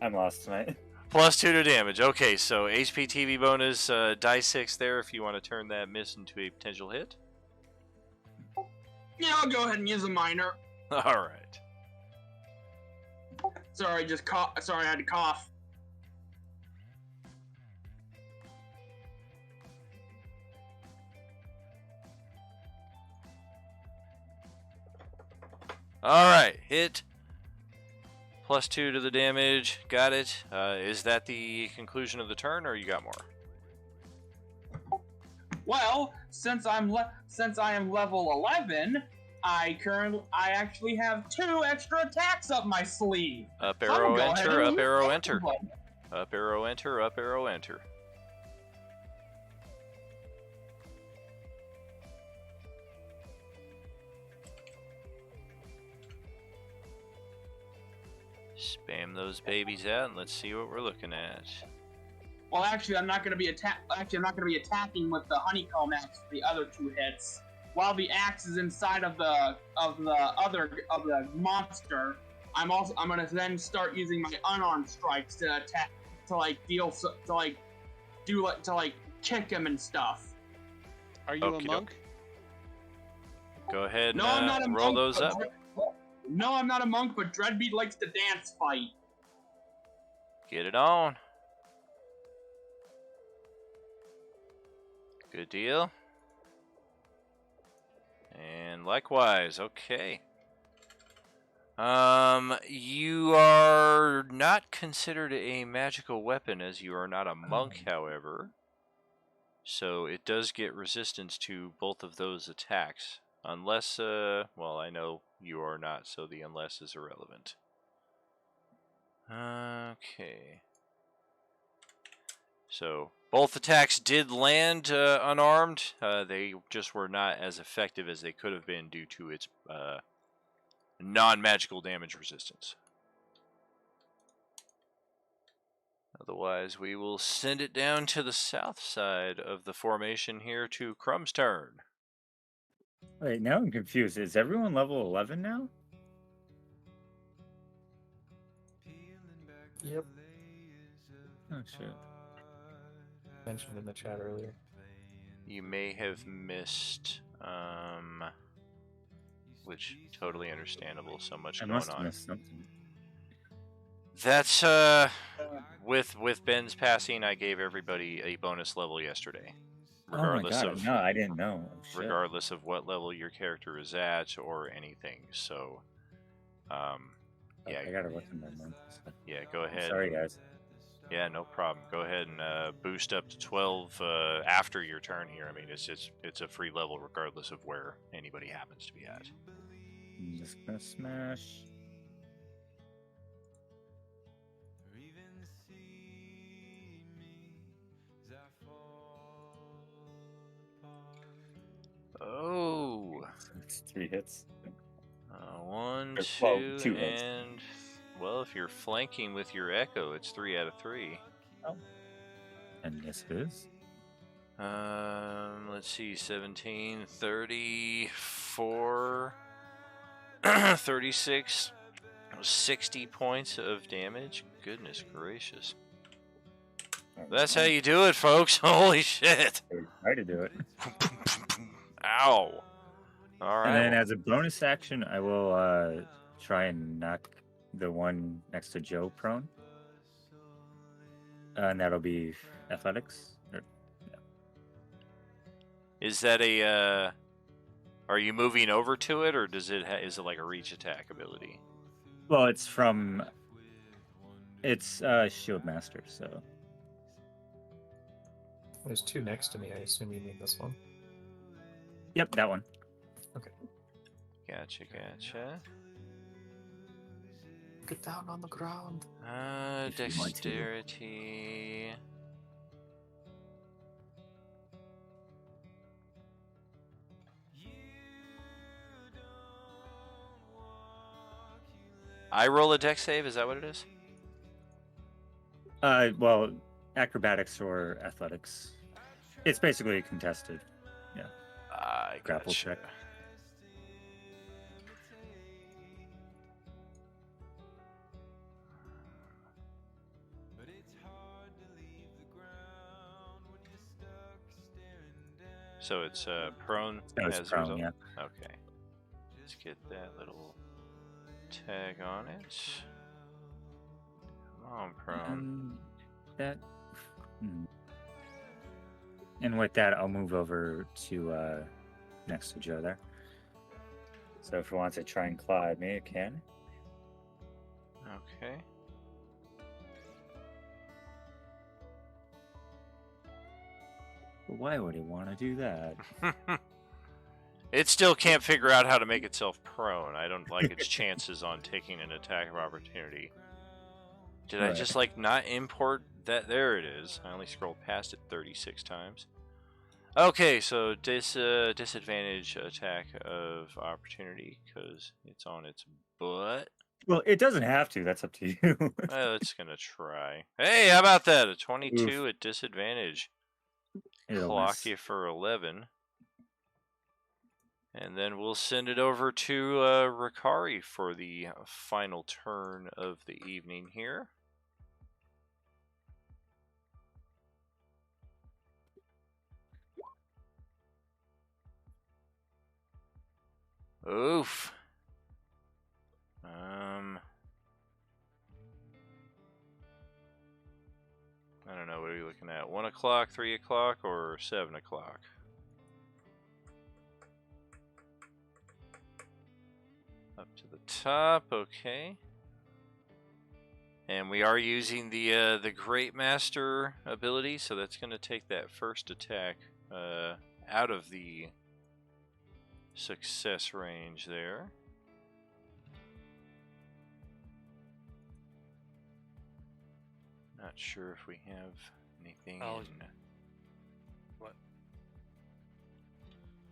I'm lost tonight.
+2 to damage. Okay, so HPTV bonus, die 6 there if you want to turn that miss into a potential hit.
Yeah, I'll go ahead and use a minor.
All right.
Sorry, I had to cough.
All right, hit. +2 to the damage. Got it. Is that the conclusion of the turn, or you got more?
Well, since I am level 11, I actually have 2 extra attacks up my sleeve.
Up arrow enter, up arrow enter. Up arrow enter, up arrow enter. Spam those babies out and let's see what we're looking at.
Well, actually, I'm not going to be attacking with the honeycomb axe for the other 2 hits. While the axe is inside of the monster, I'm going to then start using my unarmed strikes to attack, to kick him and stuff.
Are you a
Okey-doke.
monk?
Go ahead and
No, I'm not a
roll
monk.
those
but
up.
No, I'm not a monk, but Dreadbeat likes to dance fight.
Get it on. Good deal. And likewise, okay. You are not considered a magical weapon as you are not a monk, however. So it does get resistance to both of those attacks. Unless, well, I know you are not, so the unless is irrelevant. Okay. So both attacks did land unarmed. They just were not as effective as they could have been due to its non-magical damage resistance. Otherwise, we will send it down to the south side of the formation here to Crumb's turn.
Wait, now I'm confused. Is everyone level 11 now?
Yep.
Oh, shit.
Mentioned in the chat earlier.
You may have missed, which totally understandable. So much
I
going
must have
on.
missed something.
That's with Ben's passing, I gave everybody a bonus level yesterday, regardless
oh my god,
of
no, I didn't know. Oh, shit.
regardless of what level your character is at or anything. So, yeah,
I gotta look in my month.
yeah, go ahead.
Sorry, guys.
Yeah, no problem. Go ahead and boost up to 12 after your turn here. I mean, it's a free level regardless of where anybody happens to be at.
I'm just gonna smash.
Oh.
It's 3 hits.
1,
Well,
2,
2 hits.
and well, if you're flanking with your echo, it's 3 out of 3.
Oh. And this is?
Let's see, 17, 34, 36, 60 points of damage. Goodness gracious. That's how you do it, folks. Holy shit.
Try to do it.
Ow. All right.
And then as a bonus action, I will try and knock the one next to Joe prone. And that'll be athletics.
Is that a, are you moving over to it, or does it is it like a reach attack ability?
Well, it's from, it's Shield Master, so.
There's 2 next to me. I assume you mean this one.
Yep, that one.
Okay.
Gotcha, gotcha.
Get down on the ground.
If you want to.
Dexterity. I roll a dex save, is that what it is?
Well, acrobatics or athletics. It's basically contested. Yeah.
I
Grapple
gotcha.
check.
So it's prone
No, it's
as
prone,
a result?
yeah.
Okay. Let's get that little tag on it. Come on, prone.
That. And with that, I'll move over to next to Joe there. So if he wants to try and claw at me, it can.
Okay.
But why would he want to do that?
It still can't figure out how to make itself prone. I don't like its chances on taking an attack of opportunity. Did I
Right.
just like not import that? There it is. I only scrolled past it 36 times. Okay, so disadvantage attack of opportunity because it's on its butt.
Well, it doesn't have to. That's up to you.
Well, it's gonna try. Hey, how about that? A 22 at disadvantage.
It'll
Clock
miss.
you for 11. And then we'll send it over to Rikari for the final turn of the evening here. Oof. I don't know. What are you looking at? 1 o'clock, 3 o'clock, or 7 o'clock? Up to the top. Okay. And we are using the Great Master ability, so that's going to take that first attack out of the success range there. Not sure if we have anything in...
What?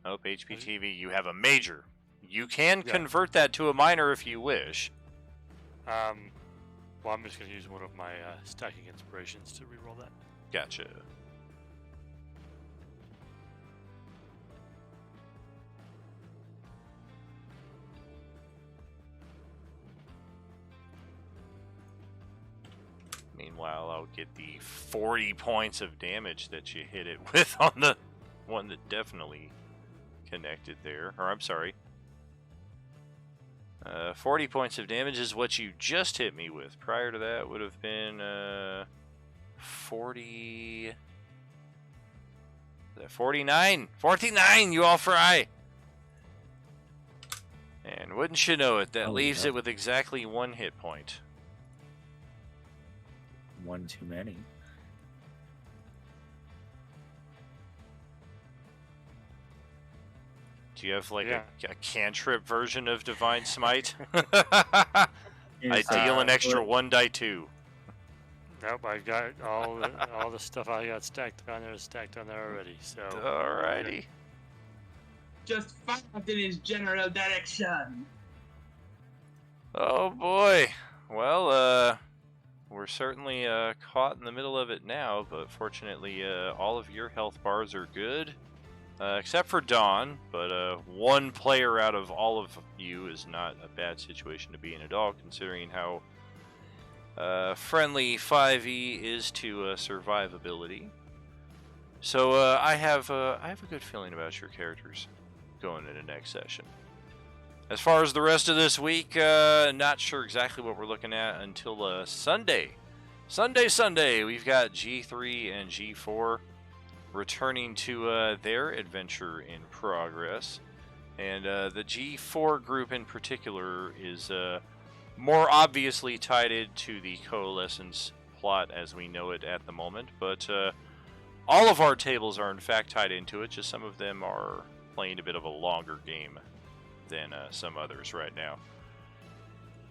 Oh, HPTV, you have a major. You can convert that to a minor if you wish.
Well, I'm just going to use one of my stacking inspirations to reroll that.
Gotcha. Meanwhile, I'll get the 40 points of damage that you hit it with on the one that definitely connected there. Or, I'm sorry. 40 points of damage is what you just hit me with. Prior to that would have been 40... 49! 49, you all fry! And wouldn't you know it, that leaves it with exactly 1 hit point.
One too many.
Do you have like a cantrip version of Divine Smite? I deal an extra 1 die 2.
Nope, I got all the stuff I got stacked on there is stacked on there already. So
alrighty.
Just fight in his general direction.
Oh boy. Well, we're certainly caught in the middle of it now, but fortunately all of your health bars are good. Except for Dawn, but 1 player out of all of you is not a bad situation to be in at all, considering how friendly 5e is to survivability. So I have a good feeling about your characters going into next session. As far as the rest of this week, not sure exactly what we're looking at until Sunday. Sunday, we've got G3 and G4 returning to their adventure in progress. And the G4 group in particular is more obviously tied into the Coalescence plot as we know it at the moment. But all of our tables are in fact tied into it, just some of them are playing a bit of a longer game than some others right now.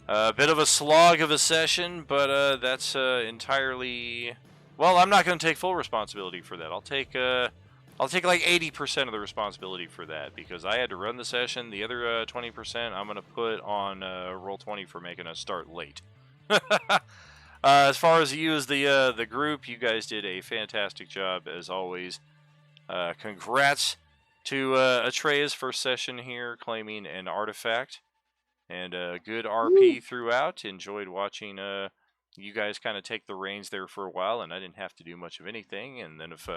A bit of a slog of a session, but that's entirely... Well, I'm not going to take full responsibility for that. I'll take like 80% of the responsibility for that because I had to run the session. The other 20% I'm going to put on Roll20 for making us start late. As far as you as the group, you guys did a fantastic job as always. Congrats to Atreya's first session here, claiming an artifact, and good RP throughout. Enjoyed watching you guys kind of take the reins there for a while, and I didn't have to do much of anything. And then if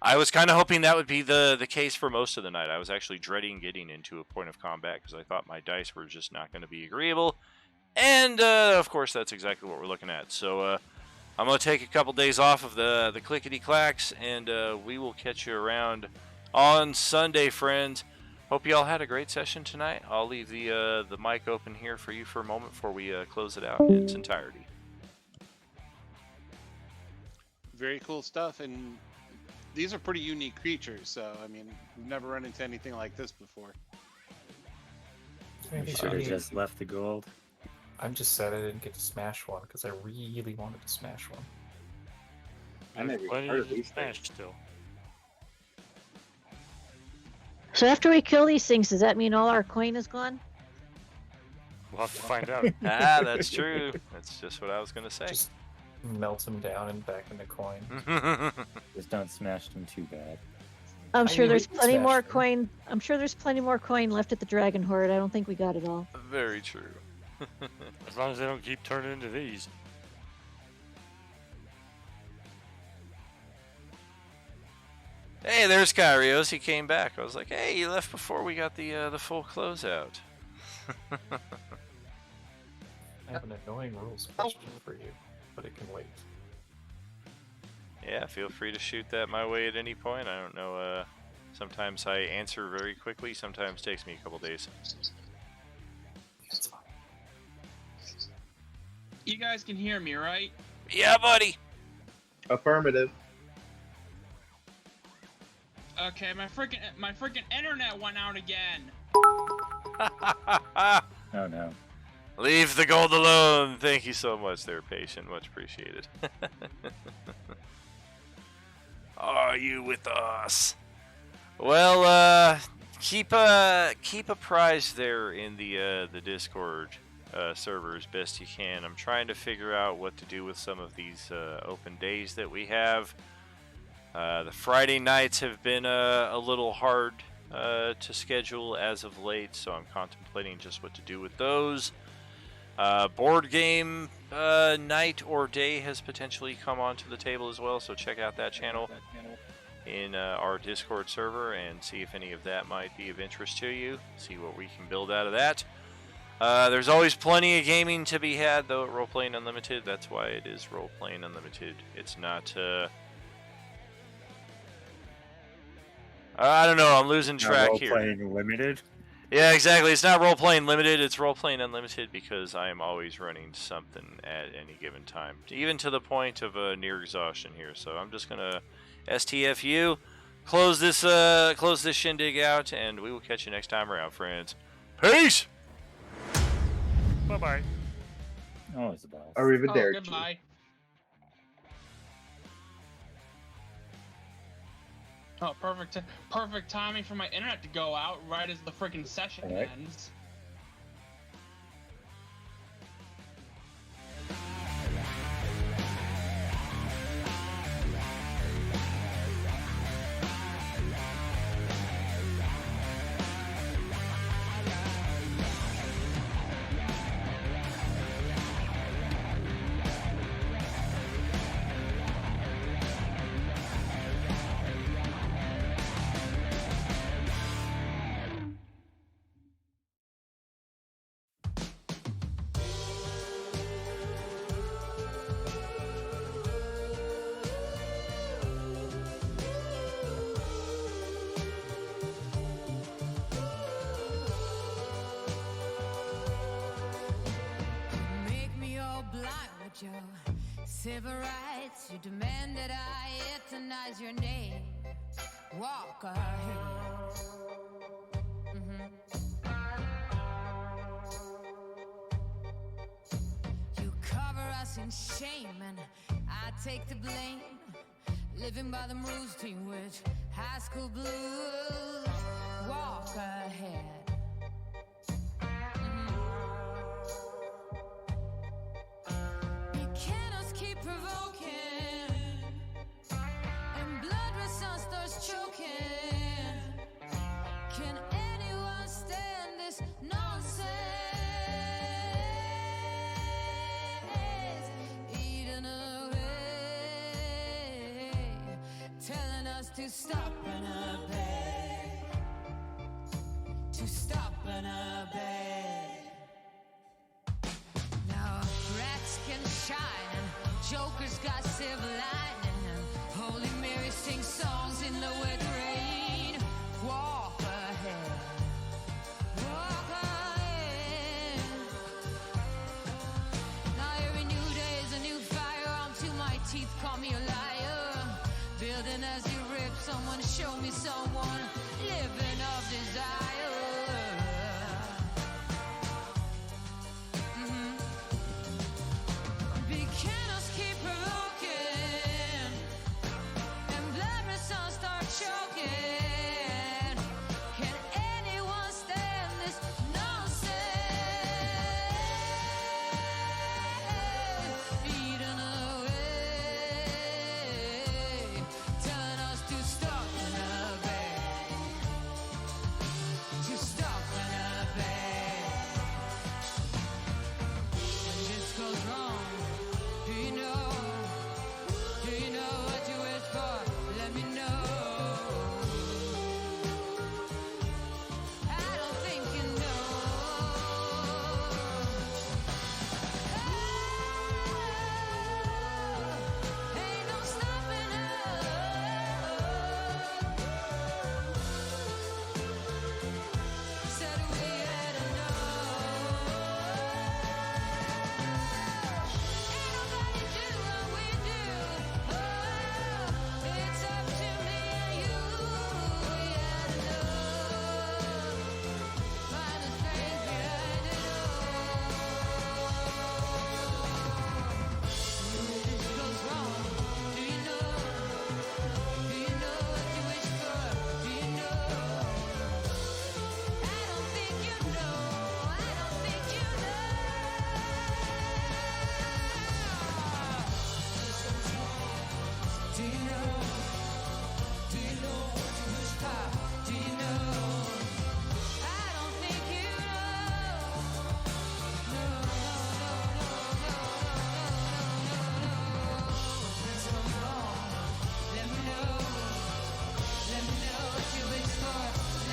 I was kind of hoping that would be the case for most of the night. I was actually dreading getting into a point of combat because I thought my dice were just not going to be agreeable. And of course, that's exactly what we're looking at. So I'm going to take a couple days off of the clickety-clacks, and we will catch you around on Sunday, friends. Hope you all had a great session tonight. I'll leave the mic open here for you for a moment before we close it out in its entirety.
Very cool stuff, and these are pretty unique creatures, so I mean, we've never run into anything like this before.
We should have just left the gold.
I'm just sad I didn't get to smash one because I really wanted to smash one.
I never
Plenty
heard of
to
these
smash
things.
still.
So after we kill these things, does that mean all our coin is gone?
We'll have to find out.
That's true. That's just what I was going to say.
Just melt them down and back into coin.
Just don't smash them too bad.
I'm
I
sure
mean, we
there's
can
plenty
smash
more
them.
coin. I'm sure there's plenty more coin left at the Dragon Hoard. I don't think we got it all.
Very true.
As long as they don't keep turning into these.
Hey, there's Kyrios. He came back. I was like, hey, you left before we got the full closeout.
I have an annoying rules question for you, but it can wait.
Yeah, feel free to shoot that my way at any point. I don't know. Sometimes I answer very quickly. Sometimes takes me a couple days.
It's fine.
You guys can hear me, right?
Yeah, buddy.
Affirmative.
Okay, my freaking internet went out again.
Oh no.
Leave the gold alone. Thank you so much there, patient. Much appreciated. Are you with us? Well, keep apprised there in the Discord server as best you can. I'm trying to figure out what to do with some of these open days that we have. The Friday nights have been a little hard to schedule as of late, so I'm contemplating just what to do with those. Board game night or day has potentially come onto the table as well, so check out that channel in our Discord server and see if any of that might be of interest to you. See what we can build out of that. There's always plenty of gaming to be had, though, at Role Playing Unlimited. That's why it is Role Playing Unlimited. It's not... I don't know, I'm losing track here.
Role Playing Limited?
Yeah, exactly. It's not Role Playing Limited, it's Role Playing Unlimited because I am always running something at any given time. Even to the point of near exhaustion here. So I'm just going to STFU, close this shindig out, and we will catch you next time around, friends. Peace!
Bye-bye.
Oh, it's the boss.
Arrivederci.
Goodbye. Oh, perfect timing for my internet to go out right as the freaking session ends.
Your civil rights, you demand that I euthanize your name. Walk ahead. You cover us in shame, and I take the blame. Living by the rules to which high school blues. Walk ahead. Keep provoking, and blood red sun starts choking. Can anyone stand this nonsense? Eating away, telling us to stop and obey, to stop and obey. Now rats can shine and jokers got silver lining, and Holy Mary sings songs in the wet rain. Walk ahead, walk ahead. Now every new day is a new firearm to my teeth. Call me a liar. Building as you rip, someone show me someone living of desire. know to explore.